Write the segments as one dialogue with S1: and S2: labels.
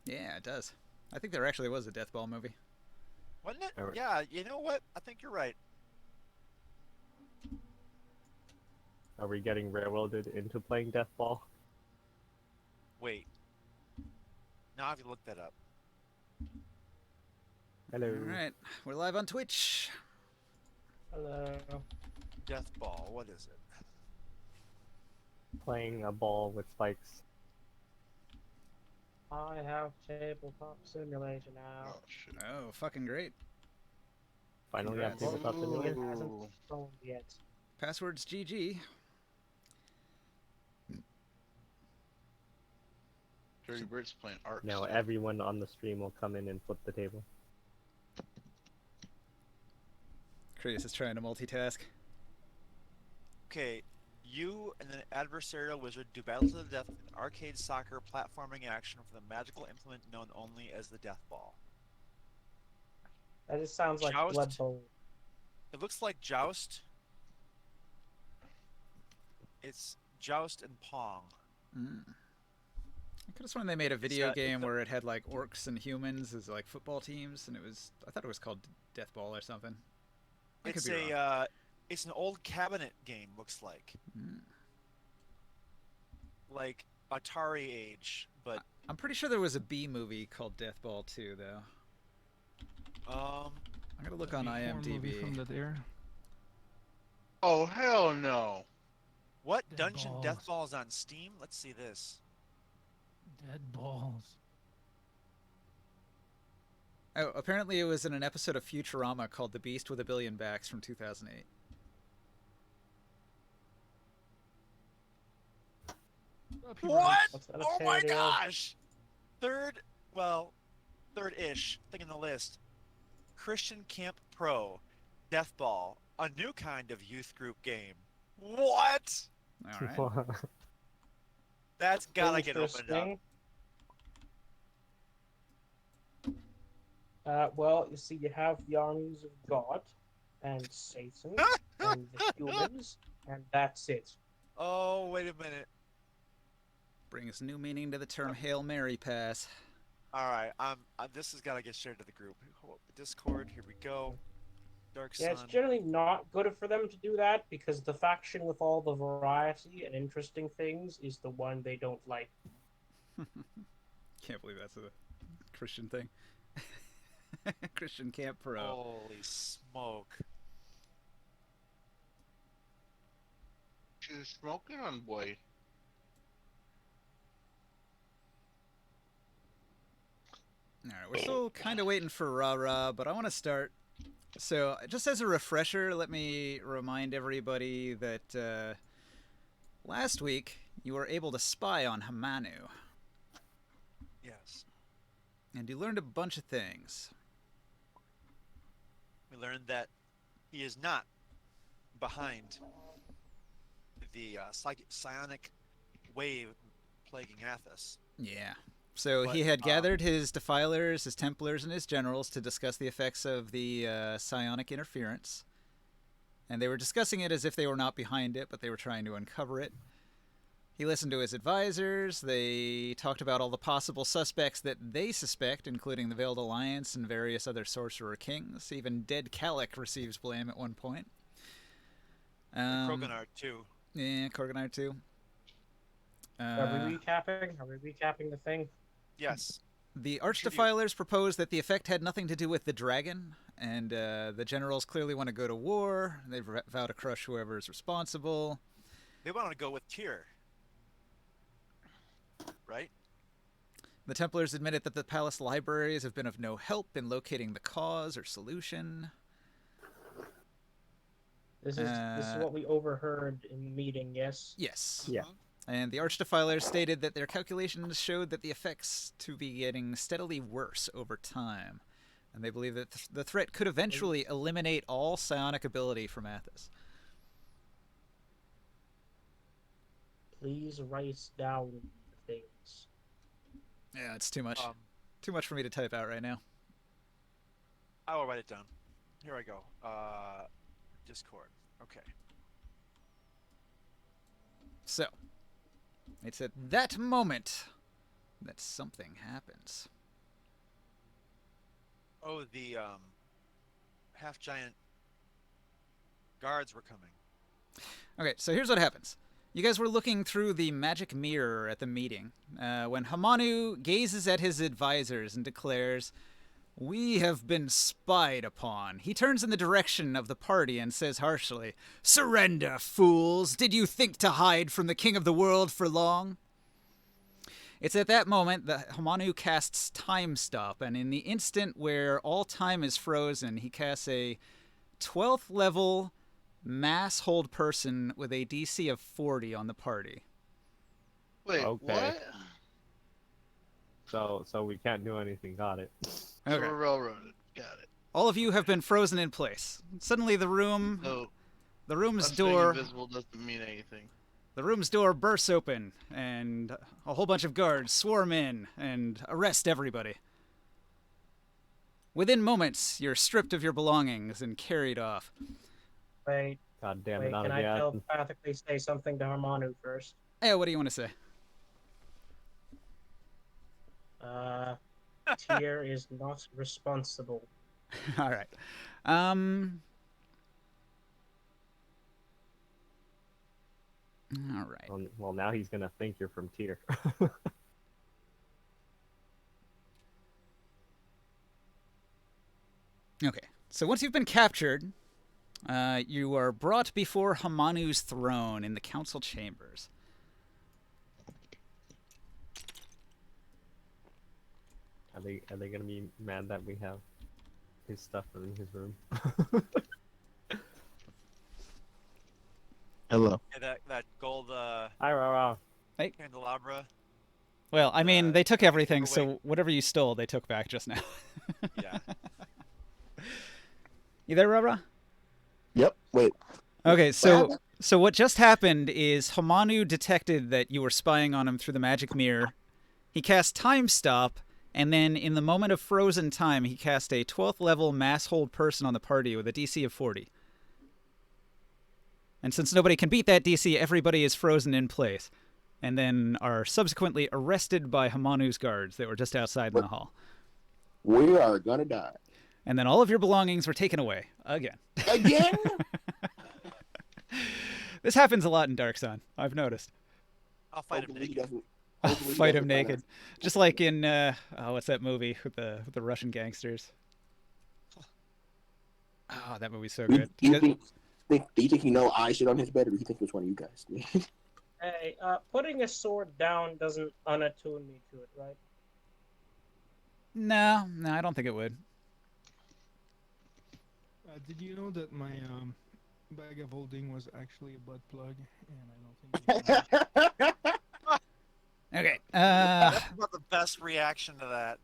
S1: Yeah, it does. I think there actually was a Death Ball movie.
S2: Wasn't it?
S3: Are,
S2: Yeah, you know what? I think you're right.
S3: are we getting railroaded into playing Death Ball?
S2: Wait, now I have to look that up.
S1: All
S3: Hello.
S1: right, we're live on Twitch.
S4: Hello.
S2: Death Ball, what is it?
S3: Playing a ball with spikes.
S4: I have Tabletop Simulator now.
S5: Oh shit.
S1: Oh, fucking great.
S3: Finally have
S1: Congrats.
S3: Tabletop
S4: Hopefully it
S3: Simulator.
S4: hasn't
S5: Ooh.
S4: phoned yet.
S1: Passwords GG.
S5: Dirty Bird's playing art
S3: Now
S5: still.
S3: everyone on the stream will come in and flip the table.
S1: Chris is trying to multitask.
S2: Okay, you and an adversarial wizard do battle to the death with an arcade soccer platforming action for the magical implement known only as the Death Ball.
S4: That just sounds like Blood
S2: Joust.
S4: Bowl.
S2: It looks like Joust. It's Joust and Pong.
S1: Mm. I could have sworn they made a video game where it had like orcs and humans as like football teams, and I thought it was called Death Ball or something. I could
S2: It's
S1: be wrong.
S2: it's an old cabinet game. Looks
S1: Mm.
S2: like Atari age, but
S1: I'm pretty sure there was a B movie called Death Ball too, though.
S2: um,
S1: I'm gonna look
S6: A
S1: on
S6: B4 movie from
S1: IMDb.
S6: that era.
S5: Oh hell no.
S2: what
S6: Dead
S2: Dungeon Death
S6: balls.
S2: Ball is on Steam? Let's see this.
S6: Dead balls.
S1: Oh, apparently it was in an episode of Futurama called The Beast with a Billion Backs from 2008.
S2: What?
S4: What's that
S2: Oh
S4: a
S2: my
S4: parody of?
S2: gosh! Third, well, third-ish thing on the list. Christian Camp Pro, Death Ball, a new kind of youth group game. What?
S1: All right.
S2: That's gotta get opened up.
S4: Interesting. Well, you see, you have the armies of God and Satan and the humans, and that's it.
S2: Oh, wait a minute.
S1: Brings new meaning to the term Hail Mary pass.
S2: All right, this has got to get shared to the group. Discord, here we go. Dark
S4: Yeah, it's
S2: Sun.
S4: generally not good for them to do that because the faction with all the variety and interesting things is the one they don't like.
S1: Can't believe that's a Christian thing. Christian Camp Pro.
S2: Holy smoke.
S5: She's smoking on boy.
S1: Alright, we're still kind of waiting for Ra Ra, but I want to start. So, just as a refresher, let me remind everybody that last week you were able to spy on Hamanu,
S2: Yes.
S1: and you learned a bunch of things.
S2: We learned that he is not behind the psionic wave plaguing Athos.
S1: Yeah. So
S2: But,
S1: he had gathered his defilers, his templars, and his generals to discuss the effects of the psionic interference. And they were discussing it as if they were not behind it, but they were trying to uncover it. He listened to his advisors. They talked about all the possible suspects that they suspect, including the Veiled Alliance and various other sorcerer kings. Even Dead Calic receives blame at one point.
S2: Kroganard, too.
S1: Yeah, Korganar too.
S4: Are we recapping? Are we recapping the thing?
S2: Yes.
S1: The Archdefilers proposed that the effect had nothing to do with the dragon, and the generals clearly want to go to war. They've vowed to crush whoever is responsible.
S2: They want to go with Tyr. Right?
S1: The Templars admitted that the palace libraries have been of no help in locating the cause or solution.
S4: This is what we overheard in the meeting, yes?
S1: Yes.
S3: Yeah.
S1: And the Archdefilers stated that their calculations showed that the effects to be getting steadily worse over time. And they believe that the threat could eventually eliminate all psionic ability from Athos.
S4: Please write down things.
S1: Yeah, it's too much. Too much for me to type out right now.
S2: I will write it down. Here I go. Discord. Okay.
S1: So, it's at that moment that something happens.
S2: Oh, the half-giant guards were coming.
S1: Okay, so here's what happens. You guys were looking through the magic mirror at the meeting when Hamanu gazes at his advisors and declares, "We have been spied upon." He turns in the direction of the party and says harshly, "Surrender, fools! Did you think to hide from the king of the world for long?" It's at that moment that Hamanu casts Time Stop, and in the instant where all time is frozen, he casts a 12th level mass hold person with a DC of 40 on the party.
S5: Wait,
S3: Okay.
S5: what?
S3: So we can't do anything. Got it.
S5: So
S1: Okay.
S5: we're railroaded. Got it.
S1: All of you have been frozen in place. Suddenly the room's
S5: So
S1: room's
S5: us being
S1: door
S5: invisible doesn't mean anything.
S1: the room's door bursts open and a whole bunch of guards swarm in and arrest everybody. Within moments, you're stripped of your belongings and carried off.
S4: Wait,
S3: God damn
S4: wait,
S3: it! Not
S4: can I
S3: again.
S4: telepathically say something to Harmanu first?
S1: Hey, what do you want to say?
S4: Tyr is not responsible.
S1: All right. All right.
S3: Well, now he's gonna think you're from Teeter.
S1: Okay. So once you've been captured, you are brought before Hamanu's throne in the council chambers.
S3: Are they gonna be mad that we have his stuff in his room?
S5: Hello.
S2: Yeah, that gold
S3: Hi, Rara.
S2: candelabra.
S1: Well, I mean, they took everything, so
S2: away.
S1: whatever you stole, they took back just now.
S2: Yeah.
S1: You there, Rara?
S7: Yep. Wait.
S1: Okay, so
S7: happened?
S1: so what just happened is Hamanu detected that you were spying on him through the magic mirror. He cast Time Stop, and then in the moment of frozen time, he cast a 12th level mass hold person on the party with a DC of 40. And since nobody can beat that DC, everybody is frozen in place, and then are subsequently arrested by Hamanu's guards that were just outside in the hall.
S7: We are gonna die
S1: And then all of your belongings were taken away again.
S7: again.
S1: This happens a lot in Dark Sun, I've noticed.
S2: I'll fight him
S7: Hopefully he
S2: naked.
S7: doesn't- hopefully he
S1: Fight him
S7: doesn't find
S1: naked,
S7: us.
S1: just like in what's that movie with the Russian gangsters? Oh, that movie's so
S7: Do
S1: good.
S7: you think I shit on his bed, or do you think it was one of you guys?
S4: Hey, putting a sword down doesn't unattune me to it, right?
S1: No, I don't think it would.
S6: Did you know that my bag of holding was actually a butt plug, and I don't think.
S1: Okay.
S2: That's about the best reaction to that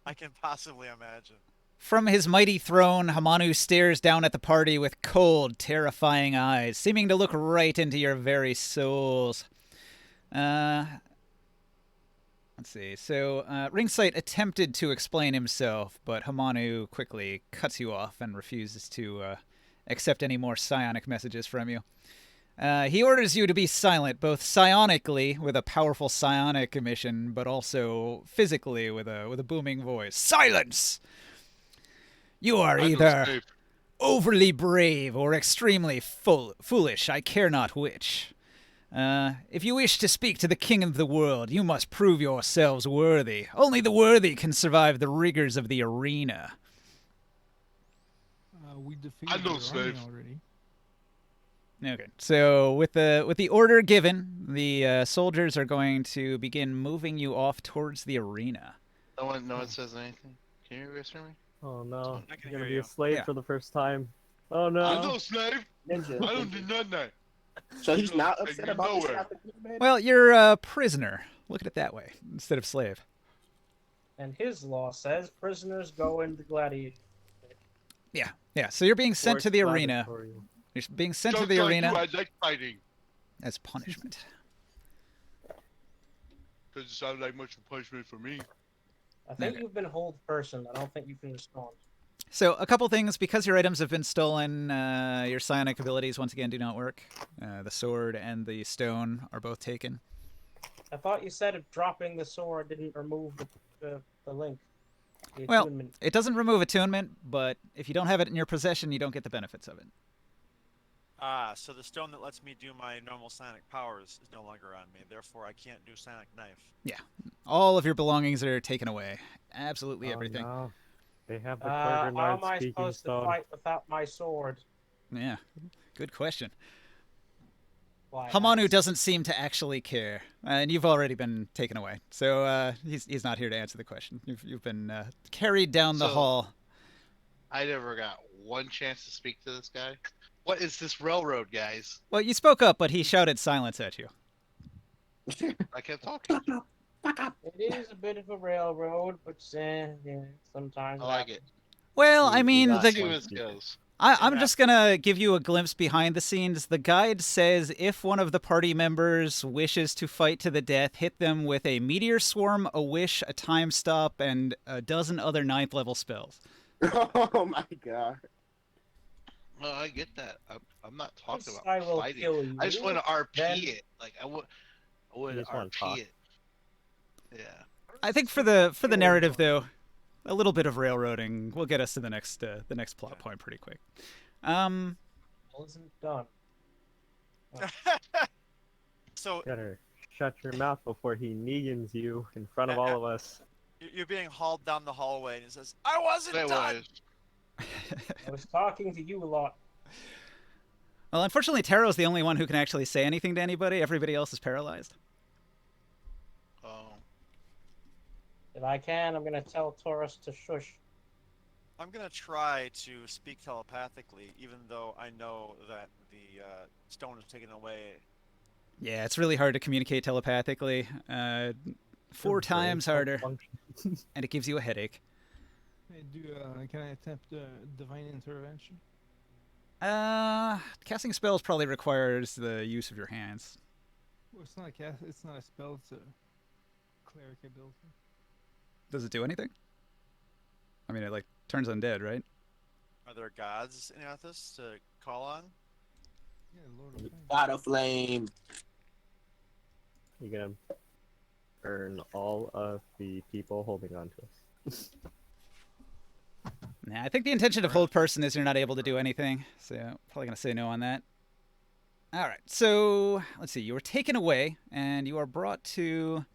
S2: I can possibly imagine.
S1: From his mighty throne, Hamanu stares down at the party with cold, terrifying eyes, seeming to look right into your very souls. Let's see. So, Ringsight attempted to explain himself, but Hamanu quickly cuts you off and refuses to accept any more psionic messages from you. He orders you to be silent, both psionically with a powerful psionic emission, but also physically with a booming voice. Silence! You are
S5: I feel
S1: either
S5: safe.
S1: overly brave or extremely foolish. I care not which. If you wish to speak to the king of the world, you must prove yourselves worthy. Only the worthy can survive the rigors of the arena.
S6: We defeated
S5: know,
S6: your army
S5: slave.
S6: already.
S1: Okay, so with the order given, the soldiers are going to begin moving you off towards the arena.
S5: No one says anything. Can you guys hear me?
S3: Oh no,
S2: I can
S3: you're gonna
S2: hear
S3: be
S2: you.
S3: a slave
S1: Yeah.
S3: for the first time. Oh no.
S5: I'm no slave.
S7: Ninja.
S5: I don't do nothing.
S7: So he's
S5: You
S7: not
S5: don't
S7: upset
S5: take me
S7: about this
S5: nowhere.
S7: happening to his bed?
S1: Well, you're a prisoner. Look at it that way instead of slave.
S4: And his law says prisoners go into gladiator.
S1: Yeah. So you're being sent
S3: Forced
S1: to the arena.
S3: gladiatorial.
S1: You're being sent to
S5: Just
S1: the
S5: like
S1: arena
S5: you, I like fighting.
S1: as punishment.
S5: Doesn't sound like much of a punishment for me.
S4: I think
S1: Okay.
S4: you've been hold person. I don't think you can respond.
S1: So a couple things, because your items have been stolen, your psionic abilities once again do not work. The sword and the stone are both taken.
S4: I thought you said dropping the sword didn't remove the link. The
S1: Well,
S4: attunement.
S1: it doesn't remove attunement, but if you don't have it in your possession, you don't get the benefits of it.
S2: Ah, so the stone that lets me do my normal psionic powers is no longer on me. Therefore, I can't do psionic knife.
S1: Yeah. All of your belongings are taken away. Absolutely
S3: Oh
S1: everything.
S3: no. They have the
S4: How
S3: Korgrenard
S4: am I
S3: speaking
S4: supposed to
S3: stone.
S4: fight without my sword?
S1: Yeah. Good question.
S4: Why,
S1: Hamanu
S4: ask.
S1: doesn't seem to actually care, and you've already been taken away, so he's not here to answer the question. You've been carried down the
S5: So-
S1: hall.
S5: I never got one chance to speak to this guy. What is this railroad, guys?
S1: Well, you spoke up, but he shouted silence at you.
S5: I kept talking.
S4: It is a bit of a railroad, but yeah, sometimes.
S5: I like it.
S1: Well, I
S3: He
S1: mean,
S3: got
S5: Let's see
S3: one
S5: where this
S3: speak.
S5: goes.
S1: I'm just gonna give you a glimpse behind the scenes. The guide says if one of the party members wishes to fight to the death, hit them with a meteor swarm, a wish, a time stop, and a dozen other 9th level spells.
S7: Oh my god.
S5: No, I get that. I'm not talking
S4: Yes,
S5: about
S4: I will
S5: fighting.
S4: kill you.
S5: I just want to RP
S4: then-
S5: it. Like I would
S3: You just wanna talk.
S5: RP it. Yeah.
S1: I think for the narrative though, a little bit of railroading will get us to the next plot point pretty quick.
S4: Wasn't done.
S2: So
S3: Better shut your mouth before he negans you in front of all of us.
S2: you're being hauled down the hallway, and it says, "I wasn't
S5: That
S2: done."
S5: was.
S4: I was talking to you a lot.
S1: Well, unfortunately, Taro's the only one who can actually say anything to anybody. Everybody else is paralyzed.
S5: Oh.
S4: If I can, I'm gonna tell Taurus to shush.
S2: I'm gonna try to speak telepathically, even though I know that the stone is taken away.
S1: Yeah, it's really hard to communicate telepathically. 4
S3: Your brain
S1: times harder,
S3: malfunction.
S1: and it gives you a headache.
S6: Hey, can I attempt divine intervention?
S1: Casting spells probably requires the use of your hands.
S6: Well, it's not a cast. It's not a spell. It's a cleric ability.
S1: Does it do anything? I mean, it like turns undead, right?
S2: Are there gods in Athos to call on?
S6: Yeah, Lord of Fame.
S7: God of flame.
S3: You're gonna burn all of the people holding on to us.
S1: Nah, I think the intention of hold person is you're not able to do anything, so probably gonna say no on that. All right, so let's see. You were taken away, and you are brought to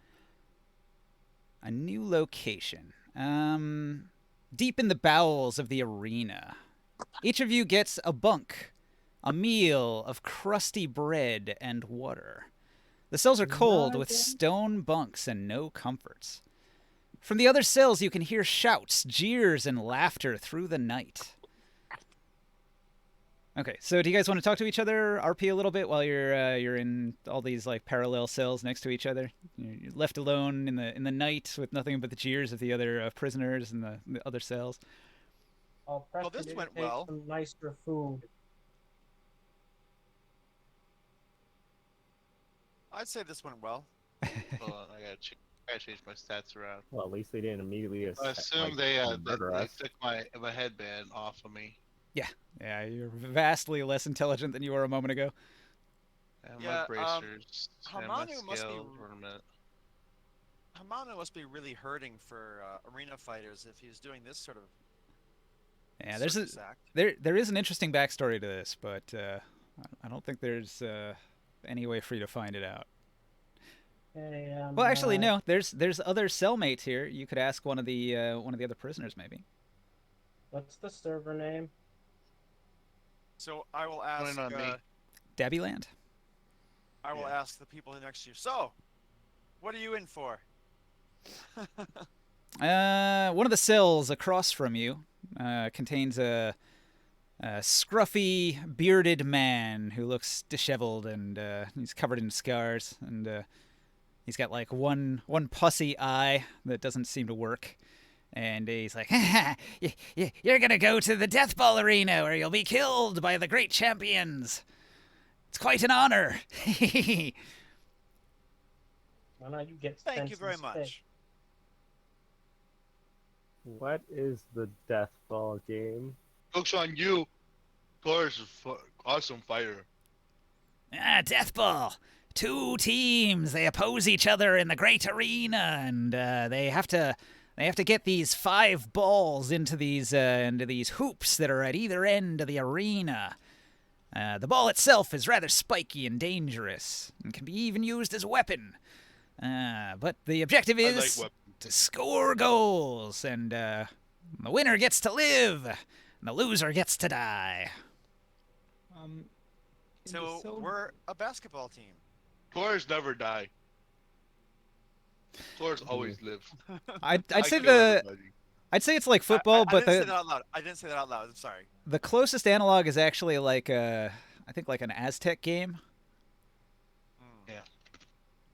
S1: a new location. Deep in the bowels of the arena. Each of you gets a bunk, a meal of crusty bread and water. The cells are cold with stone bunks and no comforts. From the other cells, you can hear shouts, jeers, and laughter through the night. Okay, so do you guys want to talk to each other, RP a little bit while you're in all these like parallel cells next to each other? You're left alone in the night with nothing but the jeers of the other prisoners in the other cells.
S4: I'll press
S2: this
S4: you
S2: went
S4: take
S2: well.
S4: some nicer food.
S2: I'd say this went well.
S5: Hold on, I gotta change my stats around.
S3: Well, at least they didn't immediately
S5: I assume
S3: like,
S5: they
S3: murder us.
S5: took my headband off of me.
S1: Yeah, you're vastly less intelligent than you were a moment ago.
S5: And
S2: Yeah,
S5: my bracers. And my
S2: Hamanu must be-
S5: scale ornament.
S2: Hamano must be really hurting for arena fighters if he's doing this sort of
S1: Yeah, there's a
S2: circus act.
S1: there is an interesting backstory to this, but I don't think there's any way for you to find it out.
S4: Hey,
S1: Well, actually, no. There's other cellmates here. You could ask one of the other prisoners, maybe.
S4: What's the server name?
S2: So I will ask.
S5: on me.
S1: Dabbyland.
S2: I will
S5: Yeah.
S2: ask the people next to you. So, what are you in for?
S1: One of the cells across from you contains a scruffy, bearded man who looks disheveled and he's covered in scars and he's got like one pussy eye that doesn't seem to work. And he's like, you're gonna go to the Death Ball Arena where you'll be killed by the great champions. It's quite an honor.
S4: Why not you get
S2: Thank you
S4: Spencer's
S2: very
S4: steak?
S2: much.
S3: What is the death ball game?
S5: Joke's on you. Taurus is awesome fighter.
S1: Death Ball. two teams. They oppose each other in the great arena, and they have to get these 5 balls into these hoops that are at either end of the arena. The ball itself is rather spiky and dangerous, and can be even used as a weapon. But the objective
S5: I like
S1: is
S5: weapons.
S1: to score goals, and the winner gets to live, and the loser gets to die.
S6: In the
S2: So
S6: cell-
S2: we're a basketball team.
S5: Floors never die. Floors always live.
S1: I'd
S5: I
S1: say
S5: kill everybody.
S1: I'd say it's like football,
S2: I
S1: but
S2: didn't say that out loud. I didn't say that out loud. I'm sorry.
S1: the closest analog is actually like I think like an Aztec game.
S5: Yeah.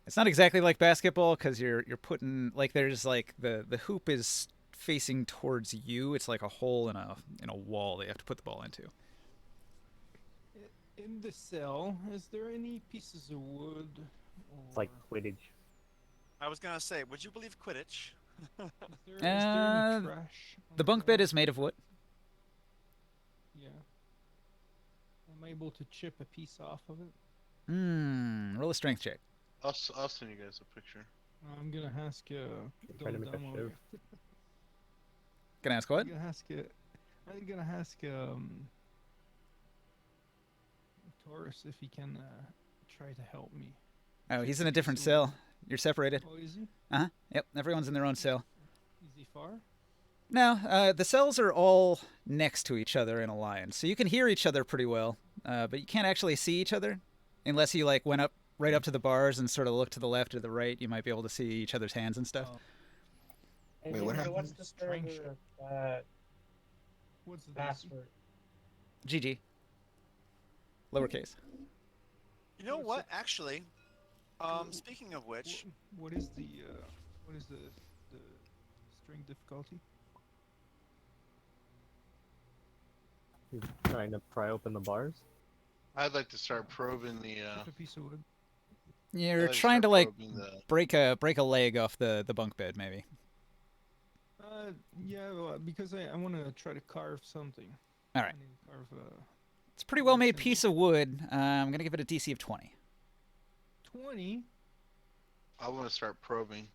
S1: It's not exactly like basketball because you're putting like there's like the hoop is facing towards you. It's like a hole in a wall that you have to put the ball into.
S6: In the cell, is there any pieces of wood?
S3: It's like Quidditch.
S2: I was gonna say, would you believe Quidditch?
S6: Is there any
S1: Uh,
S6: trash? on
S1: The bunk bed
S6: ground?
S1: is made of wood.
S6: Yeah. I'm able to chip a piece off of it.
S1: Roll a strength check.
S5: I'll send you guys a picture.
S6: I'm gonna ask
S3: Try to make a
S6: Damo-
S3: shiv.
S1: Gonna ask what?
S6: I'm gonna ask Taurus if he can try to help me.
S1: Oh, he's in a different cell. You're separated.
S6: Oh, is he?
S1: Yep, everyone's in their own cell.
S6: Is he far?
S1: No, the cells are all next to each other in a line, so you can hear each other pretty well, but you can't actually see each other unless you like went up right up to the bars and sort of looked to the left or the right. You might be able to see each other's hands and stuff.
S6: Oh.
S4: And
S7: Wait, what
S4: Henry, what's
S7: happened?
S4: the
S6: Trying
S4: server
S6: What's the
S4: password?
S1: GG. Lowercase.
S2: You know
S6: What's
S2: what?
S6: it-
S2: Actually, speaking of which,
S6: What is the string difficulty?
S3: He's trying to pry open the bars.
S5: I'd like to start probing the.
S6: Chip a piece of wood.
S1: You're
S5: I'd
S1: trying
S5: start
S1: to like
S5: probing the-
S1: break a leg off the bunk bed, maybe.
S6: Yeah, well, because I want to try to carve something.
S1: All right.
S6: I need to carve
S1: It's a pretty well made
S6: Symbol.
S1: piece of wood. I'm gonna give it a DC of 20.
S6: 20.
S5: I want to start probing.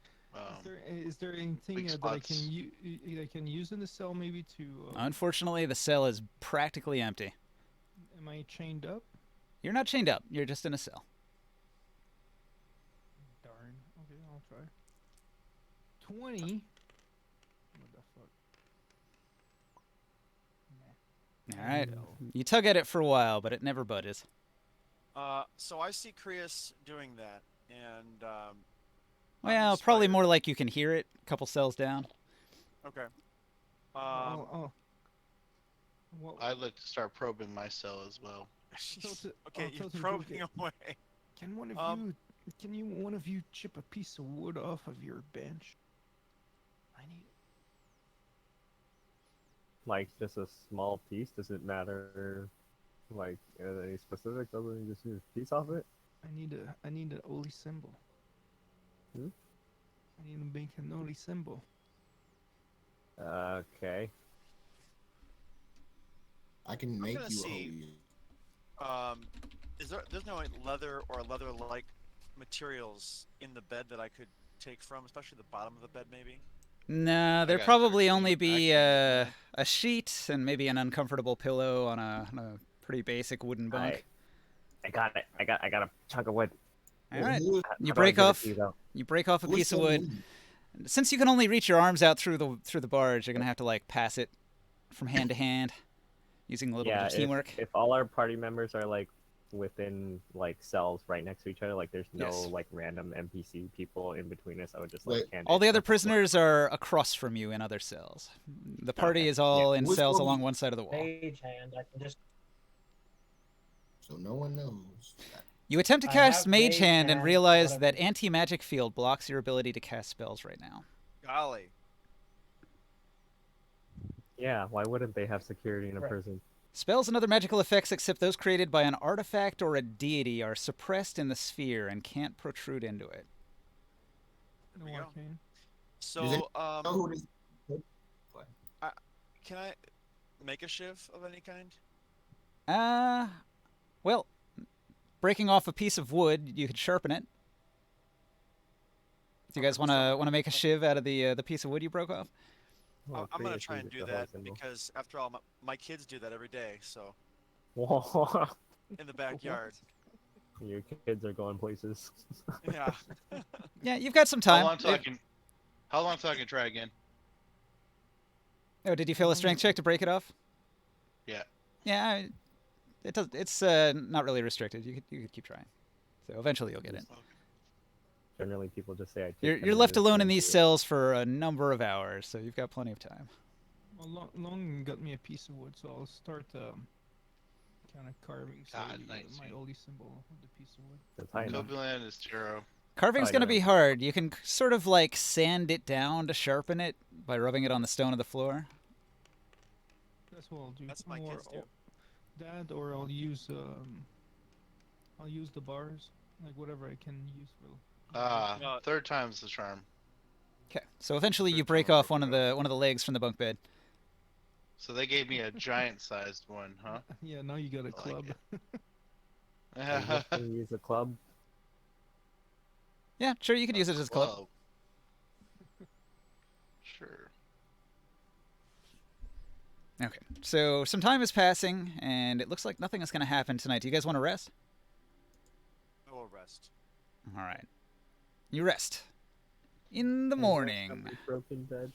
S6: Is there anything
S5: big
S6: that I
S5: spots.
S6: can use in the cell maybe to?
S1: Unfortunately, the cell is practically empty.
S6: Am I chained up?
S1: You're not chained up. You're just in a cell.
S6: Darn. Okay, I'll try. 20. What the fuck? Nah.
S1: All right.
S6: No.
S1: You tug at it for a while, but it never budges.
S2: so I see Krius doing that, and
S1: Well, probably
S2: inspired.
S1: more like you can hear it. A couple cells down.
S2: okay.
S6: Oh. What,
S5: I'd like to start probing my cell as well.
S2: Okay, you're
S6: Tilted,
S2: probing
S6: okay.
S2: away.
S6: can one of
S2: Um,
S6: one of you chip a piece of wood off of your bench? I need.
S3: Like just a small piece. Does it matter? Like any specifics other than just use a piece off it?
S6: I need an holy symbol.
S3: Hmm?
S6: I need to make an holy symbol.
S3: Okay.
S7: I can
S2: I'm
S7: make
S2: gonna
S7: you a
S2: see.
S7: holy.
S2: There's no like, leather or leather-like materials in the bed that I could take from, especially the bottom of the bed, maybe.
S1: No, there'd
S5: got
S1: probably
S5: 13.
S1: only be
S5: I
S1: a sheet and maybe an uncomfortable pillow on a pretty basic wooden bunk.
S3: I got it. I got a chunk of wood.
S1: All right.
S7: Who-
S3: How
S1: You
S3: do I
S1: break
S3: give it
S1: off.
S3: to you, though?
S1: You break off a
S7: who is
S1: piece of
S7: so
S1: wood.
S7: mean?
S1: Since you can only reach your arms out through the bars, you're gonna have to like pass it from hand to hand, using a little bit
S3: Yeah,
S1: of teamwork.
S3: if all our party members are like within like cells right next to each other, like there's no
S1: Yes.
S3: like random NPC people in between us, I would just like
S7: Wait.
S3: hand
S1: All
S3: it
S1: the other
S3: up to
S1: prisoners are across from you in other cells. The party
S3: Okay,
S1: is all in
S7: Who's
S1: cells
S7: going-
S1: along one side of the wall.
S4: Mage hand. I can just.
S7: So no one knows.
S1: You attempt to
S4: I
S1: cast
S4: have
S1: Mage
S4: Mage
S1: Hand and
S4: Hand,
S1: realize
S4: whatever.
S1: that anti-magic field blocks your ability to cast spells right now.
S2: Golly.
S3: Yeah, why wouldn't they have security in a
S4: Right.
S3: prison?
S1: Spells and other magical effects except those created by an artifact or a deity are suppressed in the sphere and can't protrude into it.
S6: No
S2: we go.
S6: arcane.
S2: So,
S7: Know who this?
S2: can I make a shiv of any kind?
S1: Well, breaking off a piece of wood, you could sharpen it. Do you guys want to make a shiv out of the piece of wood you broke off?
S3: Well,
S2: I'm gonna
S3: pretty
S2: try and
S3: is
S2: do
S3: the
S2: that
S3: whole symbol.
S2: because, after all, my kids do that every day. So
S3: Whoa.
S2: in the backyard.
S3: Your kids are going places.
S2: Yeah.
S1: Yeah, you've got some
S5: How
S1: time.
S5: long till I can? How long till I can try again?
S1: Oh, did you fail a strength check to break it off?
S5: Yeah.
S1: Yeah, it does. It's not really restricted. You could keep trying. So eventually you'll get it.
S3: Generally, people just say I take
S1: You're
S3: 10
S1: left
S3: minutes
S1: alone
S3: to
S1: in these
S3: do it.
S1: cells for a number of hours, so you've got plenty of time.
S6: Well, Long got me a piece of wood, so I'll start kind of carving
S5: God,
S6: slowly,
S5: nice.
S6: my only symbol with the piece of wood.
S3: That's high enough.
S5: Covenant is 0.
S1: Carving's
S3: I
S1: going to
S3: know.
S1: be hard. You can sort of like sand it down to sharpen it by rubbing it on the stone of the floor.
S6: That's what I'll do.
S2: That's my
S6: Or
S2: kids do.
S6: that, or I'll use the bars, like whatever I can use for.
S2: No.
S5: Third time's the charm.
S1: Okay. So eventually you
S5: Third
S1: break
S5: time
S1: off
S5: broke
S1: one of the legs from the bunk bed.
S5: So they gave me a giant-sized one, huh?
S6: Yeah, now you got a
S5: I like
S6: club.
S3: I'm just gonna use a club.
S1: Yeah, sure, you could use it as a club.
S5: Whoa. Sure.
S1: Okay. So some time is passing, and it looks like nothing is going to happen tonight. Do you guys want to rest?
S2: I will rest.
S1: All right. You rest. In the morning,
S3: Broken bed.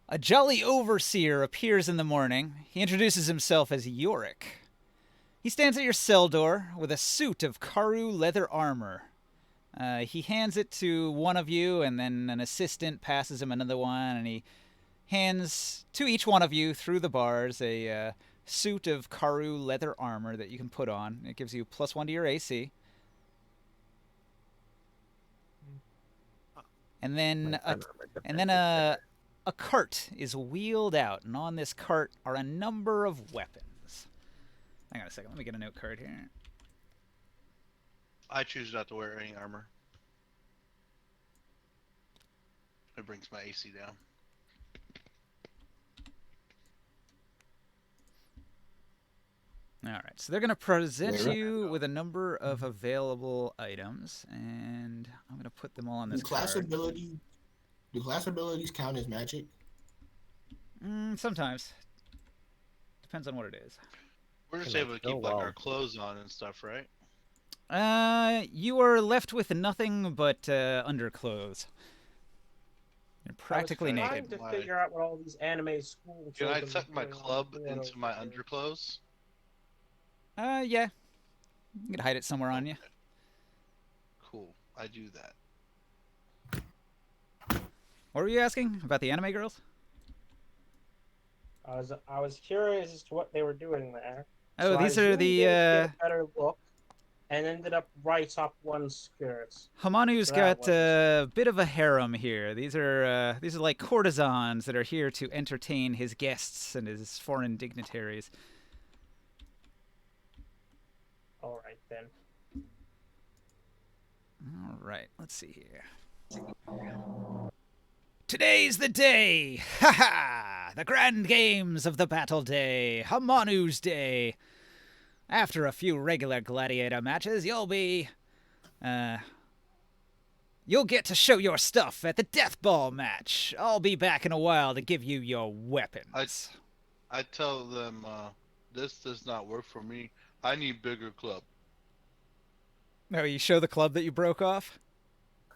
S1: a jolly overseer appears in the morning. He introduces himself as Yorick. He stands at your cell door with a suit of Karu leather armor. He hands it to one of you, and then an assistant passes him another one, and he hands to each one of you through the bars a suit of Karu leather armor that you can put on. It gives you +1 to your AC. And then
S3: My
S1: a
S3: friend armor
S1: And then
S3: defense is
S1: a cart is wheeled out, and on this cart are a number of weapons. Hang on a second, let me get a note card here.
S5: I choose not to wear any armor. It brings my AC down.
S1: All right, so they're going to present
S7: Where?
S1: you with a number of available items, and I'm going to put them all on
S7: Do
S1: this
S7: class
S1: card.
S7: abilities count as magic?
S1: Sometimes. Depends on what it is.
S5: We're just
S3: Can I
S5: able to
S3: still
S5: keep like our
S3: well-
S5: clothes on and stuff, right?
S1: You are left with nothing but underclothes. You're practically
S4: I was
S1: naked.
S4: trying
S5: Why?
S4: to figure out what all these anime school
S5: Can I
S4: children
S5: tuck
S4: are
S5: my
S4: doing on
S5: club
S4: the floor
S5: into my
S4: over there.
S5: underclothes?
S1: Yeah. You could hide it somewhere on you.
S5: Cool. I do that.
S1: What were you asking about the anime girls?
S4: I was curious as to what they were doing there.
S1: Oh,
S4: So I
S1: these are
S4: zoomed in to get
S1: the
S4: a better look, and ended up right up one skirt.
S1: Hamanu's
S4: That
S1: got a bit of a harem here. These are like courtesans that are here to entertain his guests and his foreign dignitaries.
S4: All right then.
S1: All right, let's see here. Today's the day! Ha ha! The grand games of the battle day, Hamanu's day. After a few regular gladiator matches, you'll get to show your stuff at the death ball match. I'll be back in a while to give you your weapons.
S5: I tell them, this does not work for me. I need bigger club.
S1: No, you show the club that you broke off?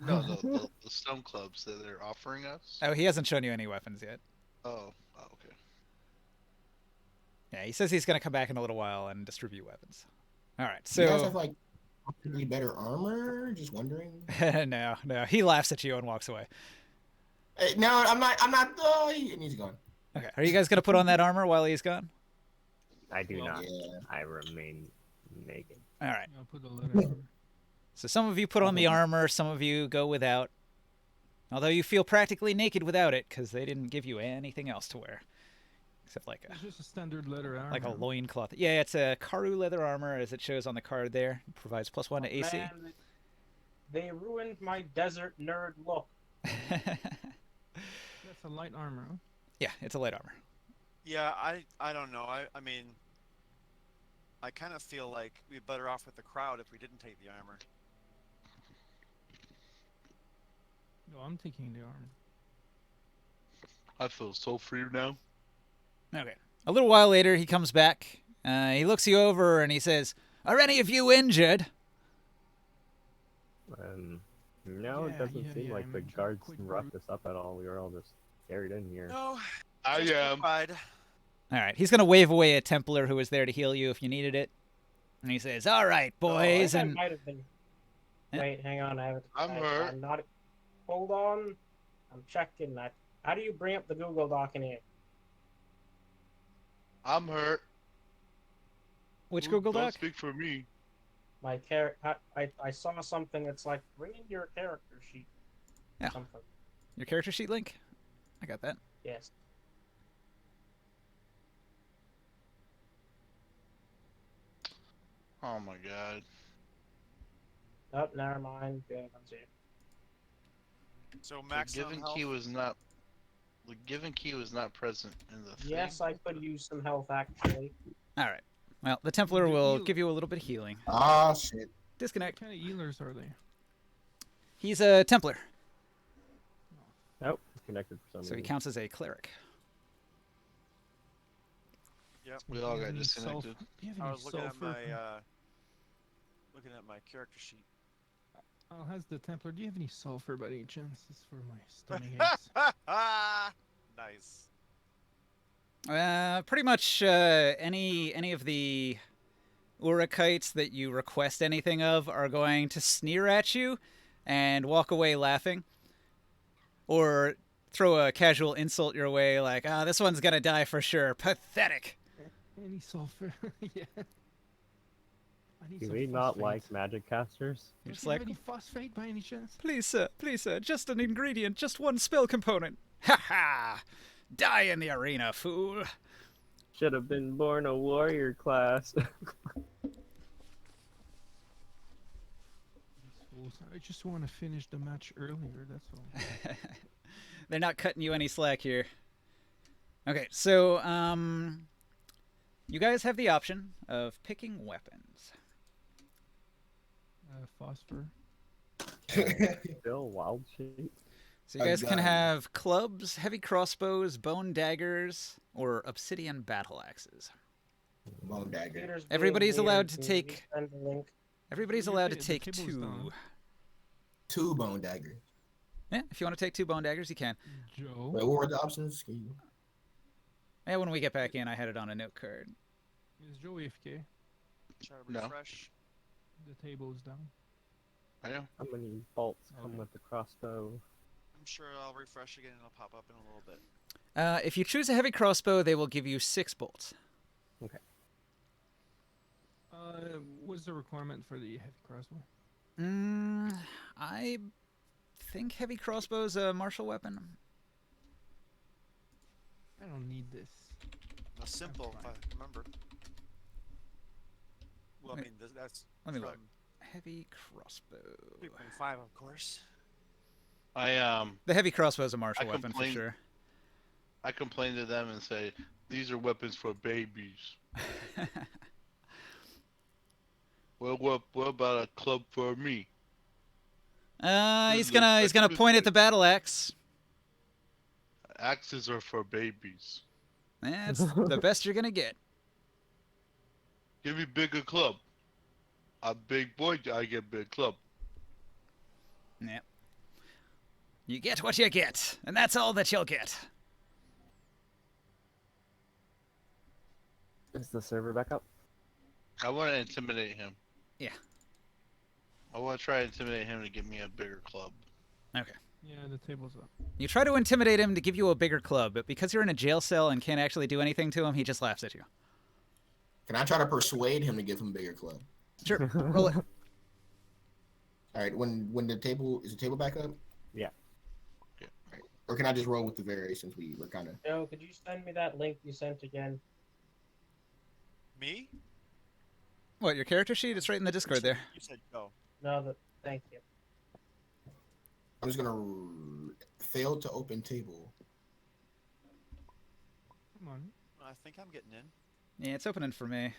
S5: No, the stone clubs that they're offering us.
S1: Oh, he hasn't shown you any weapons yet.
S5: Oh, okay.
S1: Yeah, he says he's going to come back in a little while and distribute weapons. All right,
S7: Do you guys
S1: so...
S7: have like really better armor? Just wondering.
S1: no. He laughs at you and walks away.
S7: No, I'm not. Oh, he's gone.
S1: Okay, are you guys going to put on that armor while he's gone?
S3: I do not.
S7: Yeah.
S3: I remain naked.
S1: All right.
S6: I'll put the letter on.
S1: So some of you put on the armor, some of you go without. Although you feel practically naked without it, because they didn't give you anything else to wear. Except like
S6: It's just a standard leather armor.
S1: a loincloth. Yeah, it's a Karu leather armor, as it shows on the card there. It provides +1 to AC.
S4: Man, they ruined my desert nerd look.
S6: That's a light armor. Huh?
S1: Yeah, it's a light armor.
S2: Yeah, I don't know. I mean, I kind of feel like we'd be better off with the crowd if we didn't take the armor.
S6: No, I'm taking the armor.
S5: I feel so free now.
S1: Okay. A little while later, he comes back. He looks you over and he says, "Are any of you injured?"
S3: No, it
S6: Yeah,
S3: doesn't
S6: yeah,
S3: seem
S6: yeah,
S3: like
S6: I'm
S3: the
S6: injured.
S3: guards
S6: Quick
S3: roughed us up at all. We were all just carried in here.
S2: No,
S5: I
S2: just
S5: am.
S2: pride.
S1: All right. He's gonna wave away a Templar who was there to heal you if you needed it, and he says, "All right,
S2: Oh,
S4: I
S1: boys."
S4: think I
S1: And
S4: might have been.
S1: Yeah.
S4: Wait, hang on.
S5: I'm hurt.
S4: I'm not. Hold on. I'm checking that. How do you bring up the Google Doc in here?
S5: I'm hurt.
S1: which
S5: Ooh,
S1: Google
S5: don't
S1: Doc?
S5: speak for me.
S4: My I saw something that's like bring in your character sheet.
S1: Yeah.
S4: Something.
S1: Your character sheet link? I got that.
S4: Yes.
S5: Oh my god.
S4: Oh, never mind. Good. I'm here.
S2: So
S5: The
S2: maximum
S5: given
S2: health.
S5: key was not. The given key was not present in the thing.
S4: Yes, I could use some health actually.
S1: All right. Well, the Templar
S6: The
S1: will
S6: heal-
S1: give you a little bit of healing.
S7: Ah, shit.
S6: What
S1: Disconnect.
S6: kind of healers are they?
S1: He's a Templar,
S3: Nope, connected for some
S1: so he
S3: reason.
S1: counts as a cleric.
S2: Yep.
S5: We
S6: Do
S5: all
S6: you have
S5: got
S6: any
S5: disconnected.
S6: Do you have
S2: I
S6: any
S2: was looking at
S6: sulfur?
S2: my looking at my character sheet.
S6: I'll has the Templar. Do you have any sulfur by any chance? It's for my stomach aches.
S2: Nice.
S1: Pretty much any of the Urakites that you request anything of are going to sneer at you and walk away laughing, or throw a casual insult your way like, "Ah, this one's gonna die for sure. Pathetic."
S6: Any sulfur? Yeah. I need
S3: Do
S6: some
S3: we not
S6: phosphate.
S3: like magic casters?
S1: You're
S6: Don't
S1: just
S6: you have
S1: like,
S6: any phosphate by any chance?
S1: please, sir, just an ingredient, just one spell component. Ha ha! Die in the arena, fool.
S3: Should have been born a warrior class.
S6: These fools. I just want to finish the match earlier. That's all.
S1: They're not cutting you any slack here. Okay, so you guys have the option of picking weapons.
S6: Phosphor.
S3: Still wild shape.
S1: So you
S7: A
S1: guys can
S7: gun.
S1: have clubs, heavy crossbows, bone daggers, or obsidian battle axes.
S7: Bone dagger.
S4: Computer's being
S1: Everybody's
S4: weird.
S1: allowed to
S4: Can you
S1: take-
S4: send the link?
S1: Everybody's
S6: Your
S1: allowed to
S6: the
S1: take
S6: table's
S1: two.
S6: down.
S7: 2 bone daggers.
S1: Yeah, if you want to take 2 bone daggers, you can.
S6: Joe.
S7: Wait, what were the options? Can you...
S1: Yeah, when we get back in, I had it on a note card.
S6: Is Joe AFK?
S2: Try to
S5: No.
S2: refresh.
S6: The table's down.
S5: I know.
S3: How many bolts come
S6: Okay.
S3: with the crossbow?
S2: I'm sure I'll refresh again and it'll pop up in a little bit.
S1: If you choose a heavy crossbow, they will give you 6 bolts.
S6: What's the requirement for the heavy crossbow?
S1: I think heavy crossbow's a martial weapon.
S6: I don't need this.
S2: A simple, if I
S6: fine.
S2: remember. Well, I
S1: Wait,
S2: mean, that's
S1: let me
S2: from
S1: look. Heavy crossbow.
S2: 3.5, of course.
S1: The heavy crossbow is a martial
S5: I
S1: weapon for
S5: complain-
S1: sure.
S5: I complain to them and say these are weapons for babies. Well, what about a club for me?
S1: He's gonna point at the battle axe.
S5: Axes are for babies.
S1: That's the best you're gonna get.
S5: Give me bigger club. A big boy, I get big club.
S1: Yep. You get what you get, and that's all that you'll get.
S3: Is the server back up?
S5: I want to intimidate him.
S1: Yeah.
S5: I want to try to intimidate him to give me a bigger club.
S1: Okay.
S6: Yeah, the table's up.
S1: You try to intimidate him to give you a bigger club, but because you're in a jail cell and can't actually do anything to him, he just laughs at you.
S7: Can I try to persuade him to give him a bigger club?
S1: Sure. Roll it.
S7: All right. When the table is the table back up?
S3: Yeah.
S5: Okay.
S7: Right. Or can I just roll with the variations we were kind of?
S4: Joe, could you send me that link you sent again?
S2: Me?
S1: What, your character sheet? It's right in the Discord there.
S2: You said go.
S4: No, thank you.
S7: I'm just gonna fail to open table.
S6: Come on.
S2: I think I'm getting in.
S1: Yeah, it's opening for me.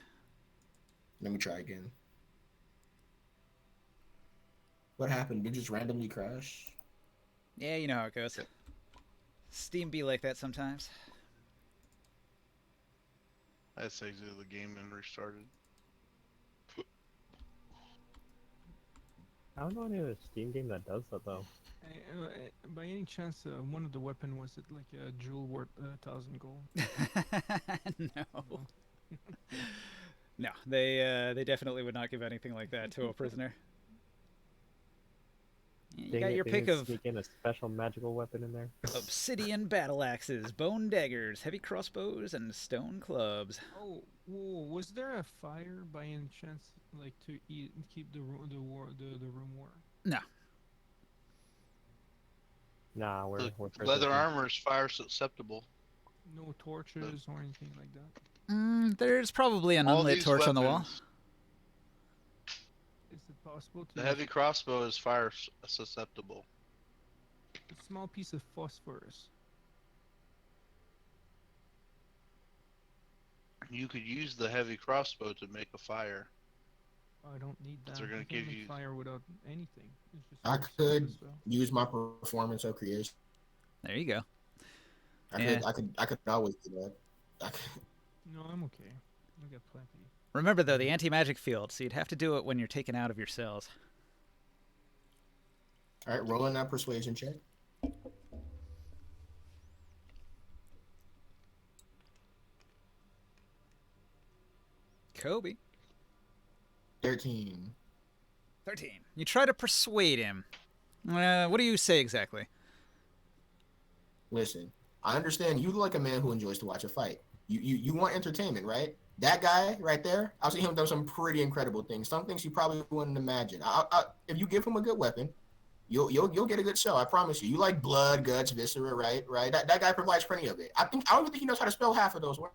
S7: Let me try again. What happened? Did it just randomly crash?
S1: Yeah, you know how it goes. Steam be like that sometimes.
S5: I just exited the game and restarted.
S3: I don't know any other Steam game that does that though.
S6: By any chance, one of the weapon was it like a jewel worth 1,000 gold?
S1: No.
S6: No.
S1: No, they definitely would not give anything like that to a prisoner. You got your
S3: They
S1: pick
S3: didn't
S1: of
S3: sneak in a special magical weapon in there.
S1: obsidian battle axes, bone daggers, heavy crossbows, and stone clubs.
S6: Oh, whoa, was there a fire by any chance, like to keep the room warm?
S1: No.
S3: Nah,
S5: The
S3: we're
S5: leather
S3: prisoners.
S5: armor is fire susceptible.
S6: No torches or anything like that.
S1: There's probably an
S5: All
S1: unlit
S5: these
S1: torch
S5: weapons,
S1: on the wall.
S6: Is it possible to
S5: the
S6: use
S5: heavy crossbow is fire susceptible.
S6: a small piece of phosphorus?
S5: You could use the heavy crossbow to make a fire.
S6: I don't need that.
S5: They're gonna
S6: I can
S5: give
S6: make
S5: you-
S6: fire without anything. It's just
S7: I
S6: phosphorus
S7: could
S6: as well.
S7: use my performance of creation.
S1: There you go.
S7: I could always do that. I could,
S6: No, I'm okay. I got plenty.
S1: Remember, though, the anti-magic field, so you'd have to do it when you're taken out of your cells.
S7: all right, rolling that persuasion check.
S1: Kobe.
S7: 13.
S1: 13. You try to persuade him. What do you say exactly?
S7: Listen, I understand you look like a man who enjoys to watch a fight. You want entertainment, right? That guy right there, I've seen him do some pretty incredible things. Some things you probably wouldn't imagine. If you give him a good weapon, you'll get a good show. I promise you. You like blood, guts, viscera, right? Right. That guy provides plenty of it. I don't even think he knows how to spell half of those words.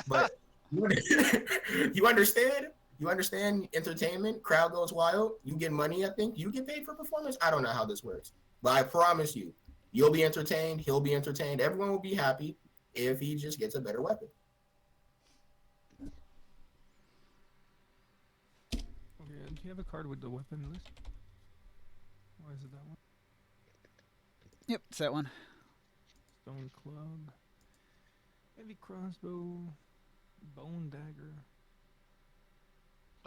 S7: But you understand? You understand entertainment? Crowd goes wild. You get money. I think you get paid for performance. I don't know how this works, but I promise you, you'll be entertained. He'll be entertained. Everyone will be happy if he just gets a better weapon.
S6: Okay, do you have a card with the weapon list? Or is it that one?
S1: Yep, it's that one.
S6: Stone club, heavy crossbow, bone dagger.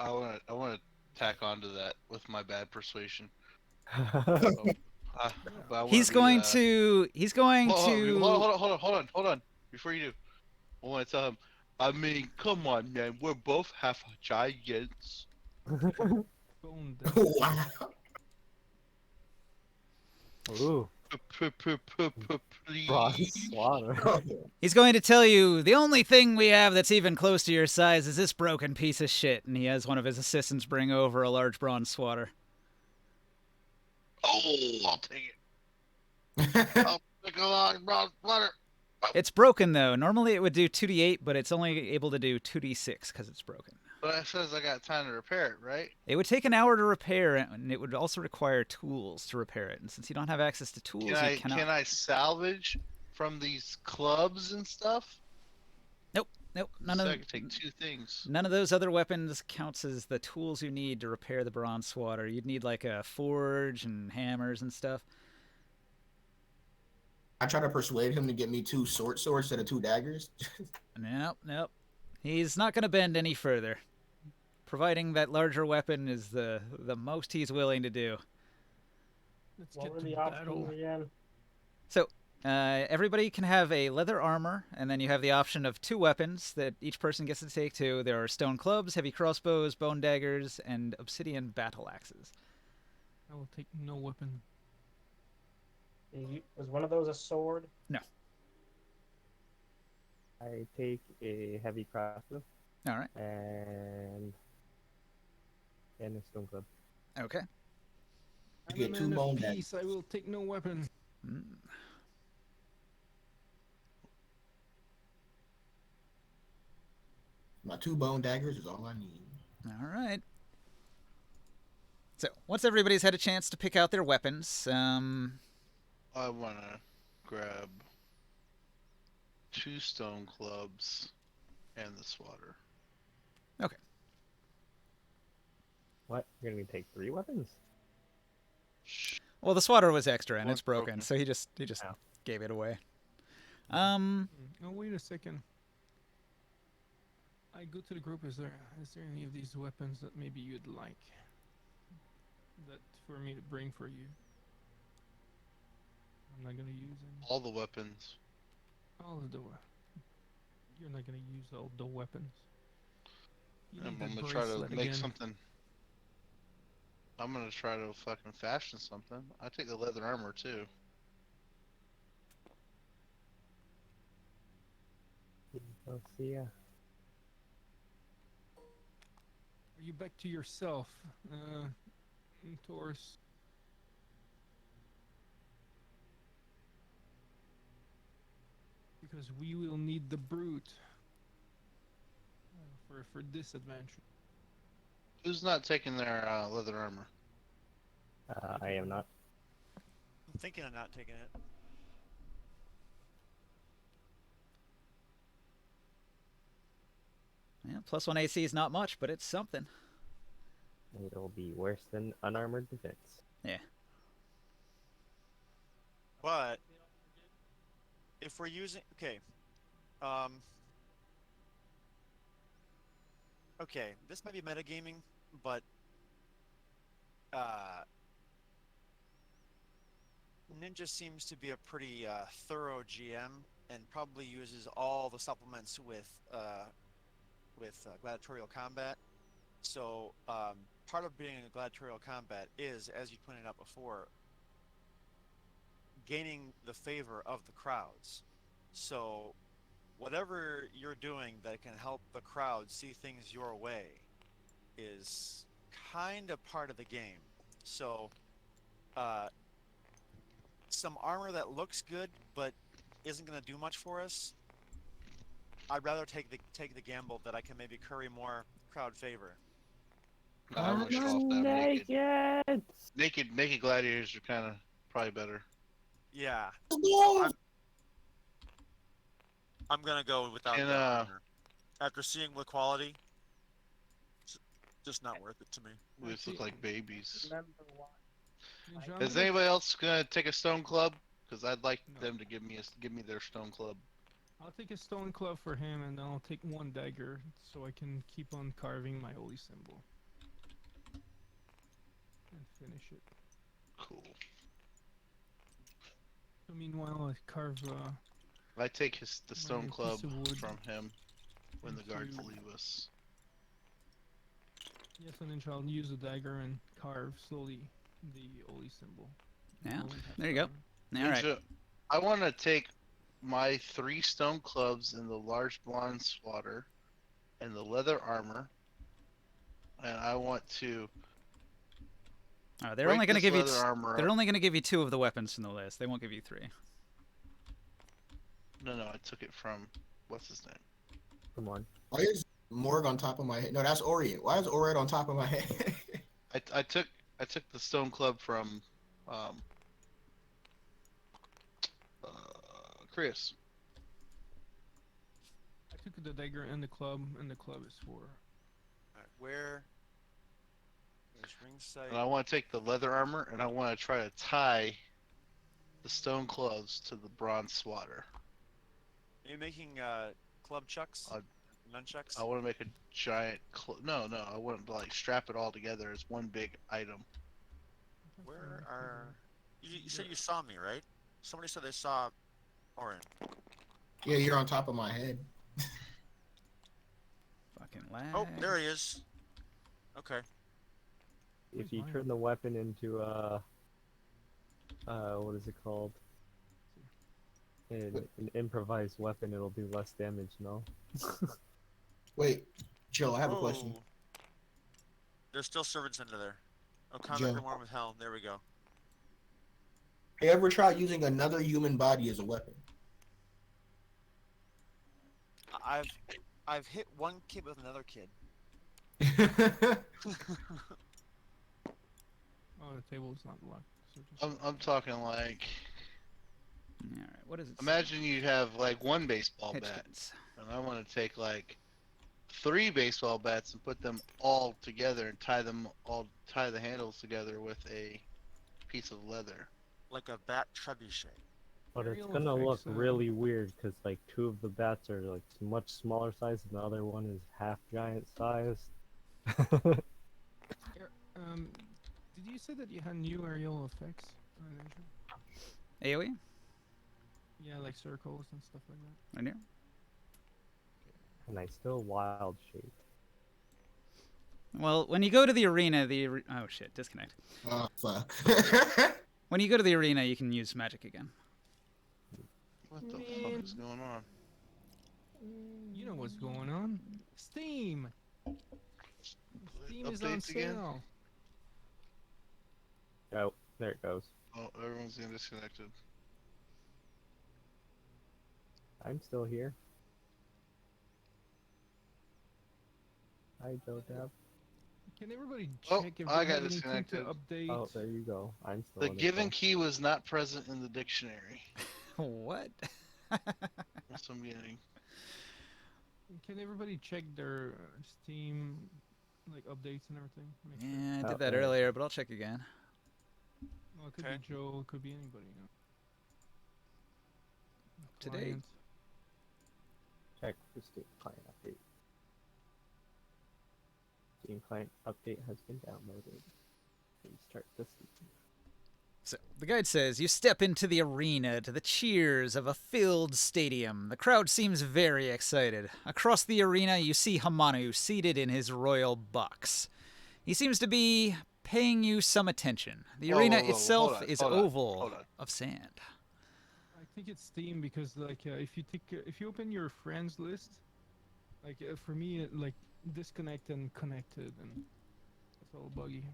S5: I want to tack onto that with my bad persuasion. But I wanna
S1: He's
S5: be,
S1: going to. He's going
S5: Hold
S1: to.
S5: hold on. Before you do, I want to tell him. I mean, come on, man. We're both half giants.
S6: Bone dagger.
S7: Wow.
S3: Ooh, bronze
S5: Please.
S3: slaughter.
S1: He's going to tell you the only thing we have that's even close to your size is this broken piece of shit, and he has one of his assistants bring over a large bronze swatter.
S5: Oh, I'll take it. I'll take a lot of brown butter.
S1: It's broken though. Normally it would do 2d8, but it's only able to do 2d6 because it's broken.
S5: But it says I got time to repair it, right?
S1: It would take an hour to repair, and it would also require tools to repair it. And since you don't have access to tools,
S5: Can
S1: you cannot.
S5: I salvage from these clubs and stuff?
S1: Nope. None
S5: So
S1: of
S5: I can take two things.
S1: none of those other weapons counts as the tools you need to repair the bronze swatter. You'd need like a forge and hammers and stuff.
S7: I try to persuade him to get me 2 swords instead of 2 daggers.
S1: Nope. He's not going to bend any further. Providing that larger weapon is the most he's willing to do.
S6: Let's
S4: What
S6: get
S4: were
S6: to
S4: the
S6: battle.
S4: options again?
S1: Everybody can have a leather armor, and then you have the option of 2 weapons that each person gets to take 2. There are stone clubs, heavy crossbows, bone daggers, and obsidian battle axes.
S6: I will take no weapon.
S4: Was one of those a sword?
S3: I take a heavy crossbow
S1: All right.
S3: and a stone club.
S1: Okay.
S6: I'm
S7: get
S6: a
S7: 2
S6: man
S7: bone
S6: of
S7: daggers.
S6: peace. I will take no weapon.
S1: Mm.
S7: My 2 bone daggers is all I need.
S1: All right. So once everybody's had a chance to pick out their weapons,
S5: I want to grab 2 stone clubs and the swatter.
S3: What? You're gonna take 3 weapons?
S1: Well, the swatter was extra and
S5: One's
S1: it's broken,
S5: broken.
S1: so he just
S3: Oh.
S1: gave it away.
S6: Oh, wait a second. I go to the group. Is there any of these weapons that maybe you'd like that for me to bring for you? I'm not gonna use them.
S5: All the weapons.
S6: All of the. You're not gonna use all the weapons. You
S5: I'm
S6: need that
S5: gonna try to
S6: bracelet
S5: make
S6: again.
S5: something. I'm gonna try to fucking fashion something. I take the leather armor too.
S3: I'll see ya.
S6: Are you back to yourself, Taurus? Because we will need the brute for this adventure.
S5: Who's not taking their leather armor?
S3: I am not.
S2: I'm thinking of not taking it.
S1: Yeah, +1 AC is not much, but it's something.
S3: It'll be worse than unarmored defense.
S1: Yeah.
S2: But if we're using okay, this might be metagaming, but Ninja seems to be a pretty thorough GM and probably uses all the supplements with gladiatorial combat. So part of being in gladiatorial combat is, as you pointed out before, gaining the favor of the crowds. So whatever you're doing that can help the crowd see things your way is kind of part of the game. So some armor that looks good but isn't going to do much for us, I'd rather take the gamble that I can maybe curry more crowd favor.
S5: No, I wish off them naked gladiators are kind of probably better.
S2: Yeah. I'm gonna go without
S5: And
S2: the armor. After seeing the quality, it's just not worth it to me.
S5: we just look like babies.
S4: Remember why.
S6: Ninja, I'm
S5: Is
S6: gonna-
S5: anybody else gonna take a stone club? Because I'd like
S6: No.
S5: them to give me their stone club.
S6: I'll take a stone club for him, and then I'll take 1 dagger so I can keep on carving my holy symbol and finish it.
S5: Cool.
S6: So meanwhile, I carve.
S5: I take the
S6: My
S5: stone
S6: piece
S5: club
S6: of wood
S5: from him when the guards
S6: into-
S5: leave us.
S6: Yes, and then I'll use the dagger and carve slowly the holy symbol.
S1: Yeah,
S6: I won't have
S1: there you go.
S6: time.
S1: All right.
S5: Ninja, I want to take my 3 stone clubs and the large blonde swatter and the leather armor, and I want to.
S1: They're
S5: break
S1: only going to
S5: this
S1: give you.
S5: leather armor
S1: They're
S5: up.
S1: only going to give you 2 of the weapons from the list. They won't give you 3.
S5: No, I took it from what's his name.
S3: Come on.
S7: Why is Morg on top of my head? No, that's Orient. Why is Orient on top of my head?
S5: I took the stone club from Chris.
S6: I took the dagger and the club is for.
S2: Alright, where is ringside?
S5: And I want to take the leather armor and I want to try to tie the stone clubs to the bronze swatter.
S2: Are you making club chucks? Nunchucks?
S5: I want to make a giant. No, I want to like strap it all together as one big item.
S2: Where are... You said you saw me, right? Somebody said they saw Orin.
S7: Yeah, you're on top of my head.
S1: Fucking lag.
S2: Oh, there he is. Okay.
S3: If you
S6: mine?
S3: turn the weapon into what is it called? An improvised weapon, it'll do less damage, no?
S7: Wait, Joe, I have a question.
S2: Whoa. There's still servants under there. Oh, combat
S7: Joe.
S2: grimoire with hell. There we go.
S7: Have you ever tried using another human body as a weapon?
S2: I've hit one kid with another kid.
S6: Oh, the table is not locked. So just...
S5: I'm talking like.
S1: All right. What is it?
S5: Imagine you have like one baseball bat,
S1: Headshots.
S5: and I want to take like 3 baseball bats and put them all together and tie the handles together with a piece of leather.
S2: Like a bat trebuchet.
S3: But it's
S6: Aerial
S3: gonna look
S6: effects,
S3: really weird because like 2 of the bats are like much smaller size, and the other one is half giant size.
S6: Did you say that you had new aerial effects?
S1: AoE?
S6: Yeah, like circles and stuff like that.
S1: I knew.
S3: And I still wild shape.
S1: Well, when you go to the arena, oh shit, disconnect.
S7: Oh fuck.
S1: When you go to the arena, you can use magic again.
S5: What the
S6: Man.
S5: fuck is going on?
S6: You know what's going on? Steam. Steam is on
S5: Updates again?
S6: sale.
S3: Oh, there it goes.
S5: Oh, everyone's getting disconnected.
S3: I'm still here. Hi, Joe Dab.
S6: Can everybody
S5: Oh,
S6: check if
S5: I
S6: they
S5: got
S6: have anything to
S5: disconnected.
S6: update?
S3: Oh, there you go. I'm still
S5: The
S3: in it,
S5: given
S3: though.
S5: key was not present in the dictionary.
S1: What?
S5: That's what I'm getting.
S6: Can everybody check their Steam like updates and everything? Make sure.
S1: Yeah, I
S3: Oh,
S1: did that
S3: there.
S1: earlier, but I'll check again.
S6: Well, it could
S2: Okay.
S6: be Joe, it could be anybody, you know.
S1: Today.
S6: Client.
S3: Check for Steam Client update. Steam Client update has been downloaded. Please start this.
S1: So, the guide says, you step into the arena to the cheers of a filled stadium. The crowd seems very excited. Across the arena, you see Hamanu seated in his royal box. He seems to be paying you some attention. The
S5: Whoa,
S1: arena
S5: whoa, whoa,
S1: itself
S5: hold on,
S1: is
S5: hold on,
S1: oval
S5: hold on.
S1: of sand.
S6: I think it's Steam because like if you open your friends list, like for me like disconnect and connected and it's all buggy.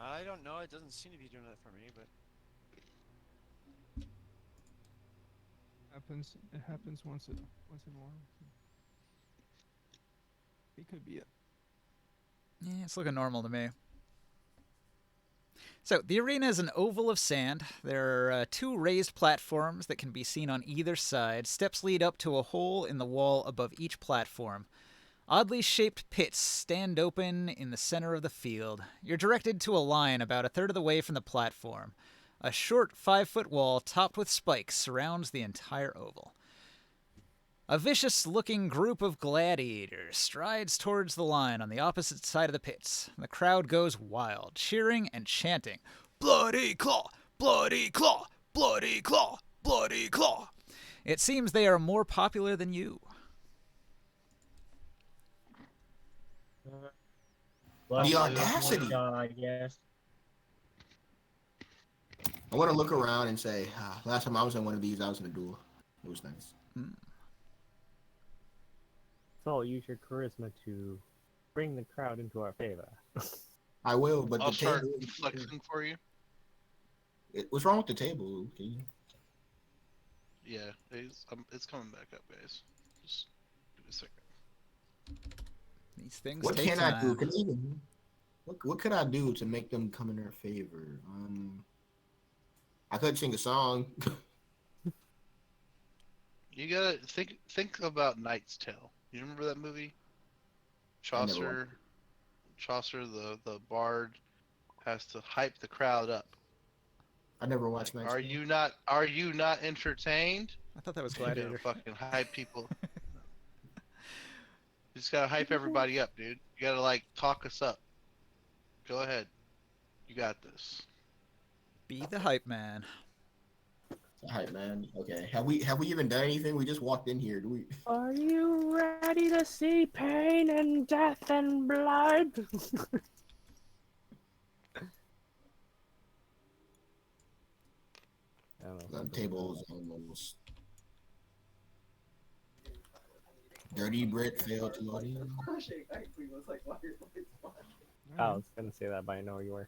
S2: I don't know. It doesn't seem to be doing that for me, but
S6: It happens once in a while. It could be it.
S1: Yeah, it's looking normal to me. So, the arena is an oval of sand. There are 2 raised platforms that can be seen on either side. Steps lead up to a hole in the wall above each platform. Oddly shaped pits stand open in the center of the field. You're directed to a line about a third of the way from the platform. A short 5-foot wall topped with spikes surrounds the entire oval. A vicious-looking group of gladiators strides towards the line on the opposite side of the pits. The crowd goes wild, cheering and chanting, "Bloody claw! Bloody claw! Bloody claw! Bloody claw!" It seems they are more popular than you.
S7: The audacity.
S4: I guess.
S7: I want to look around and say, last time I was in one of these, I was in a duel. It was nice.
S3: So use your charisma to bring the crowd into our favor.
S7: I will, but
S5: I'll
S7: the
S5: start
S7: table.
S5: flexing for you.
S7: What's wrong with the table? Can you...
S5: Yeah, it's coming back up, guys. Just give me a second.
S1: These things
S7: What
S1: take
S7: can
S1: time.
S7: I do? Can even... What could I do to make them come in their favor? I could sing a song.
S5: You gotta think about Knight's Tale. You remember that movie?
S7: I never watched
S5: Chaucer, the bard, has to hype the crowd up.
S7: I never watched Knight's
S5: Are
S7: Tale.
S5: you not entertained?
S1: I thought that was
S5: You gotta
S1: Gladiator.
S5: fucking hype people. You just gotta hype everybody up, dude. You gotta like talk us up. Go ahead. You got this.
S1: Be the hype man.
S7: All right, man. Okay. Have we even done anything? We just walked in here. Do we?
S3: Are you ready to see pain and death and blood? I don't know,
S7: The
S3: something
S7: table's almost. Dirty Brit failed to audience.
S3: I was gonna say that, but I know you were.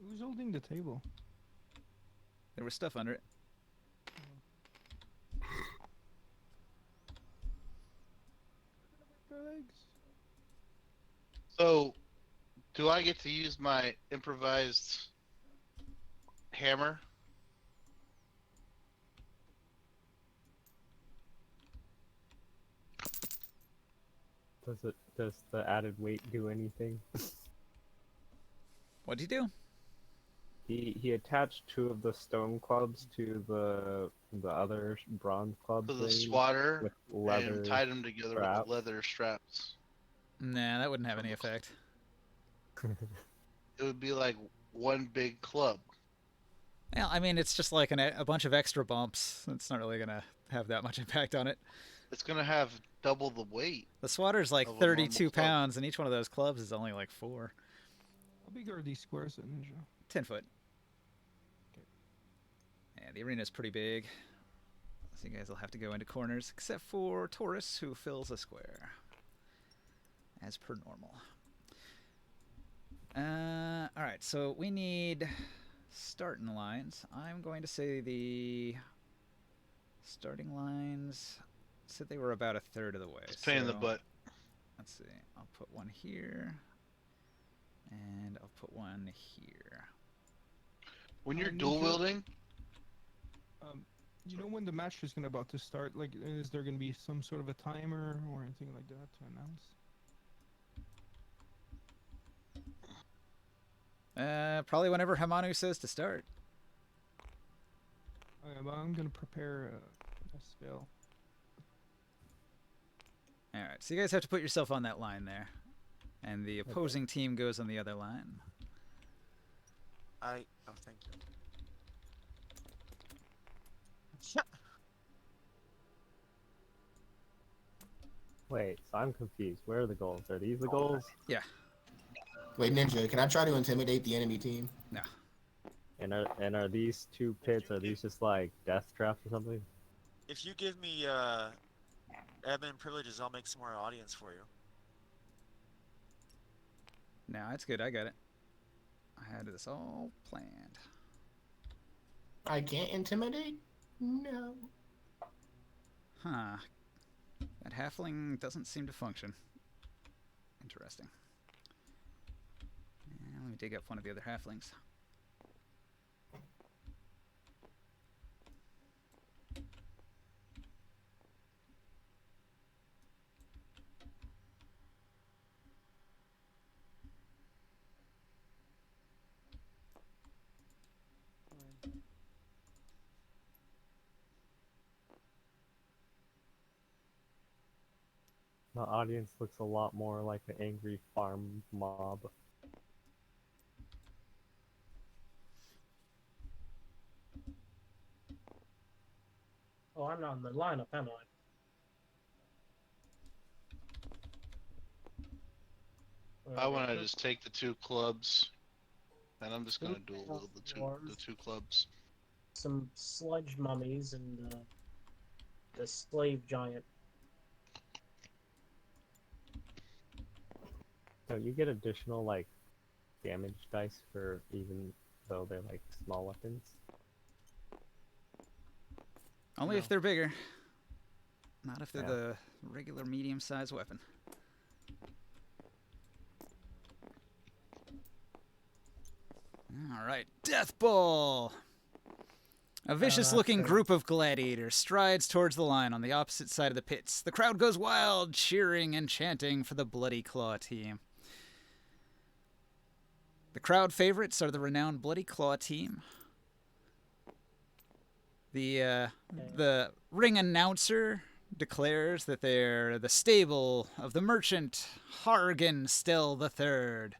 S6: Who's holding the table?
S1: There was stuff under it.
S6: Legs.
S5: So, do I get to use my improvised hammer?
S3: Does the added weight do anything?
S1: What'd you do?
S3: He attached 2 of the stone clubs to the other bronze clubs
S5: To the
S3: thing
S5: swatter
S3: with
S5: and
S3: leather
S5: tied them together
S3: straps.
S5: with leather straps.
S1: Nah, that wouldn't have any effect.
S5: It would be like one big club.
S1: Well, I mean, it's just like a bunch of extra bumps. It's not really gonna have that much impact on it.
S5: It's gonna have double the weight
S1: The swatter's like
S5: of a normal
S1: 32
S5: club.
S1: pounds, and each one of those clubs is only like 4.
S6: How big are these squares at Ninja?
S1: 10 foot. Yeah, the arena's pretty big. So you guys will have to go into corners, except for Taurus, who fills a square. As per normal. Alright, so we need starting lines. I'm going to say the starting lines said they were about a third of the way.
S5: It's a pain in the
S1: so
S5: butt.
S1: Let's see. I'll put one here. And I'll put one here.
S5: When you're
S6: Ninja,
S5: dual wielding,
S6: you know when the match is about to start? Like, is there gonna be some sort of a timer or anything like that to announce?
S1: Probably whenever Hamanu says to start.
S6: Okay, but I'm gonna prepare a spell.
S1: Alright, so you guys have to put yourself on that line there. And the opposing team goes on the other line.
S2: Oh, thank you.
S3: Wait, so I'm confused. Where are the goals? Are these the goals?
S7: Wait, Ninja, can I try to intimidate the enemy team?
S1: No.
S3: And are these 2 pits? Are these just like death traps or something?
S2: If you give me admin privileges, I'll make some more audience for you.
S1: No, it's good. I got it. I had this all planned.
S7: I can't intimidate? No.
S1: Huh. That halfling doesn't seem to function. Interesting. Yeah, let me dig up one of the other halflings.
S3: The audience looks a lot more like an angry farm mob.
S4: Oh, I'm not in the lineup, am I?
S5: I want to just take the 2 clubs, and I'm just gonna dual wield the two clubs.
S4: Some sludge mummies and the slave giant.
S3: So you get additional like damage dice for even though they're like small weapons.
S1: Only if
S2: No.
S1: they're bigger. Not if they're
S3: Yeah.
S1: the regular medium-sized weapon. Alright, Death Ball! A vicious-looking
S4: fair.
S1: group of gladiators strides towards the line on the opposite side of the pits. The crowd goes wild, cheering and chanting for the Bloody Claw team. The crowd favorites are the renowned Bloody Claw team. The ring announcer declares that they're the stable of the merchant Hargan Still III.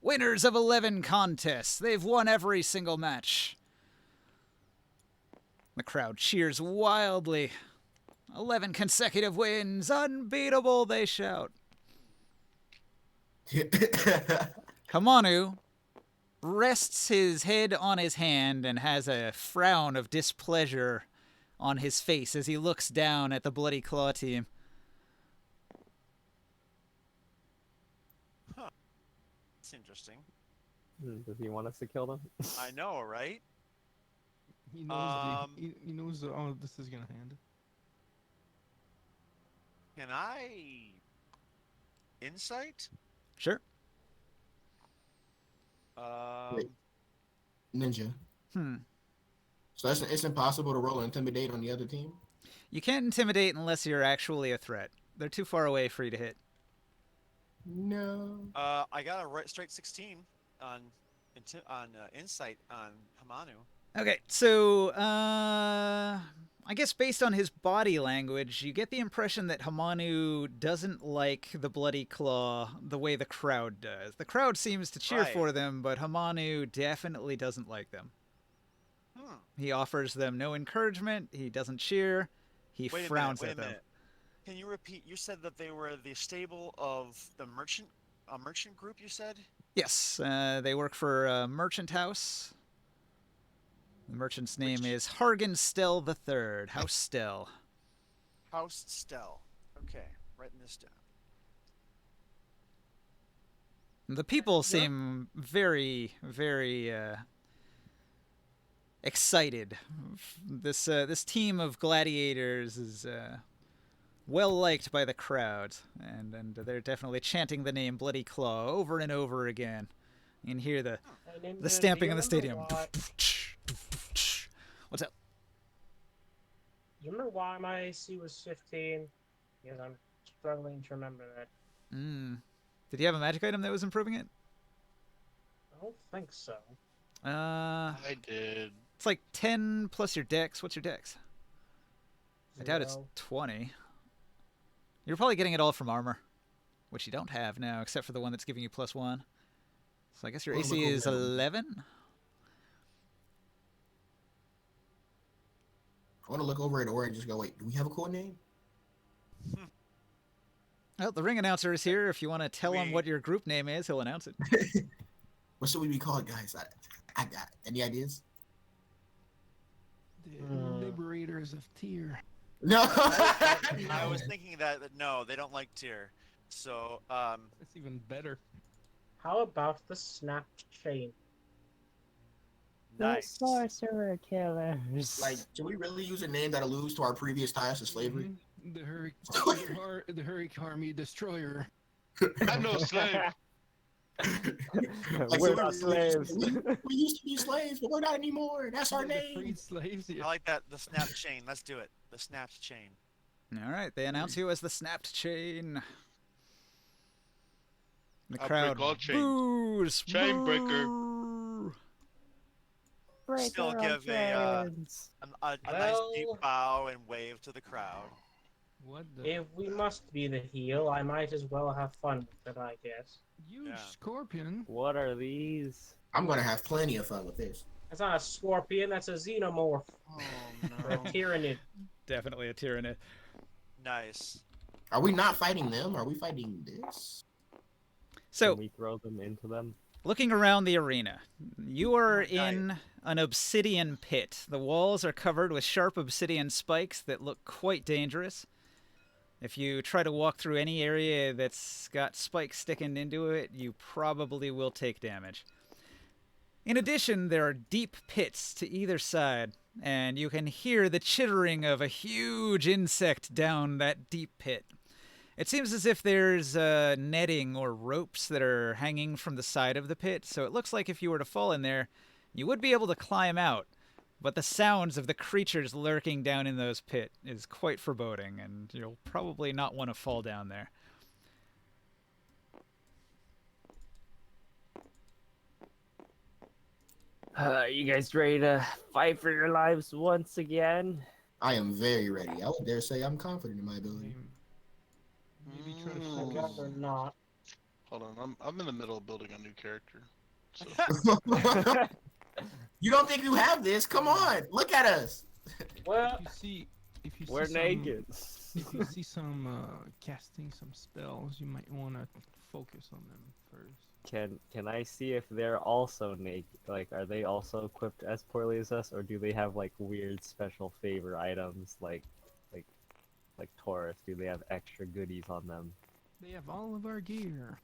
S1: Winners of 11 contests. They've won every single match. The crowd cheers wildly. 11 consecutive wins. Unbeatable, they shout. Kamanu rests his head on his hand and has a frown of displeasure on his face as he looks down at the Bloody Claw team.
S2: That's interesting.
S3: Does he want us to kill them?
S2: I know, right?
S6: He knows
S2: Um,
S6: he knows how this is gonna end.
S2: Can I insight?
S1: Sure.
S7: Wait. Ninja. So it's impossible to roll and intimidate on the other team?
S1: You can't intimidate unless you're actually a threat. They're too far away for you to hit.
S7: No.
S2: I got a straight 16 on insight on Hamanu.
S1: Okay, so I guess based on his body language, you get the impression that Hamanu doesn't like the Bloody Claw the way the crowd does. The crowd seems to cheer
S2: Right.
S1: for them, but Hamanu definitely doesn't like them.
S2: Hmm.
S1: He offers them no encouragement. He doesn't cheer. He
S2: Wait a minute.
S1: frowns
S2: Wait a
S1: at them.
S2: minute. Can you repeat? You said that they were the stable of the merchant, a merchant group. You said.
S1: Yes, they work for a merchant house. The merchant's name
S2: Which-
S1: is Hargan Stell III. House Stell.
S2: House Stell. Okay, writing this down.
S1: The people seem very, very excited. This team of gladiators is well liked by the crowd, and they're definitely chanting the name Bloody Claw over and over again. You can hear the stamping in the stadium. What's up?
S4: You remember why my AC was 15? Because I'm struggling to remember that.
S1: Did you have a magic item that was improving it?
S4: I don't think so.
S5: I did.
S1: It's like 10 plus your dex. What's your dex? I doubt it's
S4: Zero.
S1: 20. You're probably getting it all from armor, which you don't have now, except for the one that's giving you +1. So I guess your
S7: We'll
S1: AC
S7: look over
S1: is
S7: that.
S1: 11?
S7: I want to look over at Ori and just go, wait, do we have a code name?
S1: Well, the ring announcer is here. If you want to tell him
S2: We-
S1: what your group name is, he'll announce it.
S7: What should we be called, guys? I got any ideas?
S6: The
S4: Hmm.
S6: liberators of Tyr.
S7: No.
S2: I was thinking that no, they don't like tier. So
S6: That's even better.
S4: How about the snapped chain?
S2: nice.
S3: The sorcerer killers.
S7: Like, should we really use a name that alludes to our previous ties to slavery?
S6: Mhm. The Hurricane Destroyer.
S5: I'm no slave.
S7: Like,
S3: We're
S7: so
S3: not slaves.
S7: We used to be slaves, but we're not anymore. That's our
S6: The
S7: name.
S6: freed slaves.
S2: I
S6: Yeah.
S2: like that. The snapped chain. Let's do it. The snapped chain.
S1: All right, they announce you as the snapped chain. The
S5: I'll
S1: crowd
S5: break all chains.
S1: boos.
S5: Chain breaker.
S1: Boo.
S2: Still give a nice deep
S4: Well-
S2: bow and wave to the crowd.
S6: What the?
S4: If we must be the heel, I might as well have fun with it, I guess.
S6: Huge
S2: Yeah.
S6: scorpion.
S3: What are these?
S7: I'm gonna have plenty of fun with this.
S4: That's not a scorpion, that's a xenomorph.
S5: Oh
S4: Or a
S5: no.
S4: tyrannid.
S1: Definitely a tyrannid.
S2: Nice.
S7: Are we not fighting them? Are we fighting this?
S1: So,
S3: Can we throw them into them?
S1: looking around the arena, you are
S2: Oh, nice.
S1: in an obsidian pit. The walls are covered with sharp obsidian spikes that look quite dangerous. If you try to walk through any area that's got spikes sticking into it, you probably will take damage. In addition, there are deep pits to either side, and you can hear the chittering of a huge insect down that deep pit. It seems as if there's netting or ropes that are hanging from the side of the pit, so it looks like if you were to fall in there, you would be able to climb out. But the sounds of the creatures lurking down in those pits is quite foreboding, and you'll probably not want to fall down there.
S3: You guys ready to fight for your lives once again?
S7: I am very ready. I would dare say I'm confident in my ability.
S6: Maybe try to
S5: Mm.
S4: I'd
S6: focus.
S4: rather not.
S5: Hold on, I'm in the middle of building a new character. So
S7: You don't think you have this? Come on, look at us.
S4: Well,
S6: If you see
S3: We're
S6: some,
S3: naked.
S6: If you see some casting some spells, you might want to focus on them first.
S3: Can I see if they're also naked? Like, are they also equipped as poorly as us, or do they have like weird special favor items like Taurus? Do they have extra goodies on them?
S6: They have all of our gear.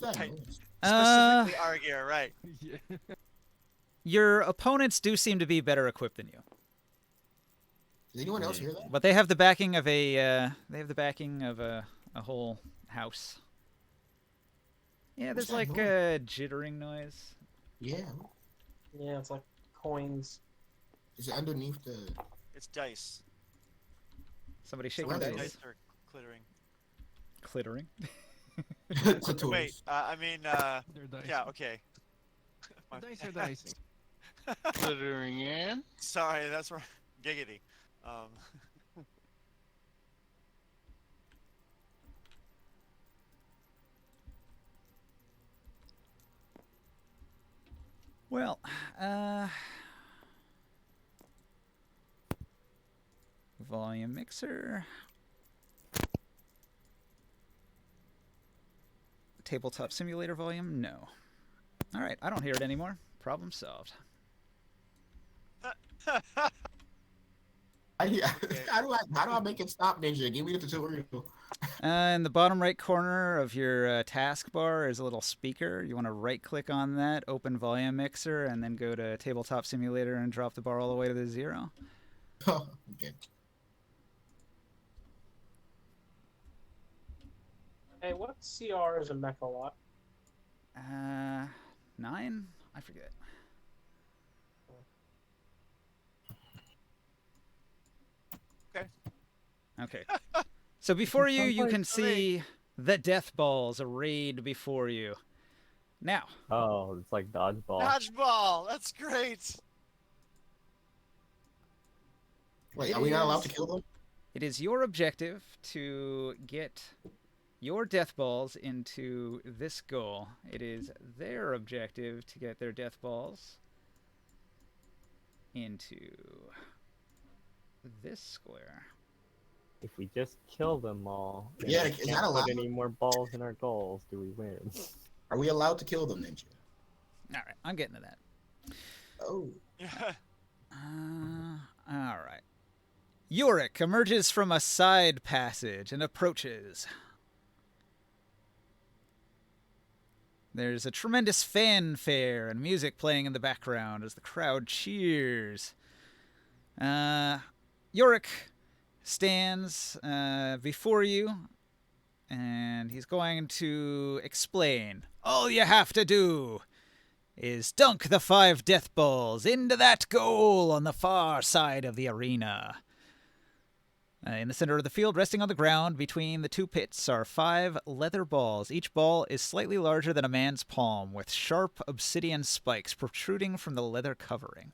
S7: What's that
S2: Right.
S7: noise?
S2: Specifically our gear, right?
S6: Yeah.
S1: Your opponents do seem to be better equipped than you,
S7: Does anyone else hear that?
S1: but they have the backing of a whole house. Yeah,
S7: What's
S1: there's like
S7: that
S1: a jittering noise.
S7: Yeah.
S4: yeah, it's like coins.
S7: Is it underneath the?
S2: It's dice.
S1: Somebody
S7: So
S1: shaking
S7: what are they?
S1: dice.
S2: Dice are clittering.
S1: Clittering.
S7: Clitoris.
S2: Wait, I mean,
S6: They're dicing.
S2: yeah, okay. My
S6: Dice are
S2: bad.
S6: dicing.
S5: Glittering in.
S2: Sorry, that's right. Giggity.
S1: Well, volume mixer. Tabletop simulator volume? No. All right, I don't hear it anymore. Problem solved.
S7: How do I make it stop, Ninja? Give me the tutorial.
S1: In the bottom right corner of your taskbar is a little speaker. You want to right-click on that, open volume mixer, and then go to tabletop simulator and drop the bar all the way to the 0.
S7: Okay.
S4: Hey, what CR is a mechalot?
S1: 9? I forget. Okay. So before you, you can see the death balls arrayed before you. Now.
S3: Oh, it's like dodgeball.
S2: Dodgeball! That's great!
S7: Wait, are we not allowed to kill them?
S1: It is your objective to get your death balls into this goal. It is their objective to get their death balls into this square.
S3: If we just kill them all, and
S7: Yeah,
S3: we
S7: is
S3: can't
S7: that allowed?
S3: put any more balls in our goals, do we win?
S7: Are we allowed to kill them, Ninja?
S1: All right, I'm getting to that.
S7: Oh.
S2: Yeah.
S1: All right. Yorick emerges from a side passage and approaches. There's a tremendous fanfare and music playing in the background as the crowd cheers. Yorick stands before you, and he's going to explain. All you have to do is dunk the 5 death balls into that goal on the far side of the arena. In the center of the field, resting on the ground between the 2 pits, are 5 leather balls. Each ball is slightly larger than a man's palm, with sharp obsidian spikes protruding from the leather covering.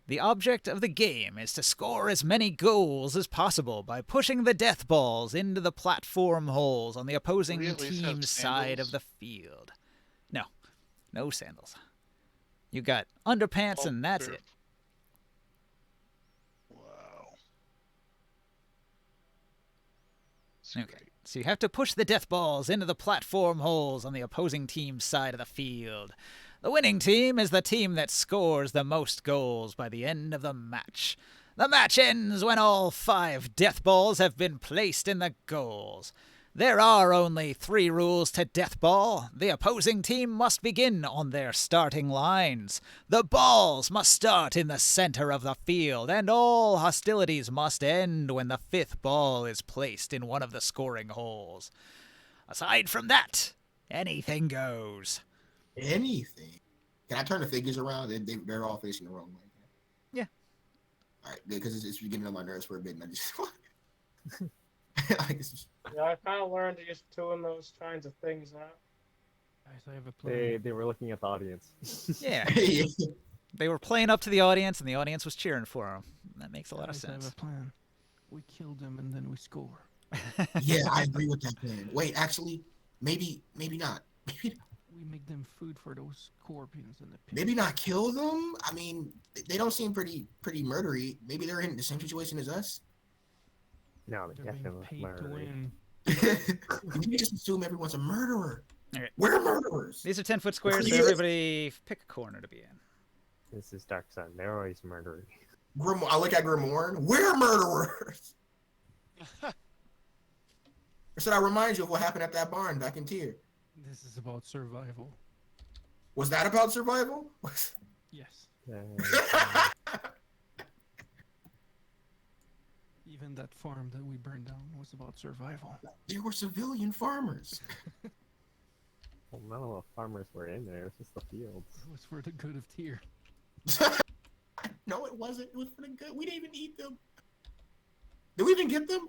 S1: The object of the game is to score as many goals as possible by pushing the death balls into the platform holes on the opposing
S5: We at least have
S1: team's side
S5: sandals?
S1: of the field. No sandals. You got underpants and that's
S5: fair.
S1: it.
S5: Wow. That's
S1: Okay.
S5: great.
S1: So you have to push the death balls into the platform holes on the opposing team's side of the field. The winning team is the team that scores the most goals by the end of the match. The match ends when all 5 death balls have been placed in the goals. There are only 3 rules to death ball. The opposing team must begin on their starting lines. The balls must start in the center of the field, and all hostilities must end when the 5th ball is placed in one of the scoring holes. Aside from that, anything goes.
S7: Anything. Can I turn the figures around? They're all facing the wrong way.
S1: Yeah.
S7: All right, because it's getting on my nerves for a bit, and I just
S4: Yeah, I kind of learned just doing those kinds of things now.
S6: Guys, I have a plan.
S3: They were looking at the audience.
S1: Yeah. They were playing up to the audience, and the audience was cheering for them. That makes a lot of
S6: Guys, I have
S1: sense.
S6: a plan. We kill them and then we score.
S7: Yeah, I agree with that plan. Wait, actually, maybe not.
S6: We make them food for those scorpions in the pit.
S7: Maybe not kill them. I mean, they don't seem pretty murdery. Maybe they're in the same situation as us.
S3: No, they
S6: They're being
S3: definitely
S6: paid to
S3: murdered.
S6: win.
S7: You just assume everyone's a murderer.
S1: All right.
S7: We're murderers.
S1: These are 10-foot squares, so
S7: Yeah.
S1: everybody pick a corner to be in.
S3: This is Dark Sun. They're always murdering.
S7: I look at Grimoire. We're murderers. Or should I remind you of what happened at that barn back in Tier?
S6: This is about survival.
S7: Was that about survival?
S6: Yes.
S3: Uh,
S6: Even that farm that we burned down was about survival.
S7: There were civilian farmers.
S3: well, none of the farmers were in there. It was just the fields.
S6: It was for the good of Tyr.
S7: No, it wasn't. It was for the good. We didn't even eat them. Did we even get them?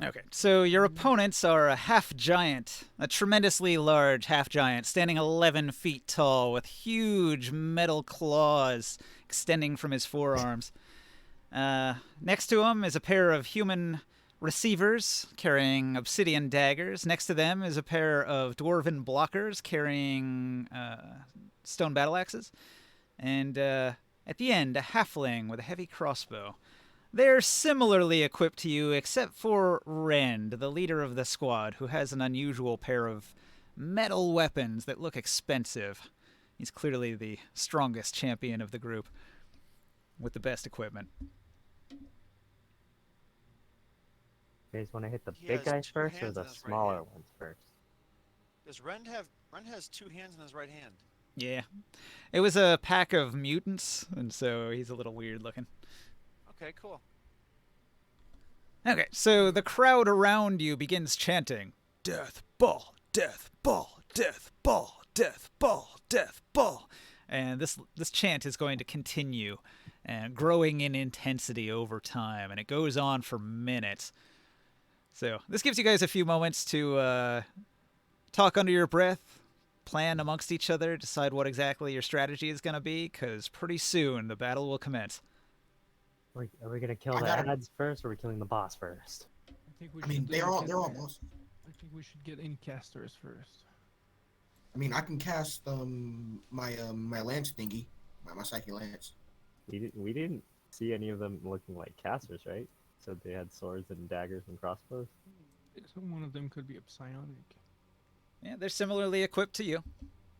S1: Okay, so your opponents are a half giant, a tremendously large half giant, standing 11 feet tall with huge metal claws extending from his forearms. Next to him is a pair of human receivers carrying obsidian daggers. Next to them is a pair of dwarven blockers carrying stone battle axes. And at the end, a halfling with a heavy crossbow. They're similarly equipped to you, except for Rend, the leader of the squad, who has an unusual pair of metal weapons that look expensive. He's clearly the strongest champion of the group, with the best equipment.
S3: You guys want to hit the
S2: He
S3: big
S2: has
S3: guys
S2: two
S3: first or
S2: hands
S3: the
S2: in his right
S3: smaller
S2: hand.
S3: ones first?
S2: Does Rend have? Rend has 2 hands in his right hand.
S1: Yeah. It was a pack of mutants, and so he's a little weird looking.
S2: Okay, cool.
S1: Okay, so the crowd around you begins chanting, "Death ball, death ball, death ball, death ball, death ball." And this chant is going to continue and growing in intensity over time, and it goes on for minutes. So this gives you guys a few moments to talk under your breath, plan amongst each other, decide what exactly your strategy is going to be, because pretty soon the battle will commence.
S3: Are we gonna kill
S7: I
S3: the
S7: gotta-
S3: ads first, or are we killing the boss first?
S6: I think we
S7: I mean,
S6: should,
S7: they're all
S6: get-
S7: bosses.
S6: I think we should get in casters first.
S7: I mean, I can cast my lance thingy, my psychic lance.
S3: We didn't see any of them looking like casters, right? So they had swords and daggers and crossbows.
S6: So one of them could be a psionic.
S1: Yeah, they're similarly equipped to you.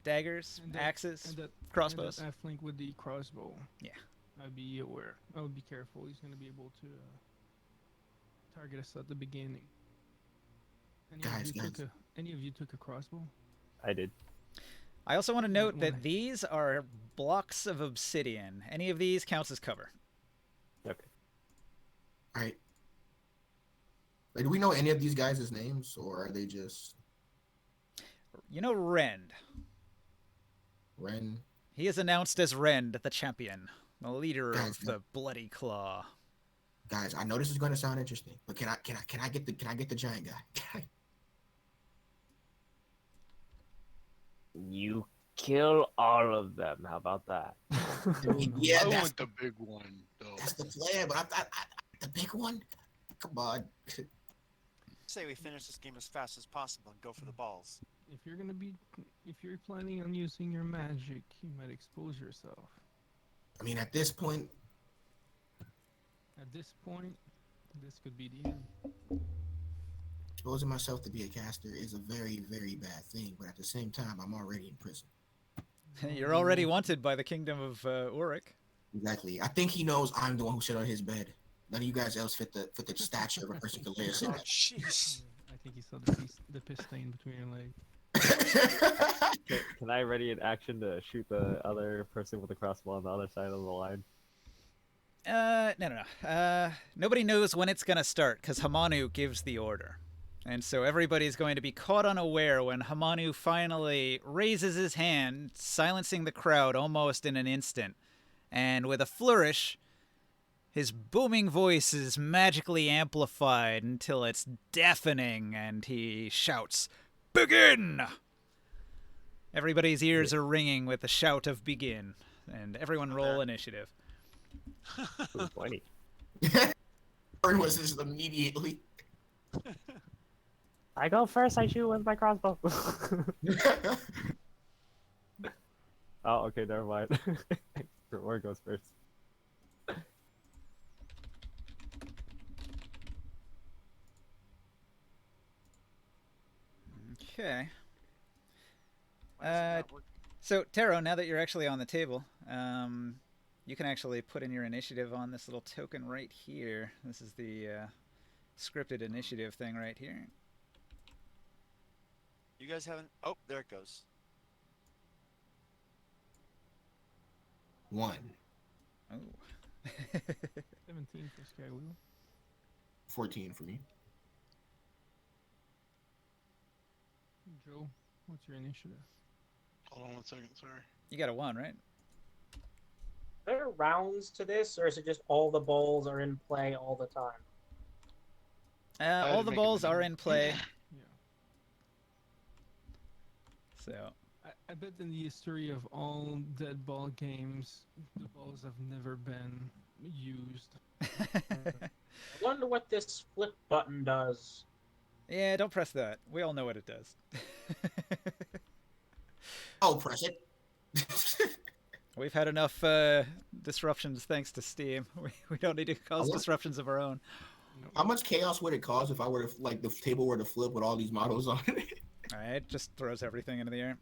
S1: Daggers,
S6: And that-
S1: axes,
S6: And that
S1: crossbows.
S6: And that halfling with the crossbow.
S1: Yeah.
S6: I'd be aware. I would be careful. He's gonna be able to target us at the beginning.
S7: Guys.
S6: Any of you took a crossbow?
S3: I did.
S1: I also want to note
S6: Why?
S1: that these are blocks of obsidian. Any of these counts as cover.
S3: Okay.
S7: All right. Like, do we know any of these guys' names, or are they just
S1: You know Rend.
S7: Ren?
S1: He is announced as Rend, the champion, the leader
S7: Guys,
S1: of the Bloody Claw.
S7: Guys, I know this is going to sound interesting, but can I get the giant guy?
S3: You kill all of them. How about that?
S7: Yeah,
S5: I
S7: that's,
S5: want the big one, though.
S7: that's the plan, but I the big one. Come on.
S2: Say we finish this game as fast as possible and go for the balls.
S6: If you're planning on using your magic, you might expose yourself.
S7: I mean, at this point,
S6: At this point, this could be the end.
S7: exposing myself to be a caster is a very, very bad thing. But at the same time, I'm already in prison.
S1: You're already wanted by the kingdom of Ulrich.
S7: Exactly. I think he knows I'm the one who sit on his bed. None of you guys else fit the stature of a person who can lay a sit
S2: Oh,
S7: at.
S2: jeez.
S6: I think he saw the piss stain between your legs.
S3: Can I ready an action to shoot the other person with the crossbow on the other side of the line?
S1: No. Nobody knows when it's going to start because Hamanu gives the order. And so everybody's going to be caught unaware when Hamanu finally raises his hand, silencing the crowd almost in an instant. And with a flourish, his booming voice is magically amplified until it's deafening, and he shouts, "Begin!" Everybody's ears are ringing with the shout of "Begin." And everyone roll initiative.
S3: Ooh, 20.
S7: Burn was just immediately.
S3: I go first. I shoot with my crossbow. Oh, okay, never mind. Or goes first.
S1: Okay.
S2: Why does it not work?
S1: So, Taro, now that you're actually on the table, you can actually put in your initiative on this little token right here. This is the scripted initiative thing right here.
S2: You guys haven't. Oh, there it goes.
S7: 1,
S1: Oh.
S6: 17 for Skywheel.
S7: 14 for me.
S6: Joe, what's your initiative?
S5: Hold on 1 second, sorry.
S1: You got a 1, right?
S4: Are there rounds to this, or is it just all the balls are in play all the time?
S5: had
S1: All
S5: to
S1: the
S5: make a
S1: balls are
S5: minimum.
S1: in play,
S6: Yeah.
S1: so
S6: I bet in the history of all dead ball games, the balls have never been used.
S4: I wonder what this flip button does.
S1: yeah, don't press that. We all know what it does.
S7: Oh, press it.
S1: We've had enough disruptions thanks to Steam. We don't need to cause disruptions of our own.
S6: No.
S7: How much chaos would it cause if I were to like the table were to flip with all these models on it?
S1: All right, just throws everything into the air.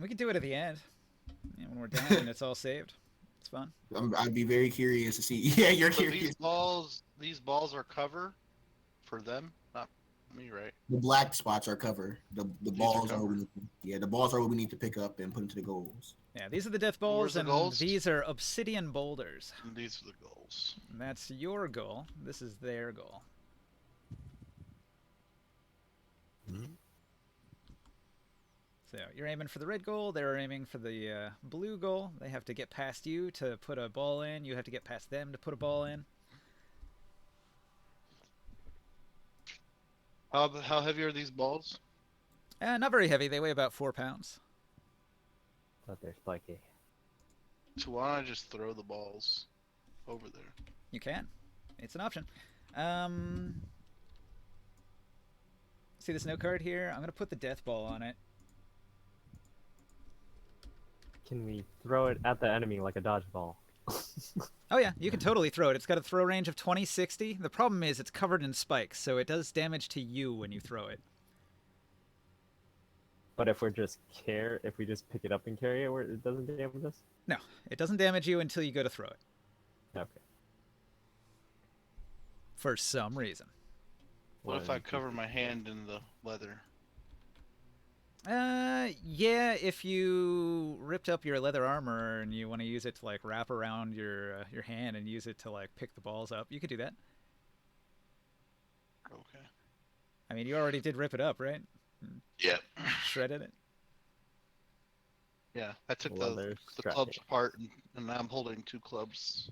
S1: We can do it at the end, when we're done and it's all saved. It's fun.
S7: I'd be very curious to see. Yeah, you're
S5: So
S7: curious.
S5: these balls are cover for them, not me, right?
S7: The black spots are cover. The
S5: These are
S7: balls are
S5: cover.
S7: what we need the balls are what we need to pick up and put into the goals.
S1: Yeah, these are the death
S5: Where's
S1: balls,
S5: the
S1: and
S5: goals?
S1: these are obsidian boulders.
S5: And these are the goals.
S1: And that's your goal. This is their goal. So you're aiming for the red goal. They're aiming for the blue goal. They have to get past you to put a ball in. You have to get past them to put a ball in.
S5: How heavy are these balls?
S1: Not very heavy. They weigh about 4 pounds.
S3: But they're spiky.
S5: So why don't I just throw the balls over there?
S1: You can. It's an option. See this note card here? I'm going to put the death ball on it.
S3: Can we throw it at the enemy like a dodgeball?
S1: Oh yeah, you can totally throw it. It's got a throw range of 20, 60. The problem is it's covered in spikes, so it does damage to you when you throw it.
S3: But if we just pick it up and carry it, where it doesn't damage us?
S1: No, it doesn't damage you until you go to throw it.
S3: Okay.
S1: For some reason.
S5: What if I cover my hand in the leather?
S1: Yeah, if you ripped up your leather armor and you want to use it to like wrap around your hand and use it to like pick the balls up, you could do that.
S5: Okay.
S1: I mean, you already did rip it up, right?
S5: Yeah.
S1: Shredded it.
S5: Yeah, I took
S3: Leather
S5: the clubs
S3: strapping.
S5: apart, and now I'm holding 2 clubs.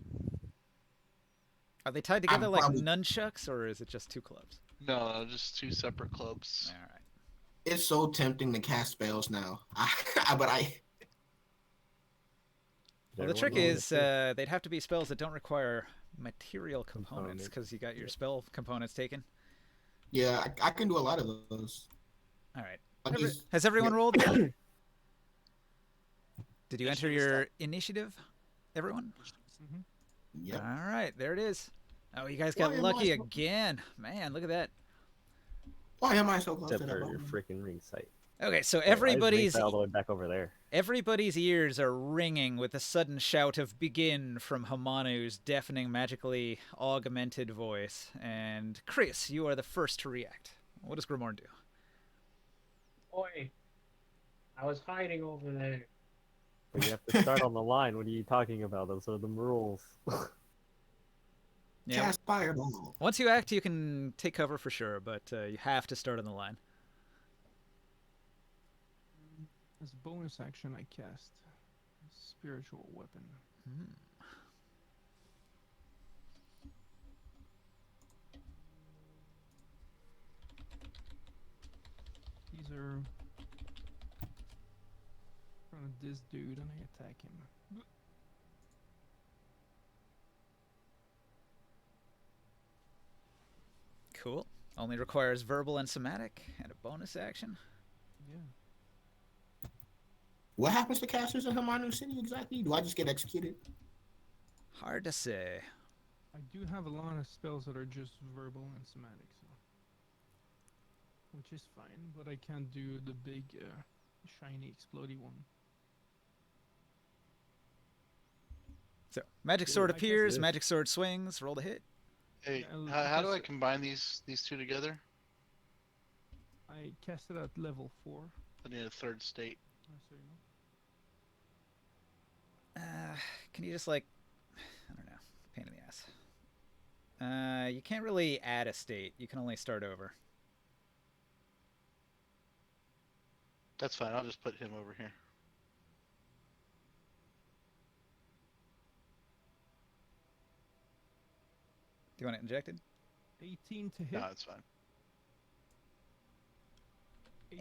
S1: Are they tied together like
S7: probably-
S1: nunchucks, or is it just 2 clubs?
S5: No, just 2 separate clubs.
S1: All right.
S7: It's so tempting to cast spells now. But
S1: Well, the trick is they'd have to be spells that don't require material components, because you got your spell components taken.
S7: yeah, I can do a lot of those.
S1: All right.
S7: But these-
S1: Has everyone
S7: yeah.
S1: rolled? Did you enter
S2: Initiative
S1: your initiative, everyone?
S6: Mm-hmm.
S7: Yep.
S1: All right, there it is. Oh, you guys got
S7: Why am
S1: lucky
S7: I so-
S1: again. Man, look at that.
S7: Why am I so close
S3: Except
S7: to that
S3: for your
S7: button?
S3: freaking ring sight.
S1: Okay, so
S3: Why is ring
S1: everybody's
S3: sight all the way back over there.
S1: ears are ringing with the sudden shout of "begin" from Hamanu's deafening, magically augmented voice. And Chris, you are the first to react. What does Grimoire do?
S4: Oi, I was hiding over there.
S3: But you have to start on the line. What are you talking about? Those are the rules.
S1: Yeah.
S7: Cast fireball.
S1: Once you act, you can take cover for sure, but you have to start on the line.
S6: As a bonus action, I cast spiritual weapon. These are in front of this dude, and I attack him.
S1: Cool. Only requires verbal and somatic, and a bonus action.
S6: Yeah.
S7: What happens to casters in Hamanu City exactly? Do I just get executed?
S1: Hard to say.
S6: I do have a lot of spells that are just verbal and somatic, so which is fine, but I can't do the big, shiny, explodey one.
S1: So, magic
S6: Yeah,
S1: sword
S6: I guess
S1: appears,
S3: it is.
S1: magic sword swings, roll to hit.
S5: Hey,
S6: Yeah,
S5: how do I
S6: because-
S5: combine these 2 together?
S6: I cast it at level 4.
S5: I need a 3rd state.
S6: So you know.
S1: Can you just like, I don't know, pain in the ass. You can't really add a state. You can only start over.
S5: That's fine. I'll just put him over here.
S1: Do you want it injected?
S6: 18 to hit.
S5: No, it's fine.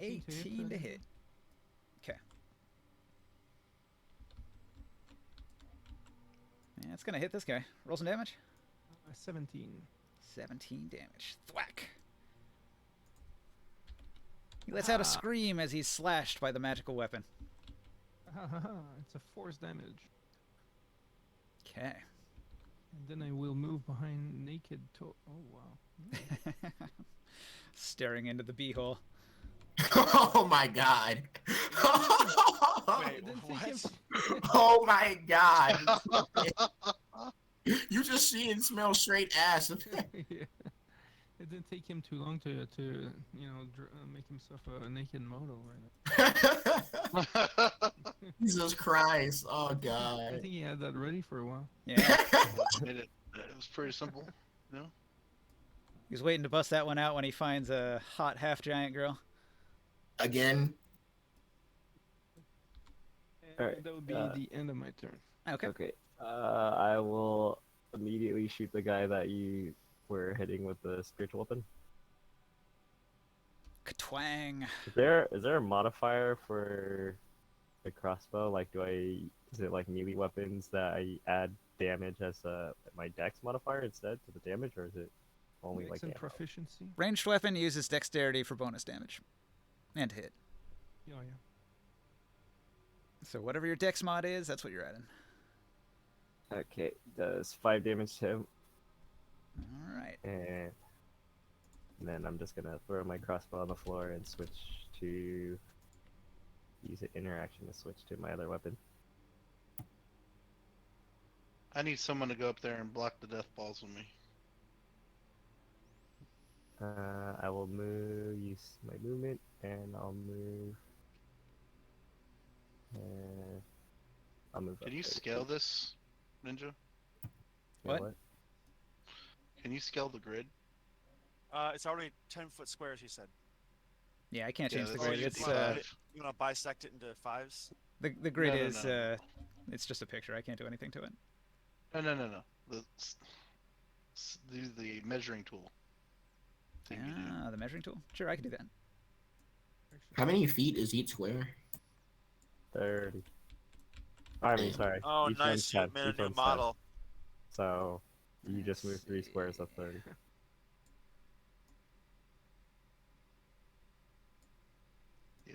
S1: 18 to hit. Okay. Yeah, it's gonna hit this guy. Roll some damage.
S6: 17.
S1: 17 damage. Thwack. He lets out a scream as he's slashed by the magical weapon.
S6: It's a force damage.
S1: Okay.
S6: And then I will move behind naked to. Oh wow.
S1: Staring into the beehole.
S7: Oh my god.
S2: Wait,
S6: It didn't take him.
S2: what?
S7: Oh my god. You just see and smell straight ass.
S6: Yeah. It didn't take him too long to make himself a naked model right
S7: Jesus Christ. Oh
S6: now. I
S7: god.
S6: think he had that ready for a while.
S1: Yeah.
S5: It was pretty simple. You know?
S1: He's waiting to bust that one out when he finds a hot half-giant girl.
S7: Again.
S6: And
S3: Alright,
S6: that would be the end of my turn.
S1: Okay.
S3: Okay. I will immediately shoot the guy that you were hitting with the spiritual weapon.
S1: Katwang.
S3: Is there a modifier for the crossbow? Like, is it like melee weapons that I add damage as my dex modifier instead to the damage, or is it only
S6: Dex
S3: like
S6: and
S3: ammo?
S6: proficiency.
S1: Ranged weapon uses dexterity for bonus damage. And hit.
S6: Yeah.
S1: So whatever your dex mod is, that's what you're adding.
S3: Okay, does 5 damage to him,
S1: Alright.
S3: and then I'm just gonna throw my crossbow on the floor and switch to use an interaction to switch to my other weapon.
S5: I need someone to go up there and block the death balls with me.
S3: I will use my movement, and I'll move. I'll move.
S5: Can
S3: up
S5: you
S3: 30
S5: scale
S3: feet.
S5: this, Ninja?
S3: Yeah,
S1: What?
S5: Can you scale the grid?
S2: It's already 10-foot squares, he said.
S1: Yeah, I can't
S5: Yeah,
S1: change the
S5: that's
S1: grid.
S5: all
S1: It's
S5: you need.
S2: You want to bisect it into fives?
S1: the grid
S5: No, no,
S1: is
S5: no.
S1: it's just a picture. I can't do anything to it.
S5: No. Use the measuring tool. Thing you do.
S1: Ah, the measuring tool. Sure, I can do that.
S7: How many feet is each square?
S3: 30. I mean, sorry.
S2: Oh,
S3: each
S2: nice.
S3: one's
S2: You
S3: 10,
S2: made a
S3: each
S2: new
S3: one's 10.
S2: model.
S3: So you just
S1: Let's
S3: move 3 squares of 30.
S5: Yeah.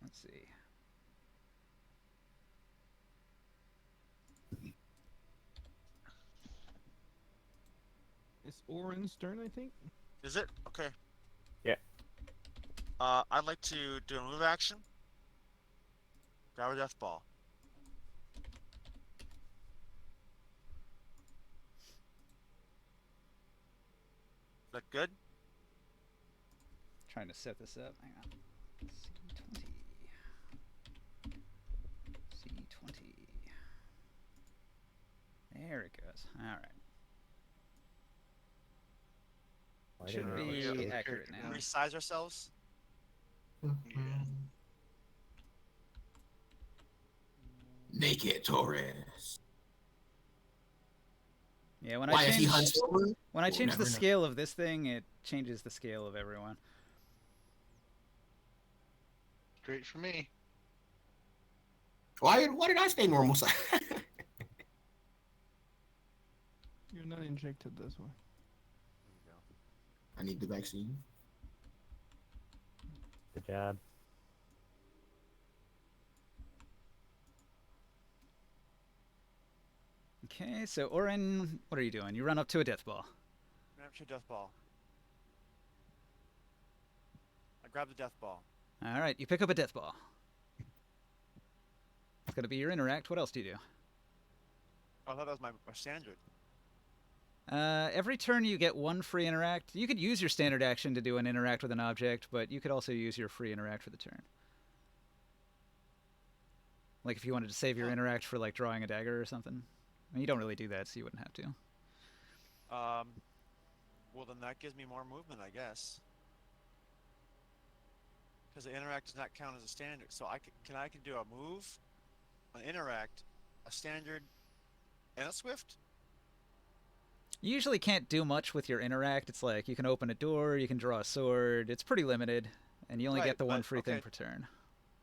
S1: Let's see.
S6: It's Oren's turn, I think.
S2: Is it? Okay.
S3: Yeah.
S2: I'd like to do a move action. Grab a death ball. Is that good?
S1: Trying to set this up. Hang on. C20. C20. There it goes. All right.
S3: Why
S1: Should
S3: didn't I
S1: be
S3: look at it?
S1: accurate now.
S2: Resize ourselves.
S7: Naked Torres.
S1: Yeah, when
S7: Why
S1: I
S7: is he
S1: change
S7: hunched over?
S1: when I
S7: We'll
S1: change the
S7: never know.
S1: scale of this thing, it changes the scale of everyone.
S5: Great for me.
S7: Why did I stay normal size?
S6: You're not injected this way.
S7: I need the vaccine.
S3: Good job.
S1: Okay, so Oren, what are you doing? You run up to a death ball.
S2: Grab your death ball. I grab the death ball.
S1: All right, you pick up a death ball. It's gonna be your interact. What else do you do?
S2: Oh, I thought that was my standard.
S1: Every turn you get one free interact. You could use your standard action to do an interact with an object, but you could also use your free interact for the turn. Like if you wanted to save your interact for like drawing a dagger or something. I mean, you don't really do that, so you wouldn't have to.
S2: Well, then that gives me more movement, I guess. because the interact does not count as a standard. So I can do a move, an interact, a standard, and a swift.
S1: You usually can't do much with your interact. It's like you can open a door, you can draw a sword. It's pretty limited, and you only
S2: Right,
S1: get the one
S2: but
S1: free thing
S2: okay,
S1: per turn.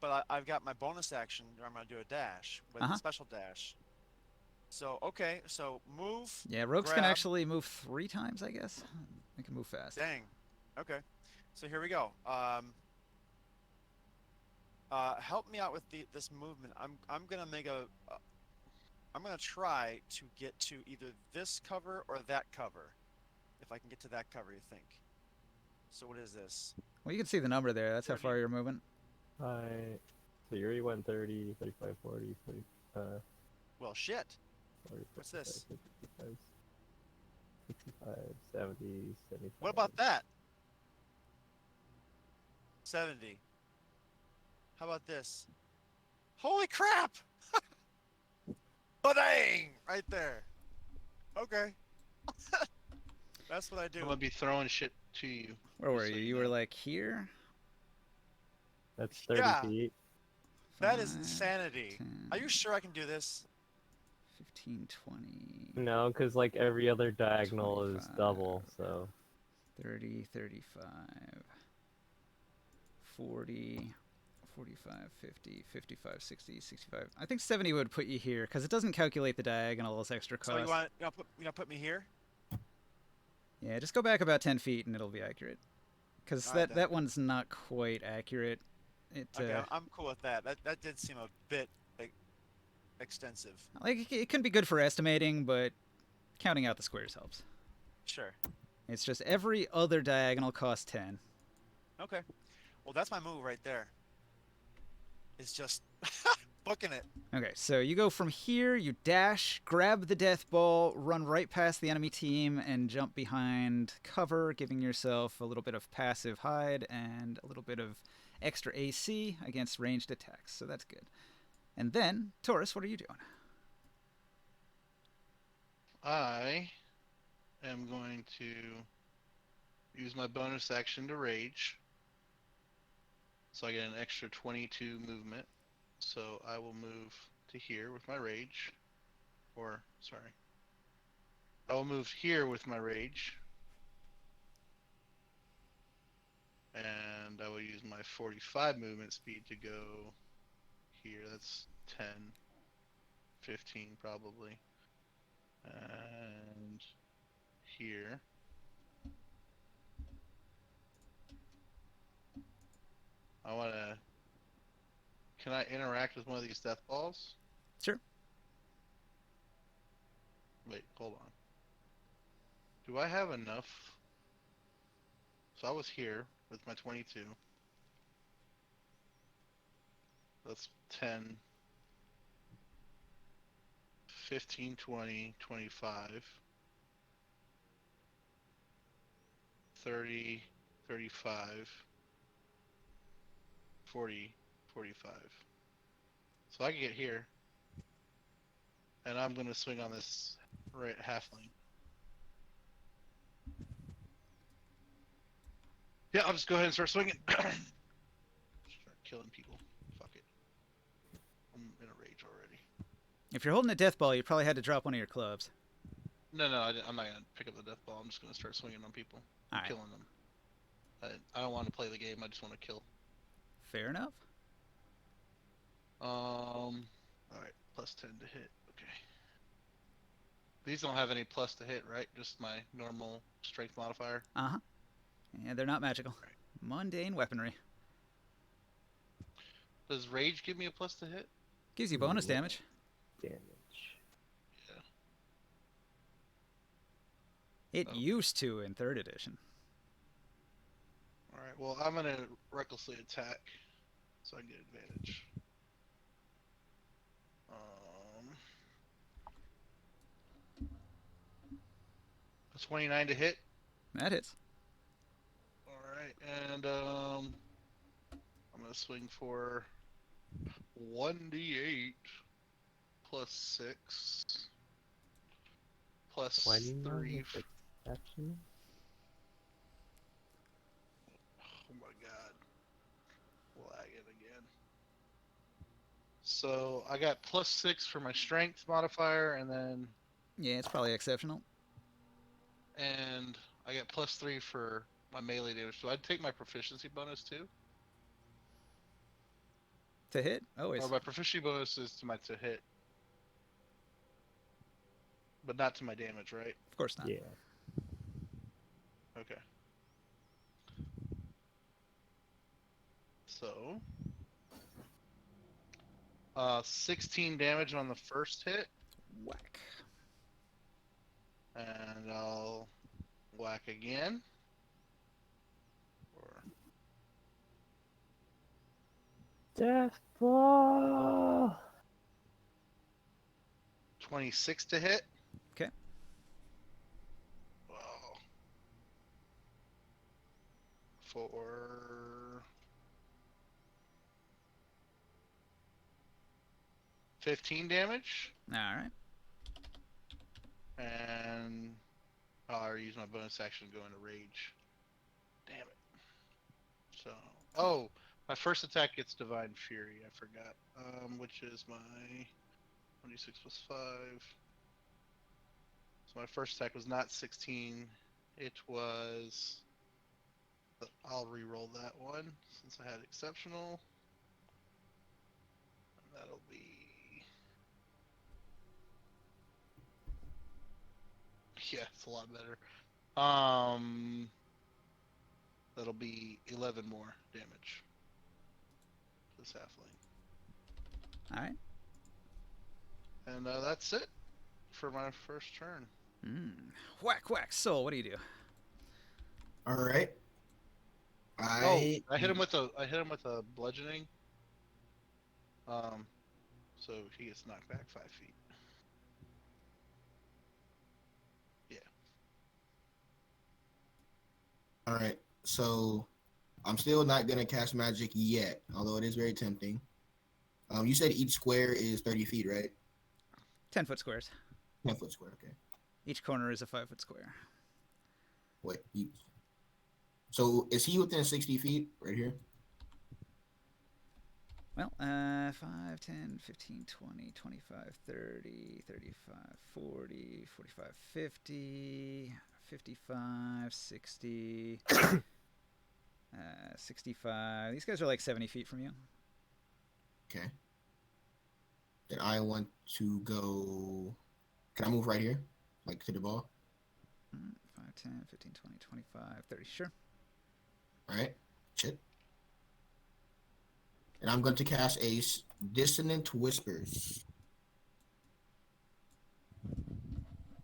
S2: but I've got my bonus action where I'm gonna do a dash with
S1: Uh-huh.
S2: a special dash. So okay, so move,
S1: Yeah, rogues can
S2: grab.
S1: actually move 3 times, I guess. They can move fast.
S2: Dang. Okay. So here we go. Help me out with this movement. I'm gonna make I'm gonna try to get to either this cover or that cover. If I can get to that cover, you think? So what is this?
S1: Well, you can see the number there. That's how
S2: 30.
S1: far you're moving.
S3: Alright. So you already went 30, 35, 40, 40,
S2: Well, shit.
S3: 40,
S2: What's
S3: 45,
S2: this?
S3: 55, 65, 70, 75.
S2: What about that? 70. How about this? Holy crap! Ba-dang! Right there. Okay. That's what I
S5: I'm
S2: do.
S5: gonna be throwing shit to you.
S1: Where were
S5: just so
S1: you?
S5: you
S1: You were
S5: know.
S1: like here?
S3: That's 30
S2: Yeah.
S3: feet.
S2: That is
S1: 5,
S2: insanity.
S1: 10,
S2: Are you sure I can do this?
S1: 15, 20,
S3: No, because like every other diagonal is
S1: 25.
S3: double, so
S1: 30, 35, 40, 45, 50, 55, 60, 65. I think 70 would put you here because it doesn't calculate the diagonal as extra
S2: So
S1: cost.
S2: you gonna put me here?
S1: Yeah, just go back about 10 feet and it'll be accurate. Because
S2: All right, then.
S1: that one's not quite accurate. It
S2: Okay, I'm cool with that. That did seem a bit like extensive.
S1: like it can be good for estimating, but counting out the squares helps.
S2: Sure.
S1: It's just every other diagonal costs 10.
S2: Okay. Well, that's my move right there. It's just booking it.
S1: Okay, so you go from here, you dash, grab the death ball, run right past the enemy team, and jump behind cover, giving yourself a little bit of passive hide and a little bit of extra AC against ranged attacks. So that's good. And then, Taurus, what are you doing?
S5: I am going to use my bonus action to rage. So I get an extra 22 movement. So I will move to here with my rage. Or, sorry. I will move here with my rage. And I will use my 45 movement speed to go here. That's 10, 15 probably. And here. I want to... Can I interact with one of these death balls?
S1: Sure.
S5: Wait, hold on. Do I have enough? So I was here with my 22. That's 10, 15, 20, 25, 30, 35, 40, 45. So I can get here. And I'm going to swing on this right halfling. Yeah, I'll just go ahead and start swinging. Start killing people. Fuck it. I'm in a rage already.
S1: If you're holding a death ball, you probably had to drop one of your clubs.
S5: No, I'm not going to pick up the death ball. I'm just going to start swinging on people.
S1: All right.
S5: Killing them. I don't want to play the game. I just want to kill.
S1: Fair enough.
S5: Alright, plus 10 to hit. Okay. These don't have any plus to hit, right? Just my normal strength modifier.
S1: Uh-huh. Yeah, they're not magical.
S5: Right.
S1: Mundane weaponry.
S5: Does rage give me a plus to hit?
S1: Gives you bonus
S3: Yeah.
S1: damage.
S3: damage.
S5: Yeah.
S1: It
S5: Oh.
S1: used to in 3rd edition.
S5: Alright, well, I'm going to recklessly attack so I can get advantage. 29 to hit.
S1: That hits.
S5: Alright, and I'm going to swing for 1d8 plus 6 plus
S3: 29
S5: 3.
S3: is exception.
S5: Oh my god. Lag it again. So I got +6 for my strength modifier,
S1: Yeah, it's probably exceptional.
S5: and I got +3 for my melee damage. So I'd take my proficiency bonus too.
S1: To hit, always.
S5: Or my proficiency bonus is to hit, but not to my damage, right?
S1: Of course not.
S3: Yeah.
S5: Okay. So, 16 damage on the first hit,
S1: Whack.
S5: and I'll whack again. Or
S3: Death blow.
S5: 26 to hit.
S1: Okay.
S5: Wow. For 15 damage,
S1: All right.
S5: and I'll use my bonus action to go into rage. Damn it. So, oh, my first attack gets Divine Fury. I forgot. Which is my 26 plus 5. So my first attack was not 16. It was. I'll re-roll that one since I had exceptional. And that'll be. Yeah, it's a lot better. That'll be 11 more damage to this halfling.
S1: All right.
S5: And that's it for my first turn.
S1: Whack, whack. Soul, what do you do?
S7: All right.
S5: I hit him with a bludgeoning. So he gets knocked back 5 feet. Yeah.
S7: All right. So I'm still not gonna cast magic yet, although it is very tempting. You said each square is 30 feet, right?
S1: 10-foot squares.
S7: 10-foot square. Okay.
S1: Each corner is a 5-foot square.
S7: Wait. So is he within 60 feet right here?
S1: Well, 5, 10, 15, 20, 25, 30, 35, 40, 45, 50, 55, 60, 65. These guys are like 70 feet from you.
S7: Okay. Then I want to go. Can I move right here, like to the ball?
S1: 5, 10, 15, 20, 25, 30. Sure.
S7: All right. Shit. And I'm going to cast a Dissonant Whispers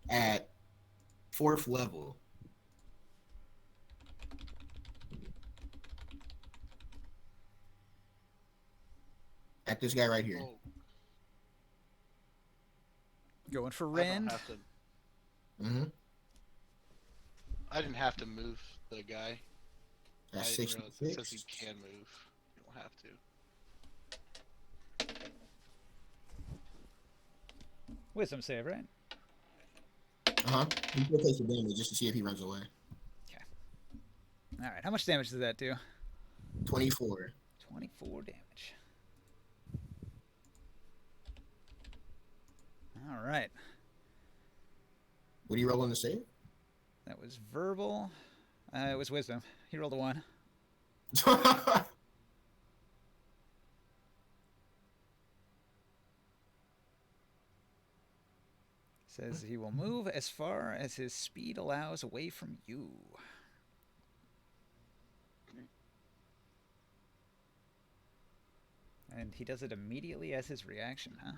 S7: at 4th level. At this guy right here.
S5: Oh,
S1: Going for
S5: I don't
S1: Rend.
S5: have to.
S7: Mm-hmm.
S5: I didn't have to move the guy.
S7: That's
S5: I didn't realize it
S7: 66.
S5: says you can move. You don't have to.
S1: Wisdom save, right?
S7: Uh-huh. He still takes the damage just to see if he runs away.
S1: All right. How much damage does that do?
S7: 24.
S1: 24 damage. All right.
S7: What are you rolling to save?
S1: That was verbal. It was wisdom. He rolled a 1. Says he will move as far as his speed allows away from you. And he does it immediately as his reaction, huh?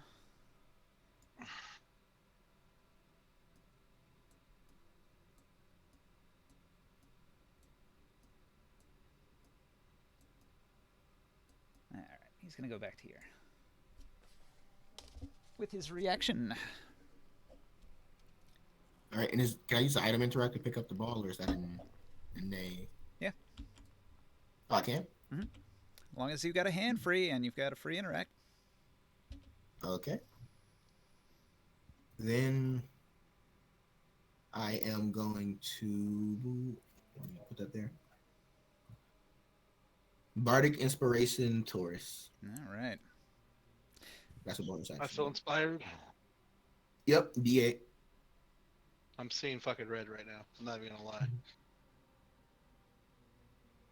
S1: Alright, he's gonna go back to here. With his reaction.
S7: All right, and can I use the item interact to pick up the ball, or is that in nay?
S1: Yeah.
S7: Oh, I can?
S1: As long as you've got a hand free and you've got a free interact.
S7: Okay. Then I am going to put that there. Bardic Inspiration Taurus.
S1: All right.
S7: That's a bonus
S5: I
S7: action.
S5: feel inspired.
S7: Yep, D8.
S5: I'm seeing fucking red right now. I'm not even gonna lie.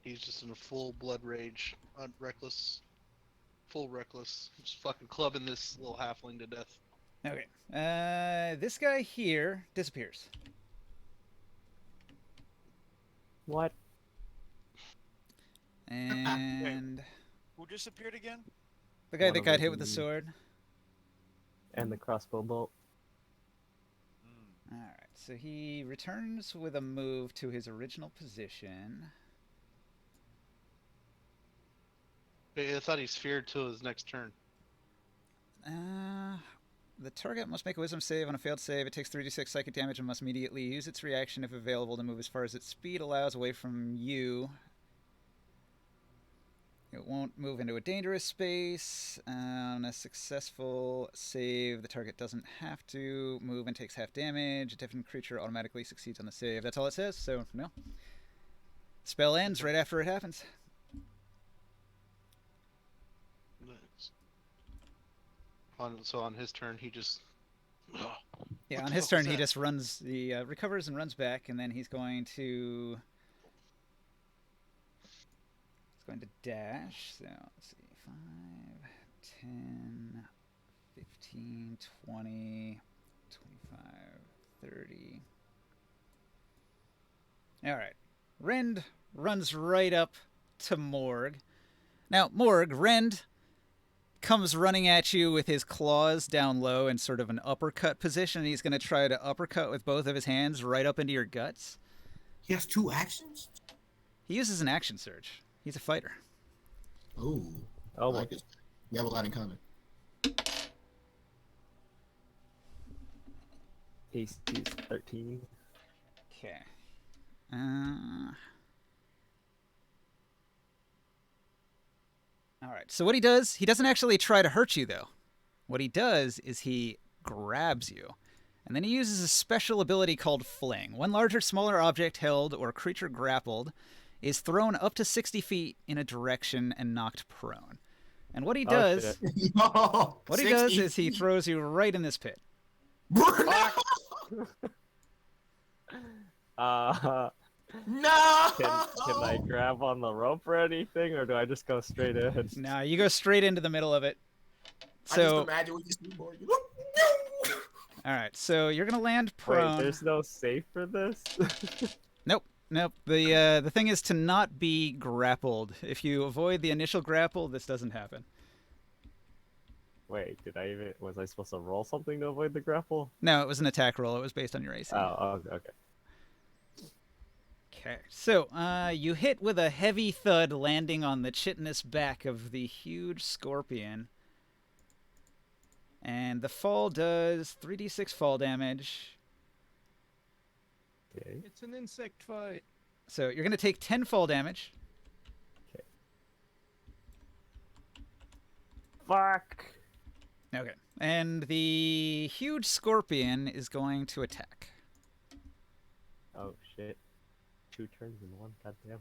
S5: He's just in a full blood rage, reckless, full reckless, just fucking clubbing this little halfling to death.
S1: Okay. This guy here disappears.
S3: What?
S1: And
S2: Who disappeared again?
S1: the guy
S3: One
S1: that
S3: of
S1: got hit with the
S3: the-
S1: sword.
S3: And the crossbow bolt.
S2: Hmm.
S1: All right. So he returns with a move to his original position.
S5: I thought he's feared till his next turn.
S1: The target must make a wisdom save. On a failed save, it takes 3d6 psychic damage and must immediately use its reaction if available to move as far as its speed allows away from you. It won't move into a dangerous space. On a successful save, the target doesn't have to move and takes half damage. A different creature automatically succeeds on the save. That's all it says, so no. Spell ends right after it happens.
S5: So on his turn, he just.
S1: Yeah,
S5: What
S1: on
S5: the
S1: his
S5: fuck
S1: turn,
S5: was
S1: he
S5: that?
S1: just runs, he recovers and runs back, and then he's going to dash. So let's see, 5, 10, 15, 20, 25, 30. All right, Rend runs right up to Morg. Now, Morg, Rend comes running at you with his claws down low in sort of an uppercut position. He's going to try to uppercut with both of his hands right up into your guts.
S7: He has 2 actions?
S1: He uses an action surge. He's a fighter.
S7: Oh, I
S3: Oh,
S7: like this. We have a lot in common.
S3: AC is 13.
S1: Okay. All right. So what he does, he doesn't actually try to hurt you, though. What he does is he grabs you. And then he uses a special ability called Fling. One larger, smaller object held or creature grappled is thrown up to 60 feet in a direction and knocked prone. And what he
S3: Oh,
S1: does,
S3: shit.
S1: what he does is he throws you right in this pit.
S7: No! No!
S3: Can I grab on the rope or anything, or do I just go straight in?
S1: Now you go straight into the middle of it.
S7: I just
S1: So,
S7: imagine we just need more.
S1: all right. So you're gonna land
S3: Wait,
S1: prone.
S3: there's no safe for this?
S1: Nope. The thing is to not be grappled. If you avoid the initial grapple, this doesn't happen.
S3: Wait, was I supposed to roll something to avoid the grapple?
S1: No, it was an attack roll. It was based on your AC.
S3: Oh, okay.
S1: Okay. So, you hit with a heavy thud landing on the chitinous back of the huge scorpion. And the fall does 3d6 fall damage.
S3: Okay.
S6: It's an insect fight.
S1: So, you're going to take 10 fall damage.
S3: Fuck!
S1: Okay. And the huge scorpion is going to attack.
S3: Oh, shit. 2 turns in 1, goddamn.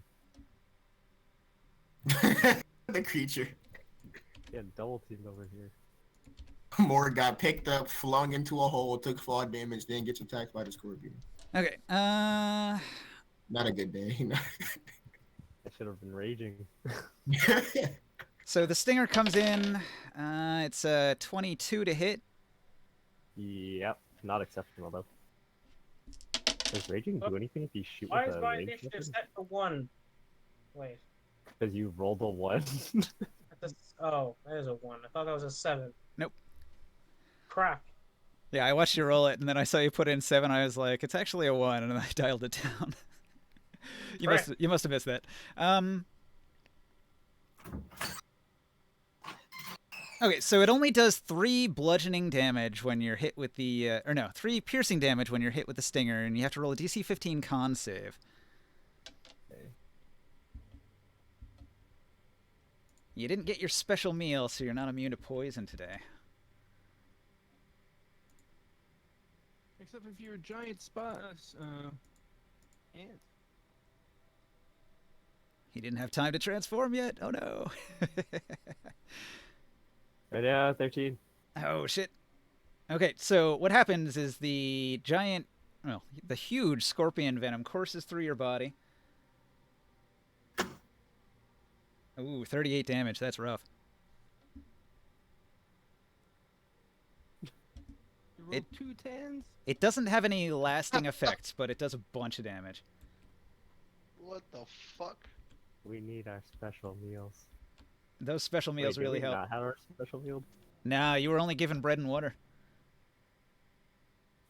S7: The creature.
S3: Yeah, double teamed over here.
S7: Morg got picked up, flung into a hole, took fall damage, then gets attacked by the scorpion.
S1: Okay.
S7: Not a good day.
S3: I should have been raging.
S1: So the stinger comes in. It's a 22 to hit.
S3: Yep, not exceptional though. Does raging do anything if you shoot
S4: Why
S3: with
S4: is
S3: a
S4: my
S3: ranged
S4: initiative
S3: weapon?
S4: set to 1? Wait.
S3: Because you rolled a 1.
S4: Oh, that is a 1. I thought that was a 7.
S1: Nope.
S4: Crap.
S1: Yeah, I watched you roll it, and then I saw you put in 7. I was like, it's actually a 1, and then I dialed it down. you must have missed that. Okay, so it only does 3 bludgeoning damage when you're hit with the 3 piercing damage when you're hit with the stinger, and you have to roll a DC 15 con save.
S3: Okay.
S1: You didn't get your special meal, so you're not immune to poison today.
S6: Except if you're a giant ant.
S1: He didn't have time to transform yet. Oh no.
S3: Right now, 13.
S1: Oh shit. Okay, so what happens is the giant, well, the huge scorpion venom courses through your body. Ooh, 38 damage. That's rough.
S6: You rolled
S1: It-
S6: 2 10s?
S1: It doesn't have any lasting effects, but it does a bunch of damage.
S5: What the fuck?
S3: We need our special meals.
S1: Those special
S3: Wait,
S1: meals
S3: do
S1: really
S3: we
S1: help.
S3: not have our special meal?
S1: Nah, you were only given bread and water.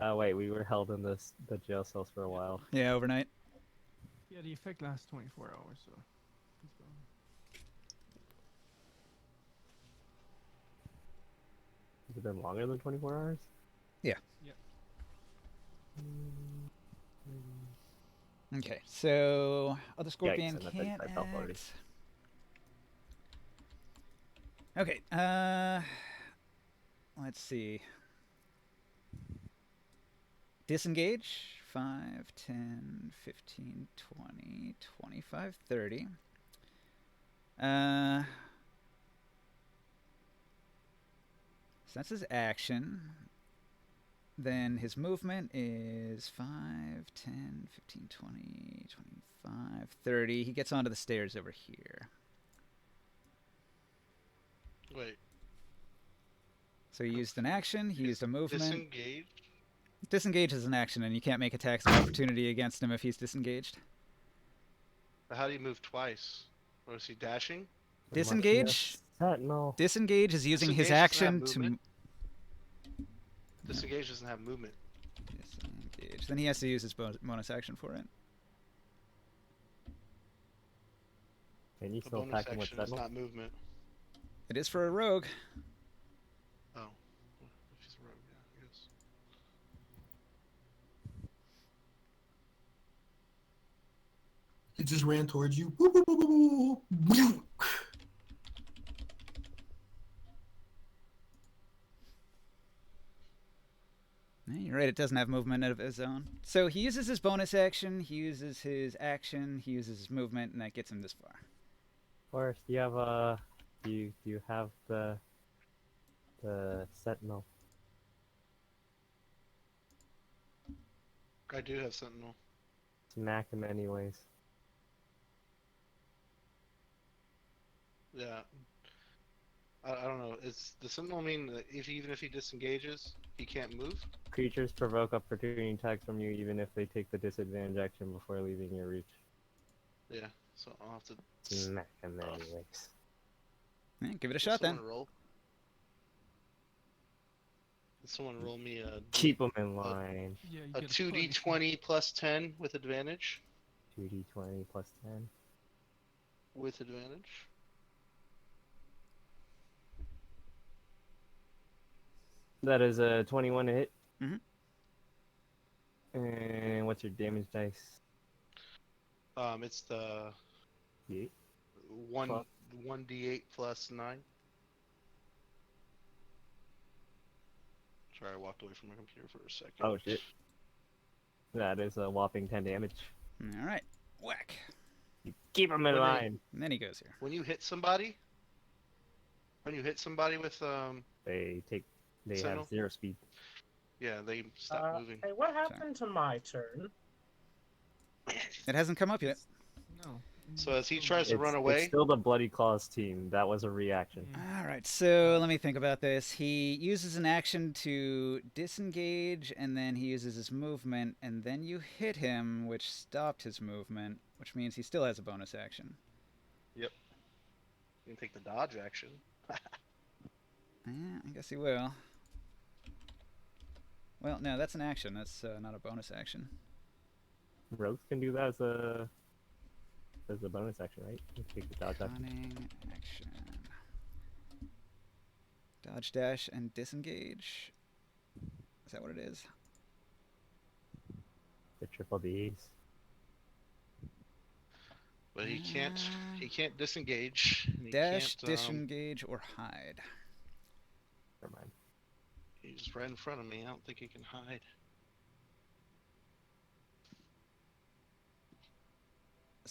S3: Oh wait, we were held in the jail cells for a while.
S1: Yeah, overnight.
S6: Yeah, the effect lasts 24 hours, so. It's gone.
S3: Has it been longer than 24 hours?
S1: Yeah.
S6: Yeah.
S1: Okay, so other scorpion
S3: and I
S1: can't
S3: felt already.
S1: act. Okay, let's see. Disengage. 5, 10, 15, 20, 25, 30. So that's his action. Then his movement is 5, 10, 15, 20, 25, 30. He gets onto the stairs over here.
S5: Wait.
S1: So he used an action, he used a movement.
S5: Disengage?
S1: Disengage is an action, and you can't make attacks of opportunity against him if he's disengaged.
S5: How do you move twice? Or is he dashing?
S1: Disengage?
S3: Sentinel.
S1: Disengage is using his
S5: Disengage doesn't have
S1: action to...
S5: movement? Disengage doesn't have movement.
S1: Disengage. Then he has to use his bonus action for it.
S3: Can you
S5: A
S3: still
S5: bonus
S3: attack him with
S5: action is
S3: Sentinel?
S5: not movement.
S1: It is for a rogue.
S5: Oh. If he's a rogue, yeah, I guess.
S7: It just ran towards you. Woo, woo, woo, woo, woo.
S1: Yeah, you're right, it doesn't have movement of its own. So he uses his bonus action, he uses his action, he uses his movement, and that gets him this far.
S3: Forrest, do you have do you have the Sentinel?
S5: I do have Sentinel.
S3: Smack him anyways.
S5: Yeah. I don't know. Does the Sentinel mean that even if he disengages, he can't move?
S3: Creatures provoke opportunity attacks from you even if they take the disadvantage action before leaving your reach.
S5: Yeah. So I'll have to
S3: Smack him anyways.
S1: Yeah, give it a
S5: Did
S1: shot then.
S5: someone roll. Did someone roll me a
S3: Keep him in line.
S6: Yeah, you
S5: a
S6: get
S5: 2d20 plus 10 with advantage?
S3: 2d20 plus 10.
S5: With advantage.
S3: That is a 21 to hit.
S1: Mhm.
S3: And what's your damage dice?
S5: It's the
S3: 8.
S5: 1d8 plus 9. Sorry, I walked away from my computer for a second.
S3: Oh shit. That is a whopping 10 damage.
S1: Alright, whack.
S3: You keep him in
S5: When they-
S3: line.
S1: And then he goes here.
S5: When you hit somebody with
S3: They
S5: Sentinel?
S3: have 0 speed.
S5: yeah, they stop moving.
S4: Hey, what happened to my turn?
S1: It hasn't come up yet.
S6: No.
S5: So as he tries to
S3: It's,
S5: run away,
S3: it's still the Bloody Claws team. That was a reaction.
S1: Alright, so let me think about this. He uses an action to disengage, and then he uses his movement, and then you hit him, which stopped his movement, which means he still has a bonus action.
S5: you can take the dodge action.
S1: Yeah, I guess he will. Well, no, that's an action. That's not a bonus action.
S3: Rogues can do that as a bonus action, right? You can take the dodge action.
S1: Cunning action. Dodge, dash, and disengage. Is that what it is?
S3: The triple Ds.
S5: But he can't disengage. And he
S1: Dash,
S5: can't,
S1: disengage, or hide.
S3: Never mind.
S5: he's right in front of me. I don't think he can hide.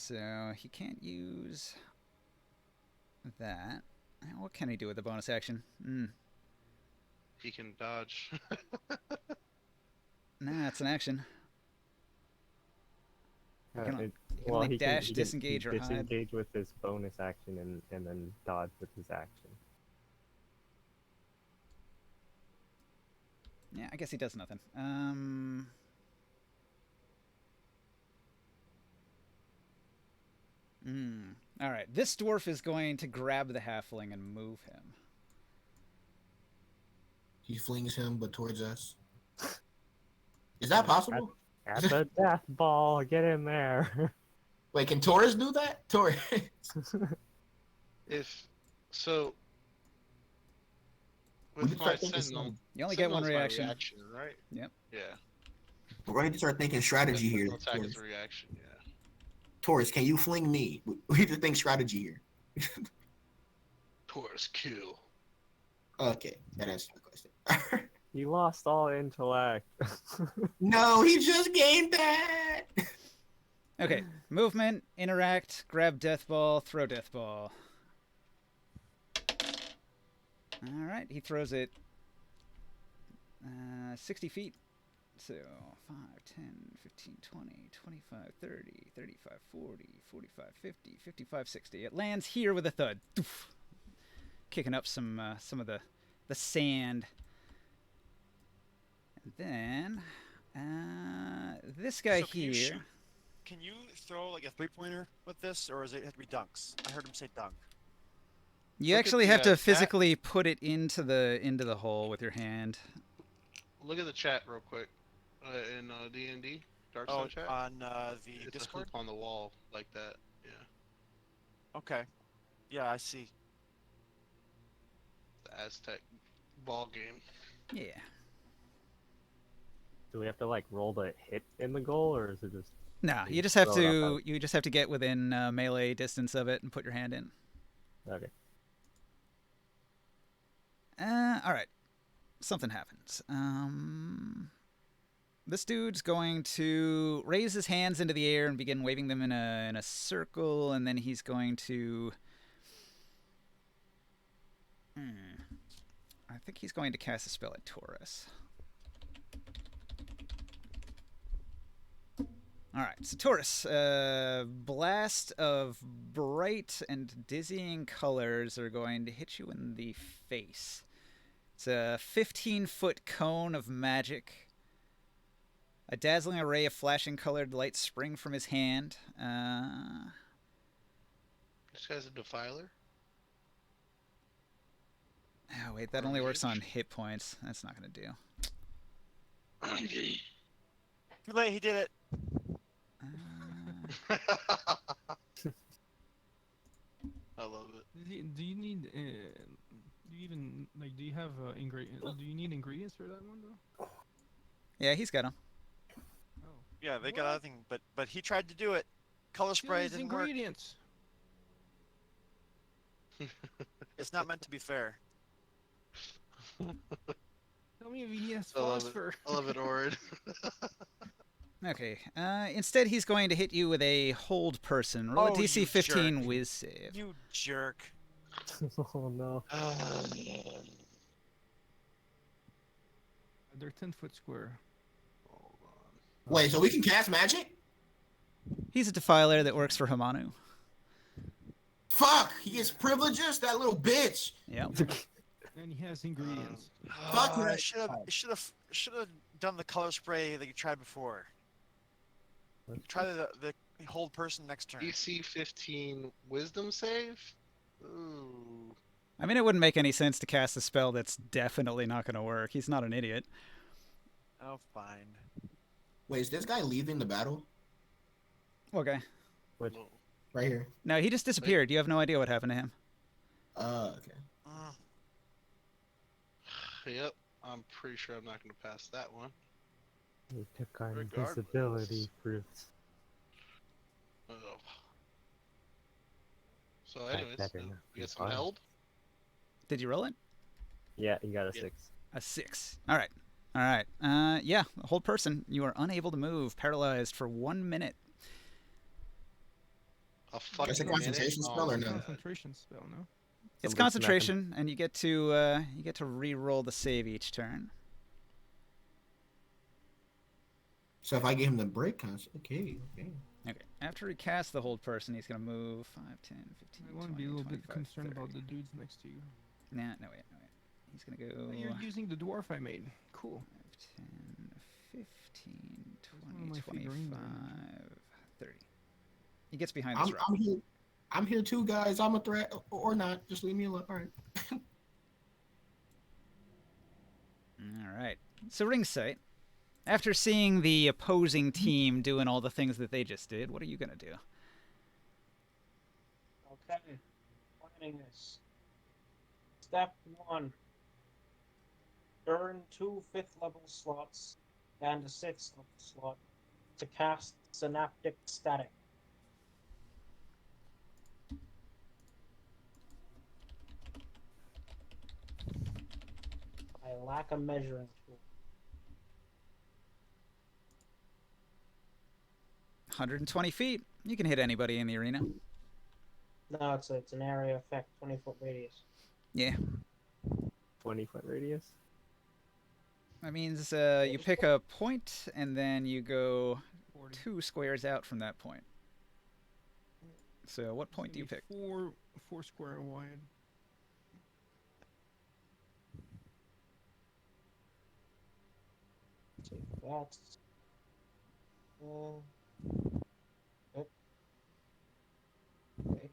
S1: So he can't use that. What can he do with the bonus action?
S5: He can dodge.
S1: Nah, it's an action. He can,
S3: It-
S1: he can
S3: well,
S1: only dash,
S3: he
S1: disengage, or hide.
S3: disengage with his bonus action and then dodge with his action.
S1: Yeah, I guess he does nothing. All right, this dwarf is going to grab the halfling and move him.
S7: He flings him, but towards us. Is that possible?
S3: At the death ball, get in there.
S7: Wait, can Taurus do that? Taurus.
S5: If so,
S7: We
S5: with
S7: can
S5: my
S7: start thinking
S5: sentinel,
S1: You only get one
S5: sentinel's my
S1: reaction.
S5: right?
S1: Yep.
S5: Yeah.
S7: We're going to start thinking strategy here.
S5: Sentinel attack
S7: Taurus.
S5: is a reaction. Yeah.
S7: Taurus, can you fling me? We need to think strategy here.
S5: Taurus kill.
S7: Okay, that answers the question.
S3: You lost all intellect.
S7: No, he just gained that.
S1: Okay, movement, interact, grab death ball, throw death ball. All right, he throws it 60 feet. So 5, 10, 15, 20, 25, 30, 35, 40, 45, 50, 55, 60. It lands here with a thud. Doof. Kicking up some of the sand. And then this guy
S2: So can you
S1: here.
S2: shoot- Can you throw like a 3-pointer with this, or does it have to be dunks? I heard him say dunk.
S1: You
S5: Look at
S1: actually
S5: the,
S1: have to
S5: chat.
S1: physically put it into the hole with your hand.
S5: Look at the chat real quick. In D&D, Darkstone
S2: Oh,
S5: chat.
S2: on the
S5: It's a
S2: Discord.
S5: hoop on the wall like that. Yeah.
S2: Okay. Yeah, I see.
S5: The Aztec ball game.
S1: Yeah.
S3: Do we have to like roll to hit in the goal, or is it just?
S1: No,
S3: You
S1: you just have
S3: throw it up
S1: to get within melee distance of it and put your hand in.
S3: Okay.
S1: All right. Something happens. This dude's going to raise his hands into the air and begin waving them in a circle, and then he's going to. I think he's going to cast a spell at Taurus. All right, so Taurus, blast of bright and dizzying colors are going to hit you in the face. It's a 15-foot cone of magic. A dazzling array of flashing colored lights spring from his hand.
S5: This guy's a defiler.
S1: Oh, wait, that
S5: Or
S1: only works on
S5: mage.
S1: hit points. That's not going to do.
S2: Too late. He did it.
S5: I love it.
S6: Do you need? Do you even like? Do you have ingredients? Do you need ingredients for that one though?
S1: Yeah, he's got him.
S6: Oh.
S2: Yeah, they got
S6: What?
S2: nothing. But he tried to do it. Color spray
S6: Choose
S2: didn't work.
S6: ingredients.
S2: It's not meant to be fair.
S6: Tell me if he has
S5: I love it.
S6: phosphor.
S5: I love it, Orid.
S1: Okay. Instead, he's going to hit you with a hold person. Roll a
S2: Oh,
S1: DC
S2: you
S1: 15
S2: jerk.
S1: whiz save.
S2: You jerk.
S3: Oh no.
S6: They're 10-foot square.
S5: Hold on.
S7: Wait, so we can cast magic?
S1: He's a defiler that works for Hamanu.
S7: Fuck! He gets privileges, that little bitch.
S1: Yep.
S6: And he has ingredients.
S7: Fuck
S2: I
S7: that.
S2: should have done the color spray that you tried before. Try the hold person next turn.
S5: DC 15 Wisdom save. Ooh.
S1: I mean, it wouldn't make any sense to cast a spell that's definitely not going to work. He's not an idiot.
S2: Oh, fine.
S7: Wait, is this guy leaving the battle?
S1: Okay.
S3: Which
S5: Whoa.
S7: Right here.
S1: No, he just disappeared. You have no idea what happened to him.
S7: Okay.
S2: Mm.
S5: Yep. I'm pretty sure I'm not going to pass that one.
S3: we took our
S5: Regardless.
S3: invisibility fruits.
S5: Oh. So,
S3: I'd
S5: anyways,
S3: better not
S5: we
S3: be
S5: get some
S3: fine.
S5: held.
S1: Did you roll it?
S3: Yeah, you got a
S5: Yeah.
S3: 6.
S1: A 6. All right. All right. Yeah, hold person. You are unable to move, paralyzed for 1 minute.
S5: A
S7: That's a
S5: fucking minute?
S7: concentration
S5: Oh
S7: spell
S5: my
S7: or
S6: It's a
S7: no?
S5: god.
S6: concentration spell, no?
S1: It's
S3: Somebody smacking.
S1: concentration, and you get to re-roll the save each turn.
S7: So if I give him the break concept, okay.
S1: Okay. After he casts the hold person, he's gonna move 5, 10, 15,
S6: I want to
S1: 20,
S6: be a little
S1: 25,
S6: bit concerned
S1: 30.
S6: about the dudes next to you.
S1: Nah, no wait. He's gonna go
S6: Oh, you're using the dwarf I made. Cool.
S1: 5, 10, 15,
S6: That's one of
S1: 20,
S6: my
S1: 25,
S6: figurine variations.
S1: 30. He gets behind this rock.
S7: I'm here. I'm here too, guys. I'm a threat or not. Just leave me alone. All right.
S1: All right. So ringside. After seeing the opposing team doing all the things that they just did, what are you gonna do?
S4: Okay. Planning this. Step 1. Burn 2 5th level slots and a 6th level slot to cast Synaptic Static. I lack a measuring tool.
S1: 120 feet. You can hit anybody in the arena.
S4: No, it's an area effect, 20-foot radius.
S1: Yeah.
S3: 20-foot radius.
S1: That means you pick a point, and then you go
S6: 40.
S1: 2 squares out from that point. So what point do you
S6: It's gonna
S1: pick?
S6: be four square wide.
S4: Take that. Yep. Okay.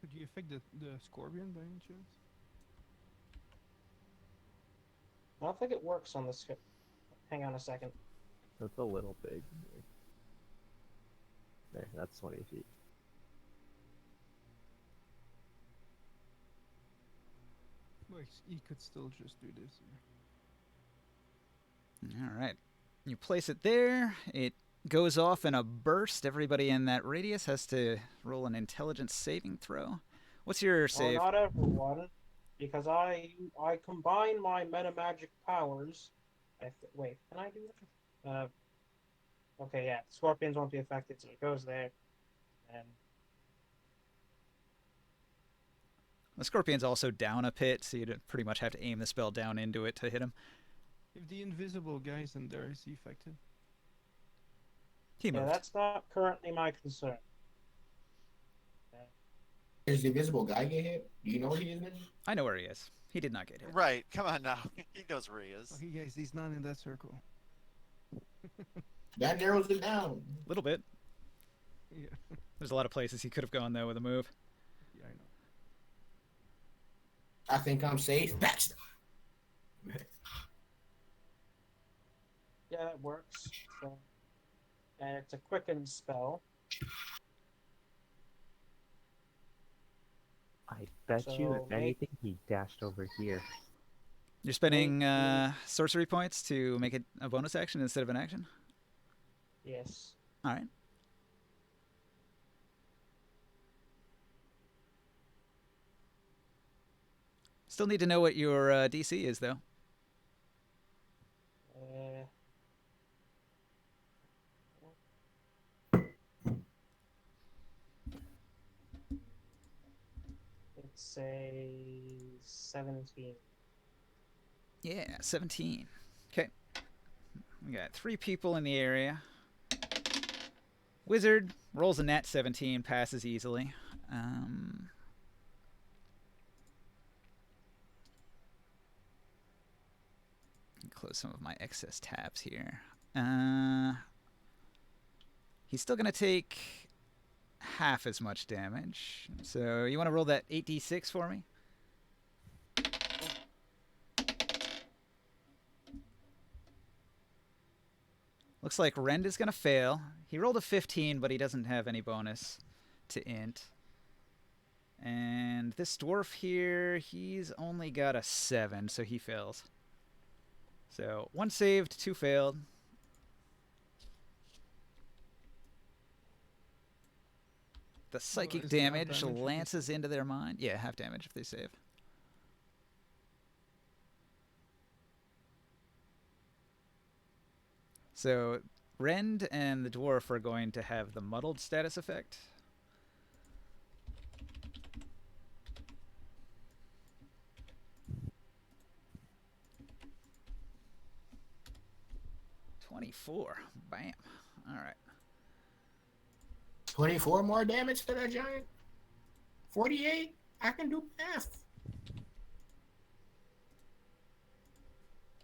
S6: Could you affect the scorpion by any chance?
S4: I don't think it works on this. Hang on a second.
S3: That's a little big. There, that's 20 feet.
S6: Like, he could still just do this.
S1: All right. You place it there. It goes off in a burst. Everybody in that radius has to roll an intelligence saving throw. What's your save?
S4: Well, not everyone, because I combine my meta magic powers. Wait, can I do that? Okay, yeah. Scorpions won't be affected, so it goes there. And
S1: The scorpion's also down a pit, so you'd pretty much have to aim the spell down into it to hit him.
S6: If the invisible guy's in there, is he affected?
S1: He
S4: yeah,
S1: moved.
S4: that's not currently my concern.
S7: Does the invisible guy get hit? Do you know where he is?
S1: I know where he is. He did not get hit.
S2: Right, come on now. He knows where he is.
S6: Okay, guys, he's not in that circle.
S7: That narrows it down.
S1: A little bit.
S6: Yeah,
S1: There's a lot of places he could have gone, though, with a move.
S6: yeah, I know.
S7: I think I'm safe. Backstab.
S4: Yeah, that works. So, and it's a quicken spell.
S3: I bet you
S4: So,
S3: if anything, he dashed over here.
S1: You're spending
S4: Make
S1: sorcery points to make it a bonus action instead of an action?
S4: Yes.
S1: All right. Still need to know what your DC is, though.
S4: It's a 17.
S1: Yeah, 17. Okay. We got 3 people in the area. Wizard rolls a nat 17, passes easily. Close some of my excess tabs here. He's still going to take half as much damage. So you want to roll that 8d6 for me? Looks like Rend is going to fail. He rolled a 15, but he doesn't have any bonus to int. And this dwarf here, he's only got a 7, so he fails. So 1 saved, 2 failed. The psychic
S6: is it half
S1: damage
S6: damage if they
S1: lances into their mind. Yeah, half damage if they save. So Rend and the dwarf are going to have the muddled status effect. $24. Bam. All right.
S7: 24 more damage to that giant. 48. I can do math.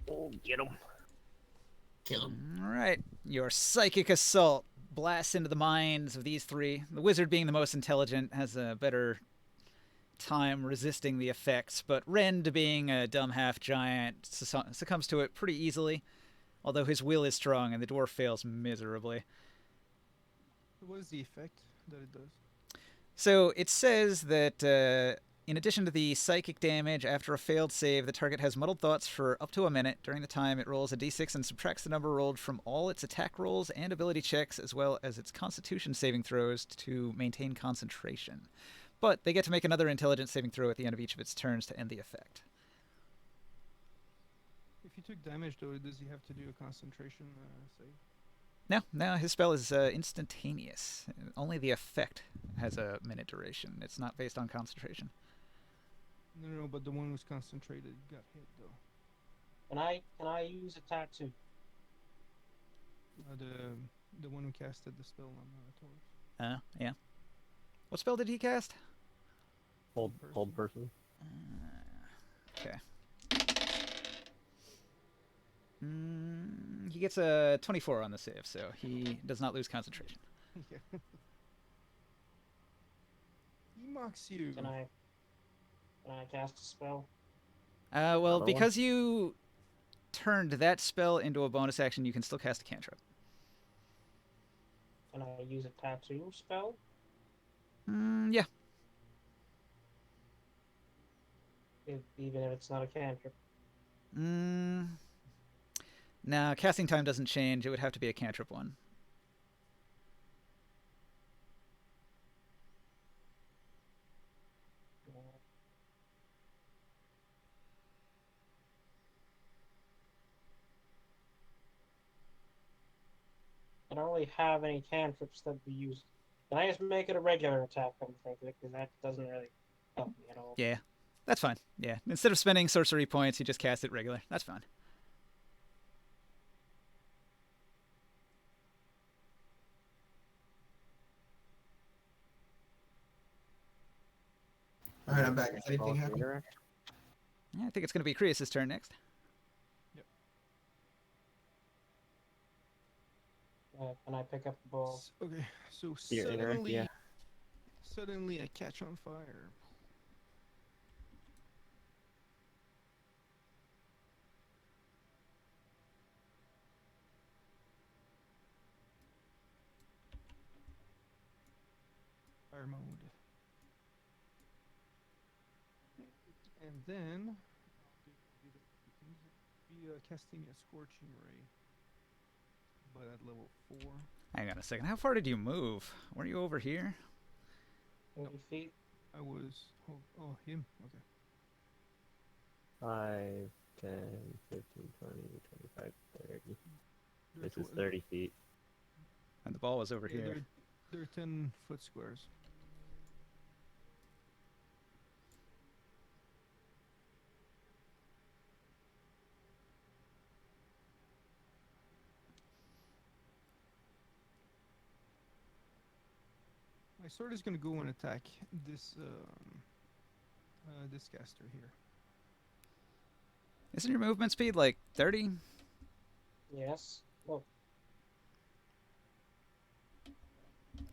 S3: Oh, get him.
S7: Kill him.
S1: All right. Your psychic assault blasts into the minds of these three. The wizard, being the most intelligent, has a better time resisting the effects, but Rend, being a dumb half giant, succumbs to it pretty easily, although his will is strong and the dwarf fails miserably.
S6: What is the effect that it does?
S1: So it says that in addition to the psychic damage, after a failed save, the target has muddled thoughts for up to a minute. During the time, it rolls a d6 and subtracts the number rolled from all its attack rolls and ability checks, as well as its constitution saving throws to maintain concentration. But they get to make another intelligence saving throw at the end of each of its turns to end the effect.
S6: If he took damage, though, does he have to do a concentration save?
S1: No, his spell is instantaneous. Only the effect has a minute duration. It's not based on concentration.
S6: No, but the one who's concentrated got hit, though.
S4: Can I use a tattoo?
S6: The one who casted the spell on Taurus.
S1: Yeah. What spell did he cast?
S3: Hold person.
S1: Okay. He gets a 24 on the save, so he does not lose concentration.
S6: Yeah. He mocks you.
S4: Can I cast a spell?
S1: Well,
S3: Another one?
S1: because you turned that spell into a bonus action, you can still cast a cantrip.
S4: Can I use a tattoo spell?
S1: Yeah.
S4: Even if it's not a cantrip.
S1: Now, casting time doesn't change. It would have to be a cantrip one.
S4: I don't really have any cantrips that we use. Can I just make it a regular attack? I'm thinking, because that doesn't really help me at all.
S1: Yeah, that's fine. Yeah, instead of spending sorcery points, you just cast it regular. That's fine.
S7: All right, I'm back. Is anything happening?
S1: Yeah, I think it's going to be Krios' turn next.
S4: Can I pick up the ball?
S6: Okay, so
S3: Your interact, yeah.
S6: suddenly I catch on fire. Fire mode. And then be casting a scorching ray, but at level 4.
S1: Hang on a second. How far did you move? Were you over here?
S4: 30 feet.
S6: I was him. Okay.
S3: 5, 10, 15, 20, 25, 30.
S6: There are
S3: This is
S6: tw-
S3: 30 feet.
S1: And the ball was over
S6: yeah,
S1: here.
S6: There are 10 foot squares. My sword is going to go and attack this this caster here.
S1: Isn't your movement speed like 30?
S4: Yes. Look,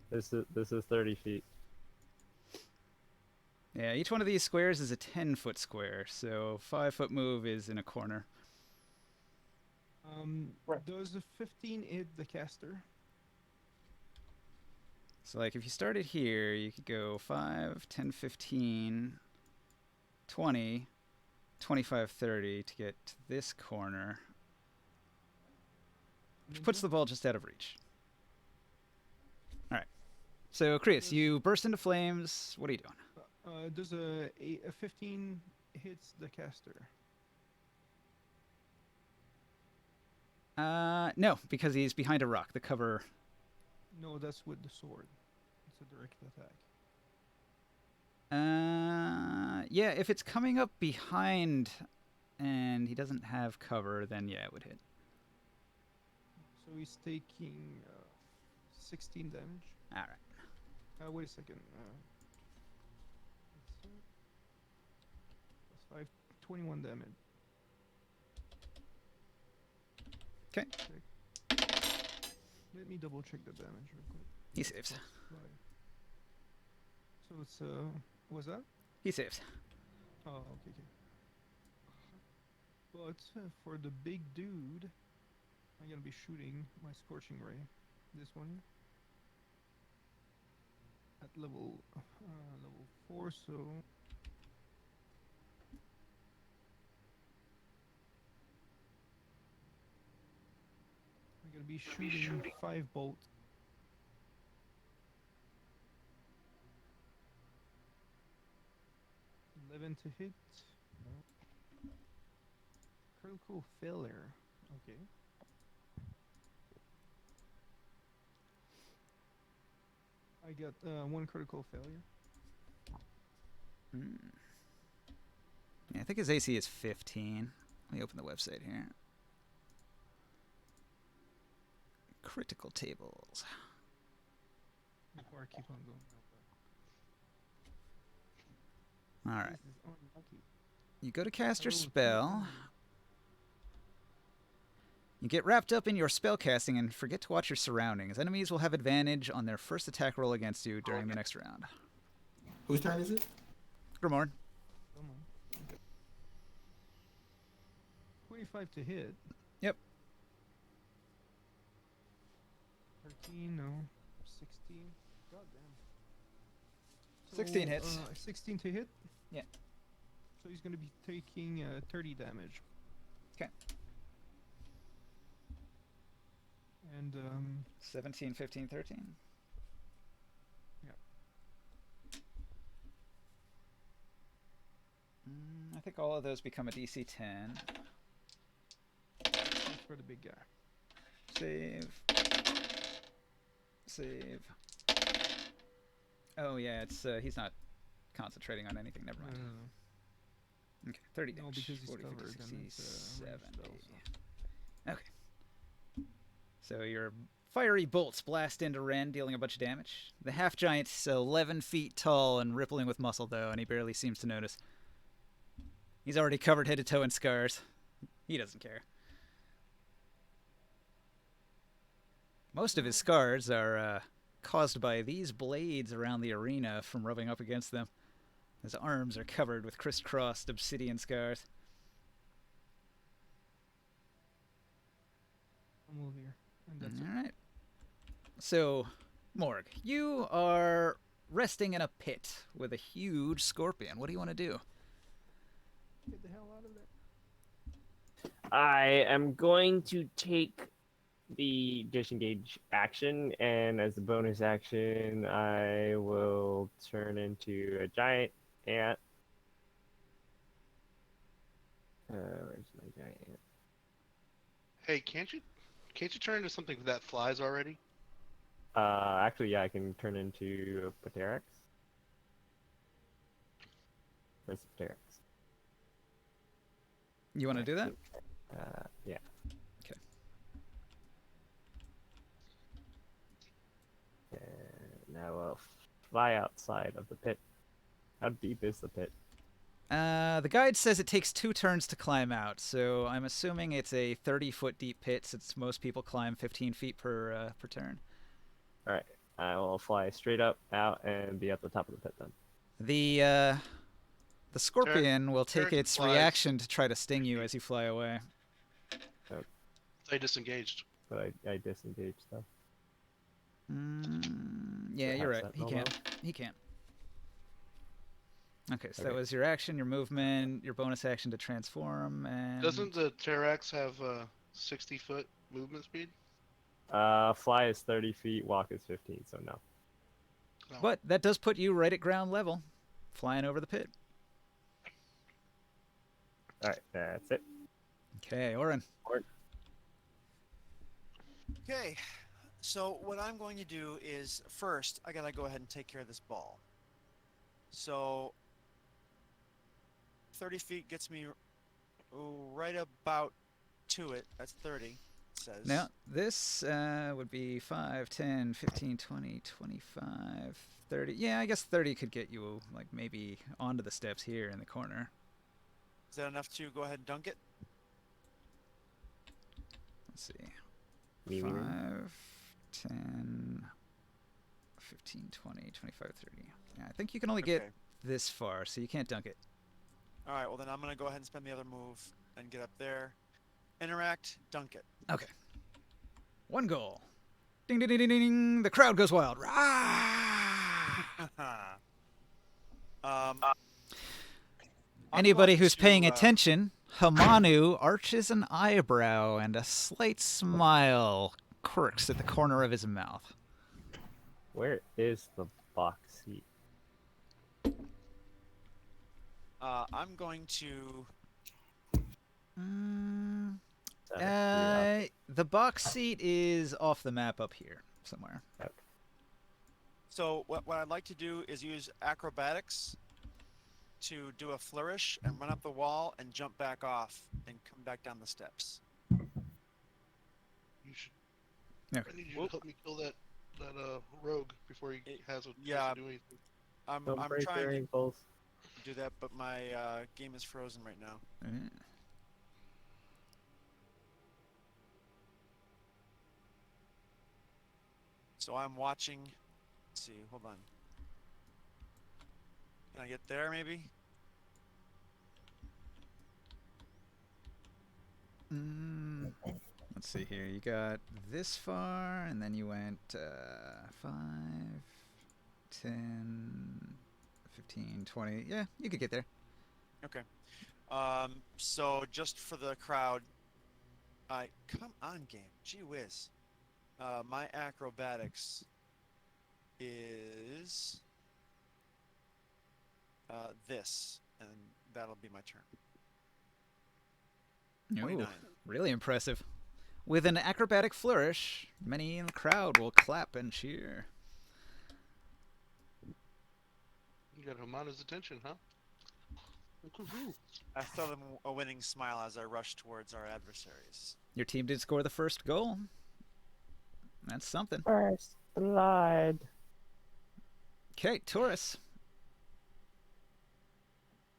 S3: This is 30 feet.
S1: Yeah, each one of these squares is a 10-foot square, so 5-foot move is in a corner.
S4: Right.
S6: Does a 15 hit the caster?
S1: So, like, if you started here, you could go 5, 10, 15, 20, 25, 30 to get to this corner, which puts the ball just out of reach. All right. So, Krios, you burst into flames. What are you doing?
S6: Does a 15 hits the caster?
S1: No, because he's behind a rock. The cover.
S6: No, that's with the sword. It's a direct attack.
S1: Yeah, if it's coming up behind and he doesn't have cover, then yeah, it would hit.
S6: So he's taking 16 damage.
S1: All right.
S6: Wait a second. Let's see. Plus 5, 21 damage.
S1: 'Kay.
S6: Let me double check the damage real quick.
S1: He saves.
S6: Right. So it's what's that?
S1: He saves.
S6: Oh, okay. But for the big dude, I'm gonna be shooting my scorching ray. This one at level 4, so I'm gonna be shooting 5 bolts. 11 to hit. No. Critical failure. Okay. I got 1 critical failure.
S1: Yeah, I think his AC is 15. Let me open the website here. Critical tables.
S6: Before I keep on going.
S1: All right.
S6: This is unlucky.
S1: You go to cast your
S6: Hello,
S1: spell. You get wrapped up in your spell casting and forget to watch your surroundings. Enemies will have advantage on their first attack roll against you during the next round.
S7: Whose turn is it?
S1: Grimorn.
S6: Come on. 25 to hit.
S1: Yep.
S6: 13, no. 16. God damn.
S1: 16 hits.
S6: 16 to hit?
S1: Yeah.
S6: So he's going to be taking 30 damage.
S1: 'Kay.
S6: And
S1: 17, 15, 13.
S6: Yeah.
S1: I think all of those become a DC 10.
S6: That's for the big guy.
S1: Save. Save. Oh yeah, it's he's not concentrating on anything. Never mind. Okay, 30
S6: No,
S1: damage.
S6: because he's
S1: 40, 50,
S6: covered,
S1: 60,
S6: and it's a ranged
S1: 70.
S6: spell, so.
S1: Okay. So your fiery bolts blast into Ren, dealing a bunch of damage. The half-giant's 11 feet tall and rippling with muscle, though, and he barely seems to notice. He's already covered head to toe in scars. He doesn't care. Most of his scars are caused by these blades around the arena from rubbing up against them. His arms are covered with crisscrossed obsidian scars.
S6: I'll move here. And that's
S1: All right. So, Morg, you are resting in a pit with a huge scorpion. What do you want to do?
S6: Get the hell out of there.
S3: I am going to take the disengage action, and as a bonus action, I will turn into a giant ant. Where's my giant ant?
S5: Hey, can't you turn into something that flies already?
S3: Actually, yeah, I can turn into a Pteryx. Where's the Pteryx?
S1: You want to do that?
S3: Yeah.
S1: Okay.
S3: And now I'll fly outside of the pit. How deep is the pit?
S1: The guide says it takes 2 turns to climb out, so I'm assuming it's a 30-foot deep pit since most people climb 15 feet per turn.
S3: All right, I will fly straight up, out, and be at the top of the pit then.
S1: The scorpion will take
S5: Turn
S1: its
S5: flies.
S1: reaction to try to sting you as you fly away.
S5: They disengaged.
S3: But I disengage though.
S1: Yeah, you're right.
S3: Perhaps
S1: He
S3: that
S1: can't.
S3: will
S1: He can't. Okay, so that
S3: Okay.
S1: was your action, your movement, your bonus action to transform, and...
S5: Doesn't the Pteryx have 60-foot movement speed?
S3: Fly is 30 feet, walk is 15, so no.
S5: No.
S1: But that does put you right at ground level, flying over the pit.
S3: All right, that's it.
S1: Okay, Oren.
S2: Okay, so what I'm going to do is first I gotta go ahead and take care of this ball. So 30 feet gets me right about to it. That's 30, it
S1: Now,
S2: says.
S1: this would be 5, 10, 15, 20, 25, 30. Yeah, I guess 30 could get you, like, maybe onto the steps here in the corner.
S2: Is that enough to go ahead and dunk it?
S1: Let's see.
S3: Me, me, me.
S1: 5, 10, 15, 20, 25, 30. Yeah, I think you can only get
S2: Okay.
S1: this far, so you can't dunk it.
S2: All right, well then I'm gonna go ahead and spend the other move and get up there. Interact, dunk it.
S1: Okay. One goal. Ding, ding, ding, ding, ding. The crowd goes wild. Rah!
S2: I'm
S1: Anybody
S2: going
S1: who's paying
S2: to,
S1: attention, Hamanu arches an eyebrow and a slight smile quirks at the corner of his mouth.
S3: Where is the box seat?
S2: I'm going to.
S1: Mm,
S3: Out of curiosity.
S1: the box seat is off the map up here somewhere.
S3: Okay.
S2: So what I'd like to do is use acrobatics to do a flourish and run up the wall and jump back off and come back down the steps.
S5: You should.
S1: Okay.
S5: I need you to help me kill that rogue before he has a chance
S2: yeah.
S5: to do anything.
S2: I'm
S3: Don't break
S2: trying
S3: your
S2: to
S3: ankles.
S2: do that, but my game is frozen right now.
S1: Mm.
S2: So I'm watching. Let's see, hold on. Can I get there maybe?
S1: Mm, let's see here. You got this far, and then you went 5, 10, 15, 20. Yeah, you could get there.
S2: Okay. So just for the crowd, come on, game. Gee whiz. My acrobatics is this, and that'll be my turn.
S1: Ooh,
S2: 29.
S1: really impressive. With an acrobatic flourish, many in the crowd will clap and cheer.
S5: You got Hamana's attention, huh? Woohoo.
S2: I throw them a winning smile as I rush towards our adversaries.
S1: Your team did score the first goal. That's something.
S3: First blood.
S1: Okay, Taurus.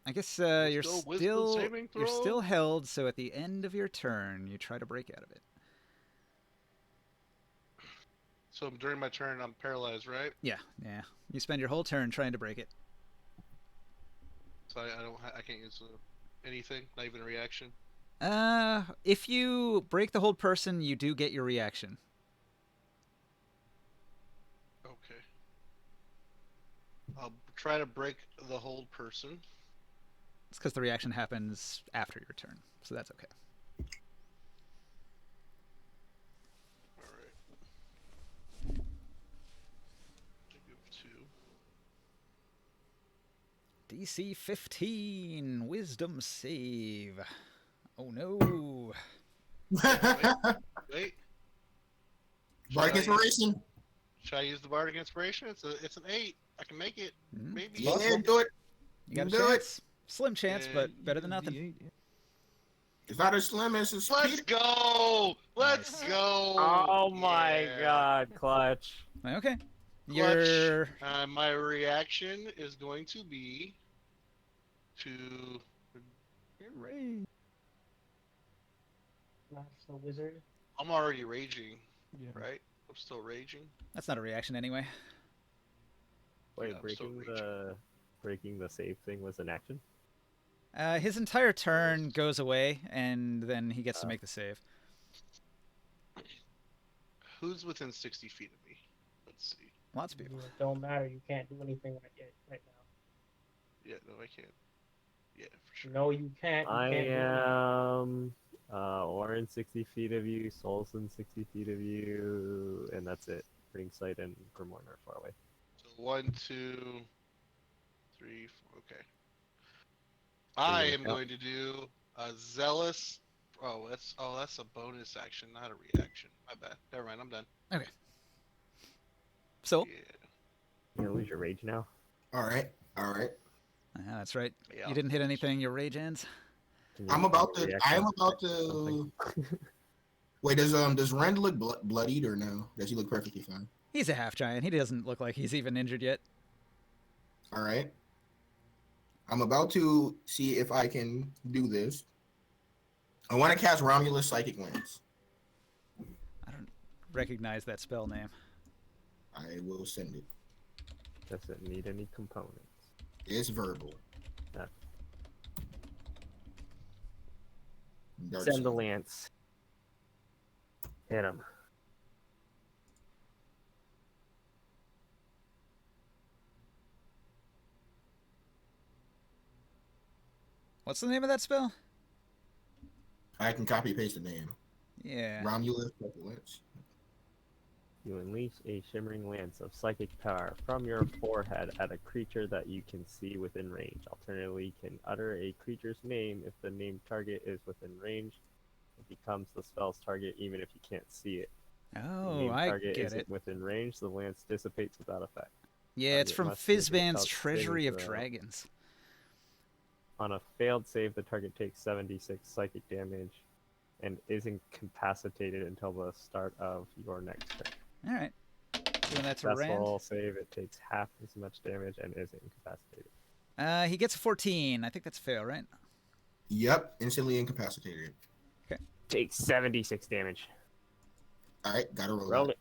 S1: I guess
S5: Let's
S1: you're
S5: go, wisdom
S1: still
S5: saving
S1: you're still
S5: throw.
S1: held. So at the end of your turn, you try to break out of it.
S5: So during my turn, I'm paralyzed, right?
S1: Yeah. You spend your whole turn trying to break it.
S5: So I can't use anything, not even a reaction.
S1: If you break the hold person, you do get your reaction.
S5: Okay. I'll try to break the hold person.
S1: It's because the reaction happens after your turn, so that's okay.
S5: All right. Take of 2.
S1: DC 15, Wisdom save. Oh no.
S5: Wait.
S7: Bardic Inspiration.
S5: Should I use the Bardic Inspiration? It's an 8. I can make it.
S1: Mm,
S5: Maybe.
S7: Yeah, do it.
S1: You got a
S7: Do it.
S1: chance. Slim chance,
S5: Yeah,
S1: but better than nothing.
S6: D8, yeah.
S7: It's not as slim as a
S5: Let's
S7: speed.
S5: go! Let's
S1: Nice.
S5: go!
S3: Oh my
S5: Yeah.
S3: god, clutch.
S1: Okay.
S5: Clutch.
S1: You're
S5: My reaction is going to be to.
S6: Get ready.
S4: That's the wizard.
S5: I'm already raging,
S6: Yeah.
S5: right? I'm still raging.
S1: that's not a reaction anyway.
S3: Wait,
S5: Yeah, I'm still
S3: breaking the save thing was an action?
S1: His entire turn goes away, and then he gets to make the save.
S5: Who's within 60 feet of me? Let's see.
S1: Lots of people.
S4: It don't matter. You can't do anything right now.
S5: Yeah, no, I can't. Yeah, for sure.
S4: No, you can't. You
S3: I
S4: can't do anything.
S3: am Orin 60 feet of you, Solson 60 feet of you, and that's it. Ringside and Grimorn are far away.
S5: So 1, 2, 3, 4. Okay. I am
S3: Yeah.
S5: going to do a zealous that's a bonus action, not a reaction. My bad. Never mind. I'm done.
S1: So,
S5: Yeah.
S3: You gonna lose your rage now?
S7: All right. All right.
S1: that's right.
S5: Yeah.
S1: You didn't hit anything. Your rage ends.
S3: Can you-
S7: I'm about
S3: can you
S7: to.
S3: react
S7: I am
S3: on
S7: about
S3: something?
S7: to. Wait, does Rand look bloodied or no? Does he look perfectly fine?
S1: He's a half giant. He doesn't look like he's even injured yet.
S7: All right. I'm about to see if I can do this. I want to cast Romulus Psychic Lance.
S1: I don't recognize that spell name.
S7: I will send it.
S3: Does it need any components?
S7: It's verbal.
S3: Yeah.
S7: Dark
S3: Send the
S7: side.
S3: lance. Hit him.
S1: What's the name of that spell?
S7: I can copy paste the name.
S1: Yeah.
S7: Romulus Psychic Lance.
S3: You unleash a shimmering lance of psychic power from your forehead at a creature that you can see within range. Alternatively, you can utter a creature's name if the named target is within range. It becomes the spell's target even if you can't see it. If the
S1: Oh,
S3: named
S1: I
S3: target
S1: get
S3: isn't
S1: it.
S3: within range, the lance dissipates without effect.
S1: Yeah, it's
S3: Target
S1: from
S3: must make a
S1: Fizban's
S3: stealth
S1: Treasury
S3: saving
S1: of
S3: throw.
S1: Dragons.
S3: On a failed save, the target takes 76 psychic damage and is incapacitated until the start of your next turn.
S1: All right. Doing that to Rand.
S3: Successful save, it takes half as much damage and is incapacitated.
S1: He gets a 14. I think that's fail, right?
S7: Yep, instantly incapacitated.
S3: Takes 76 damage.
S7: All right, gotta roll.
S3: Roll
S7: that.
S3: it.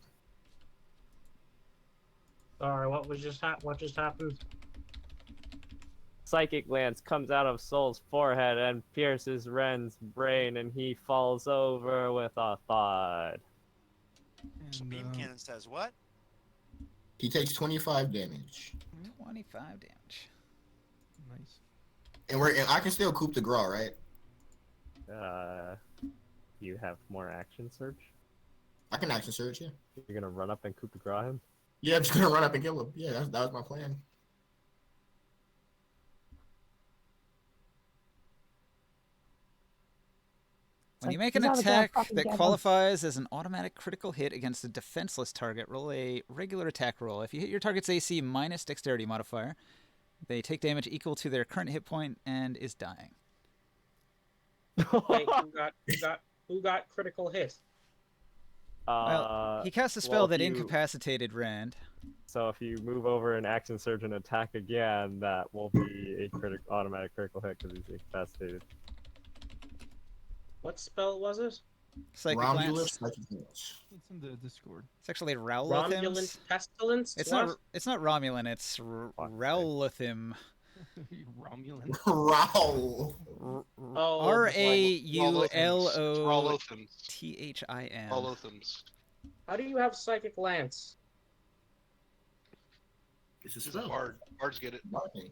S4: Sorry, what just happened?
S3: Psychic lance comes out of Soul's forehead and pierces Ren's brain, and he falls over with a thud.
S2: So
S6: And,
S2: beam cannon says what?
S7: He takes 25 damage,
S1: 25 damage.
S6: nice.
S7: and I can still coup de grace, right?
S3: You have more action surge.
S7: I can action search. Yeah.
S3: You're gonna run up and coup de grace him.
S7: Yeah, I'm just gonna run up and kill him. Yeah, that was my plan.
S1: When you make an attack that qualifies as an automatic critical hit against a defenseless target, roll a regular attack roll. If you hit your target's AC minus dexterity modifier, they take damage equal to their current hit point and is dying.
S4: Wait, who got critical hit?
S1: Well, he cast a spell
S3: well,
S1: that
S3: if you-
S1: incapacitated Rand.
S3: So if you move over and action surge and attack again, that will be a automatic critical hit because he's incapacitated.
S4: What spell was it?
S1: Psychic
S7: Romulus
S1: Lance.
S7: Psychic Lance.
S6: It's in the Discord.
S1: It's actually
S4: Romulan
S1: Rowlothim's.
S4: pestilence.
S1: It's
S4: What?
S1: not Romulan. It's Rowlothim.
S6: Romulan.
S7: Row.
S4: Oh,
S1: R A U L O
S5: Rolothams.
S1: T H I M.
S5: Rolothams.
S4: How do you have psychic lance?
S7: It's a
S5: He's a
S7: spell.
S5: bard. Bards get it.
S7: Barking.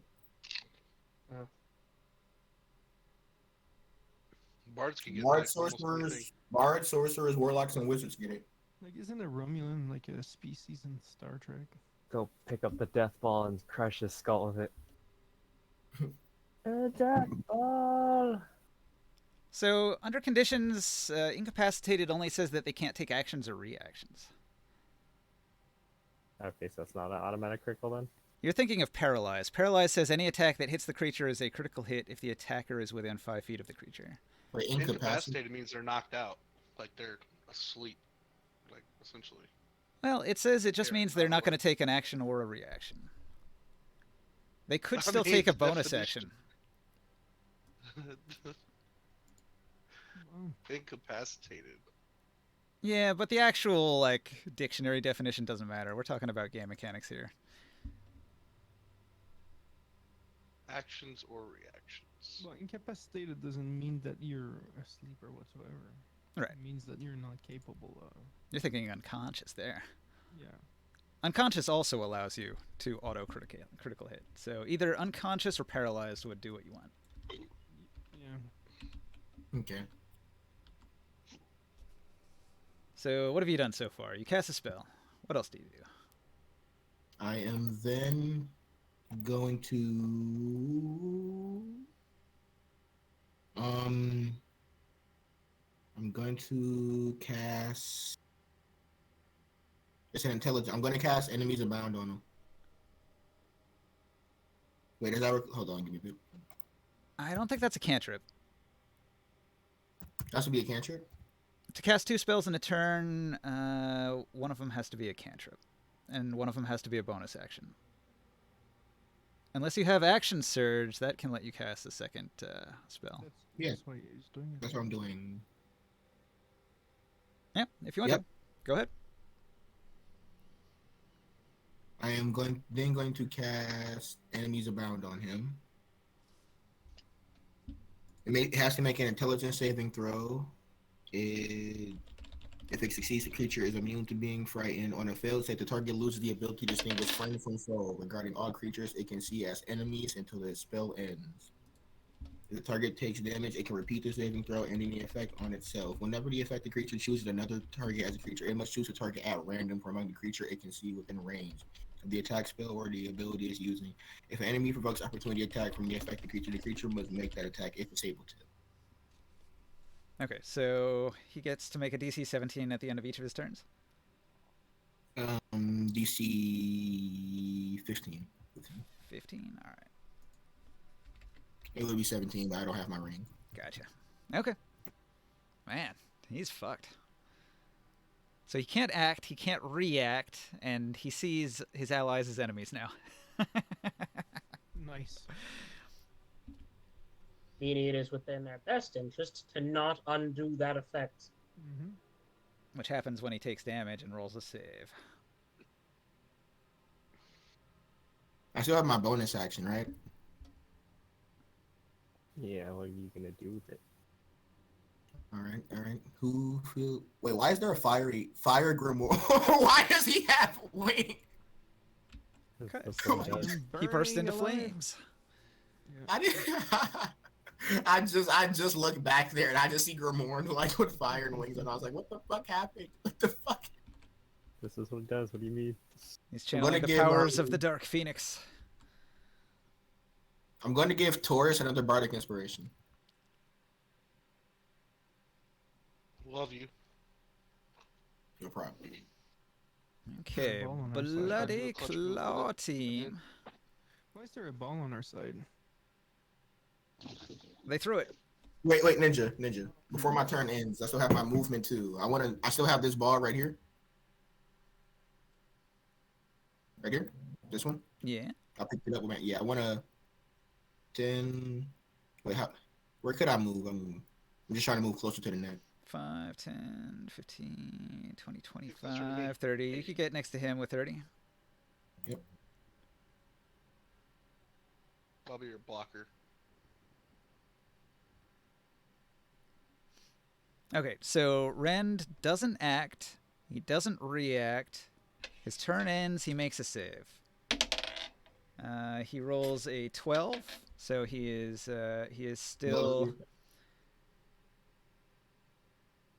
S5: Bards can get
S7: Bard
S5: like almost anything.
S7: sorcerers, bard sorcerers, warlocks, and wizards get it.
S6: Like, isn't a Romulan like a species in Star Trek?
S3: Go pick up the death ball and crush his skull with it. A death ball.
S1: So, under conditions, incapacitated only says that they can't take actions or reactions.
S3: Okay, so it's not an automatic critical then?
S1: You're thinking of paralyzed. Paralyzed says any attack that hits the creature is a critical hit if the attacker is within 5 feet of the creature.
S7: Wait, incapacitated.
S5: Incapacitated means they're knocked out. Like they're asleep. Like, essentially.
S1: Well, it says it just
S5: Yeah,
S1: means they're not
S5: probably.
S1: going to take an action or a reaction. They could
S5: I
S1: still
S5: mean,
S1: take a
S5: the
S1: bonus
S5: definition-
S1: action.
S6: Oh,
S5: Incapacitated.
S1: Yeah, but the actual, like, dictionary definition doesn't matter. We're talking about game mechanics here.
S5: Actions or reactions.
S6: well, incapacitated doesn't mean that you're asleep or whatsoever.
S1: Right.
S6: It means that you're not capable of.
S1: You're thinking unconscious there.
S6: Yeah.
S1: Unconscious also allows you to critical hit. So either unconscious or paralyzed would do what you want.
S6: Yeah.
S7: Okay.
S1: So what have you done so far? You cast a spell. What else do you do?
S7: I am then going to I'm going to cast. It's an intelligence. I'm going to cast enemies abound on him. Wait, is that? Hold on, give me a bit.
S1: I don't think that's a cantrip.
S7: That should be a cantrip.
S1: To cast 2 spells in a turn, one of them has to be a cantrip, and one of them has to be a bonus action. Unless you have Action Surge, that can let you cast a second spell.
S7: Yeah.
S6: That's why he's doing it.
S7: That's what I'm doing.
S1: Yeah, if you want
S7: Yep.
S1: to. Go ahead.
S7: I am going to cast enemies abound on him. It has to make an intelligence saving throw. If it succeeds, the creature is immune to being frightened. On a failed save, the target loses the ability to distinguish friend from foe. Regarding all creatures it can see as enemies until the spell ends. If the target takes damage, it can repeat the saving throw, ending the effect on itself. Whenever the affected creature chooses another target as a creature, it must choose a target at random from among the creature it can see within range of the attack spell or the ability it's using. If an enemy provokes opportunity attack from the affected creature, the creature must make that attack if it's able to.
S1: Okay, so he gets to make a DC 17 at the end of each of his turns.
S7: DC 15.
S1: 15. All right.
S7: It would be 17, but I don't have my ring.
S1: Gotcha. Okay. Man, he's fucked. So he can't act, he can't react, and he sees his allies as enemies now.
S6: Nice.
S4: Meaning it is within their best interest to not undo that effect.
S6: Mm-hmm.
S1: Which happens when he takes damage and rolls a save.
S7: I still have my bonus action, right?
S3: Yeah, what are you gonna do with it?
S7: All right. Who feel? Wait, why is there a fire grimoire? Why does he have wings?
S3: That's
S7: Come
S3: what
S7: on.
S3: it does.
S1: He burst
S6: Burning
S1: into
S6: alive.
S1: flames.
S7: I didn't. I just looked back there and I just see Grimoire like with fire and wings, and I was like, "What the fuck happened? What the fuck?"
S3: This is what it does. What do you mean?
S1: He's
S7: I'm gonna
S1: channeling the
S7: give,
S1: powers of the Dark Phoenix.
S7: I'm going to give Taurus another bardic inspiration.
S5: Love you.
S7: No problem.
S1: Okay,
S6: ball on our side.
S1: Bloody
S5: Clutch move with
S1: Claw
S5: it.
S1: team.
S6: Why is there a ball on our side?
S1: They threw it.
S7: Wait, Ninja. Before my turn ends, I still have my movement too. I still have this ball right here. Right here? This one?
S1: Yeah.
S7: I picked it up with my, yeah, I want to 10, wait, where could I move? I'm just trying to move closer to the net.
S1: 5, 10, 15, 20,
S5: closer to me.
S1: 25, 30. You could get next to him with 30.
S7: Yep.
S5: I'll be your blocker.
S1: Okay, so Rend doesn't act. He doesn't react. His turn ends. He makes a save. He rolls a 12, so he is still.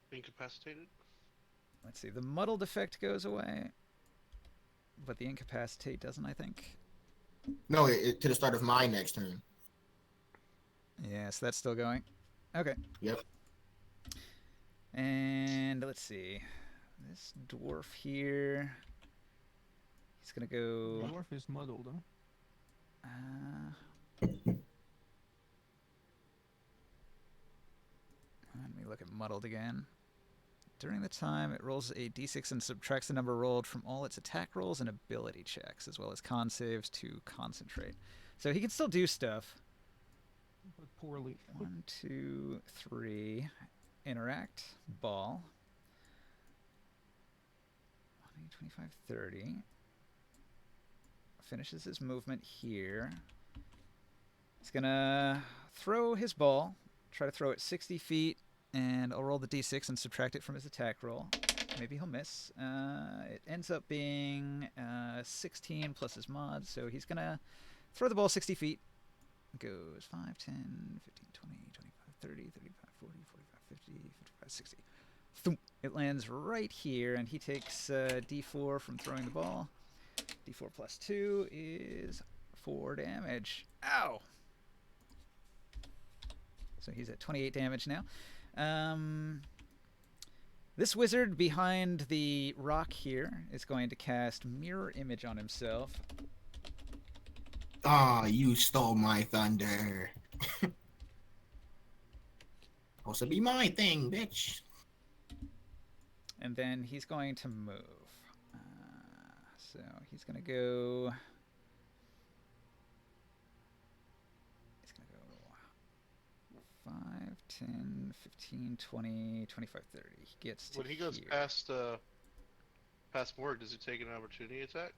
S5: Incapacitated?
S1: Let's see. The muddled effect goes away, but the incapacitate doesn't, I think.
S7: No, to the start of my next turn.
S1: Yes, that's still going. Okay.
S7: Yep.
S1: And let's see. This dwarf here. He's gonna go.
S6: The dwarf is muddled, huh?
S1: Let me look at muddled again. During the time, it rolls a d6 and subtracts the number rolled from all its attack rolls and ability checks, as well as con saves to concentrate. So he can still do stuff.
S6: But poorly.
S1: 1, 2, 3. Interact. Ball. 20, 25, 30. Finishes his movement here. He's gonna throw his ball. Try to throw it 60 feet. And I'll roll the d6 and subtract it from his attack roll. Maybe he'll miss. It ends up being 16 plus his mod. So he's going to throw the ball 60 feet. Goes 5, 10, 15, 20, 25, 30, 35, 40, 45, 50, 55, 60. Thump. It lands right here, and he takes d4 from throwing the ball. d4 plus 2 is 4 damage. Ow! So he's at 28 damage now. This wizard behind the rock here is going to cast Mirror Image on himself.
S7: Oh, you stole my thunder. Supposed to be my thing, bitch.
S1: And then he's going to move. So he's going to go... He's going to go 5, 10, 15, 20, 25, 30. He gets to
S5: When he goes
S1: here.
S5: past Morg, does he take an opportunity attack?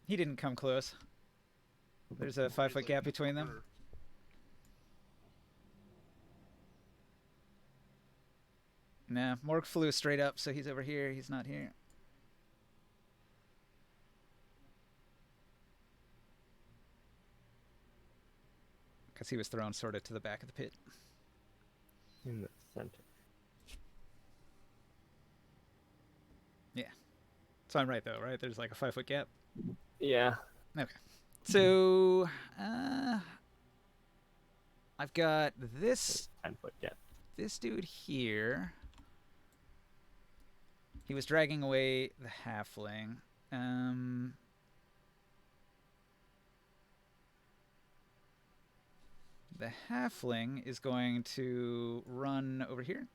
S1: He didn't come close. There's a 5-foot gap between them.
S5: Corner.
S1: Nah, Morg flew straight up, so he's over here. He's not here. Because he was thrown sort of to the back of the pit.
S3: In the center.
S1: So I'm right, though, right? There's like a 5-foot gap.
S3: Yeah.
S1: So, I've got this
S3: 10-foot gap.
S1: this dude here. He was dragging away the halfling. The halfling is going to run over here.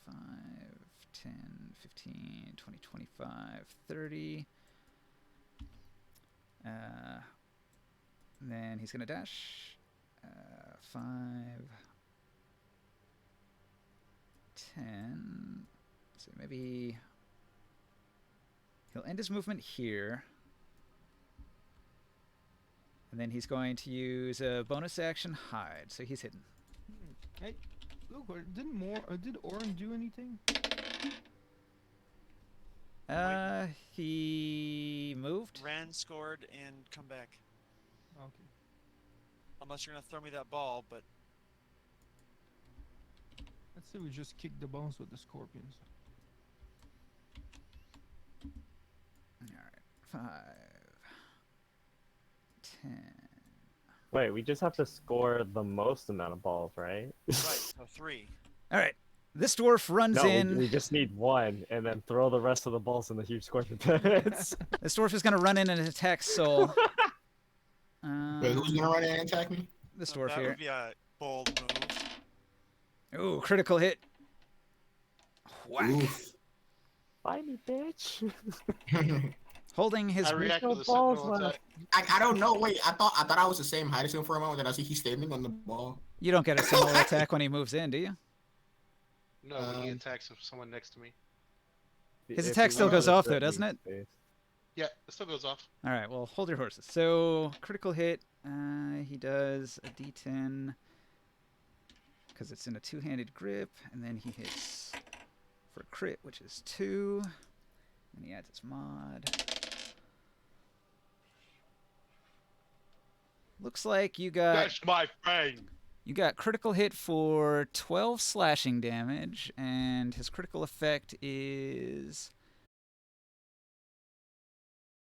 S1: 5, 10, 15, 20, 25, 30. And then he's going to dash. 5, 10. So maybe he'll end his movement here. And then he's going to use a bonus action hide, so he's hidden.
S6: Hey, look, did Orin do anything?
S1: He moved.
S2: Ran, scored, and come back.
S6: Okay.
S2: Unless you're gonna throw me that ball, but
S6: Let's say we just kick the bones with the scorpions.
S1: All right, 5, 10.
S3: Wait, we just have to score the most amount of balls, right?
S2: right, so 3.
S1: All right, this dwarf runs
S3: No,
S1: in.
S3: we just need one, and then throw the rest of the balls in the huge scorpion pits.
S1: This dwarf is going to run in and attack Soul.
S7: Wait, who's gonna run in and attack me?
S1: This
S2: So
S1: dwarf
S2: that
S1: here.
S2: would be a bold move.
S1: Ooh, critical hit. Whack.
S7: Oof.
S3: Find me, bitch.
S1: Holding his.
S5: I react
S3: no
S5: with a
S3: balls
S5: sentinel
S3: left.
S5: attack.
S7: I don't know. Wait, I thought I was the same height as him for a moment. Then I see he's standing on the ball.
S1: You don't get a similar attack when he moves in, do you?
S5: No, when he attacks someone next to me.
S1: His
S3: If
S1: attack
S3: we
S1: still
S3: wanted
S1: goes
S3: to
S1: off, though,
S3: threaten
S1: doesn't it?
S3: space.
S5: Yeah, it still goes off.
S1: All right, well, hold your horses. So, critical hit. He does a d10 because it's in a two-handed grip, and then he hits for a crit, which is 2. And he adds his mod. Looks like you got
S5: That's my friend.
S1: critical hit for 12 slashing damage, and his critical effect is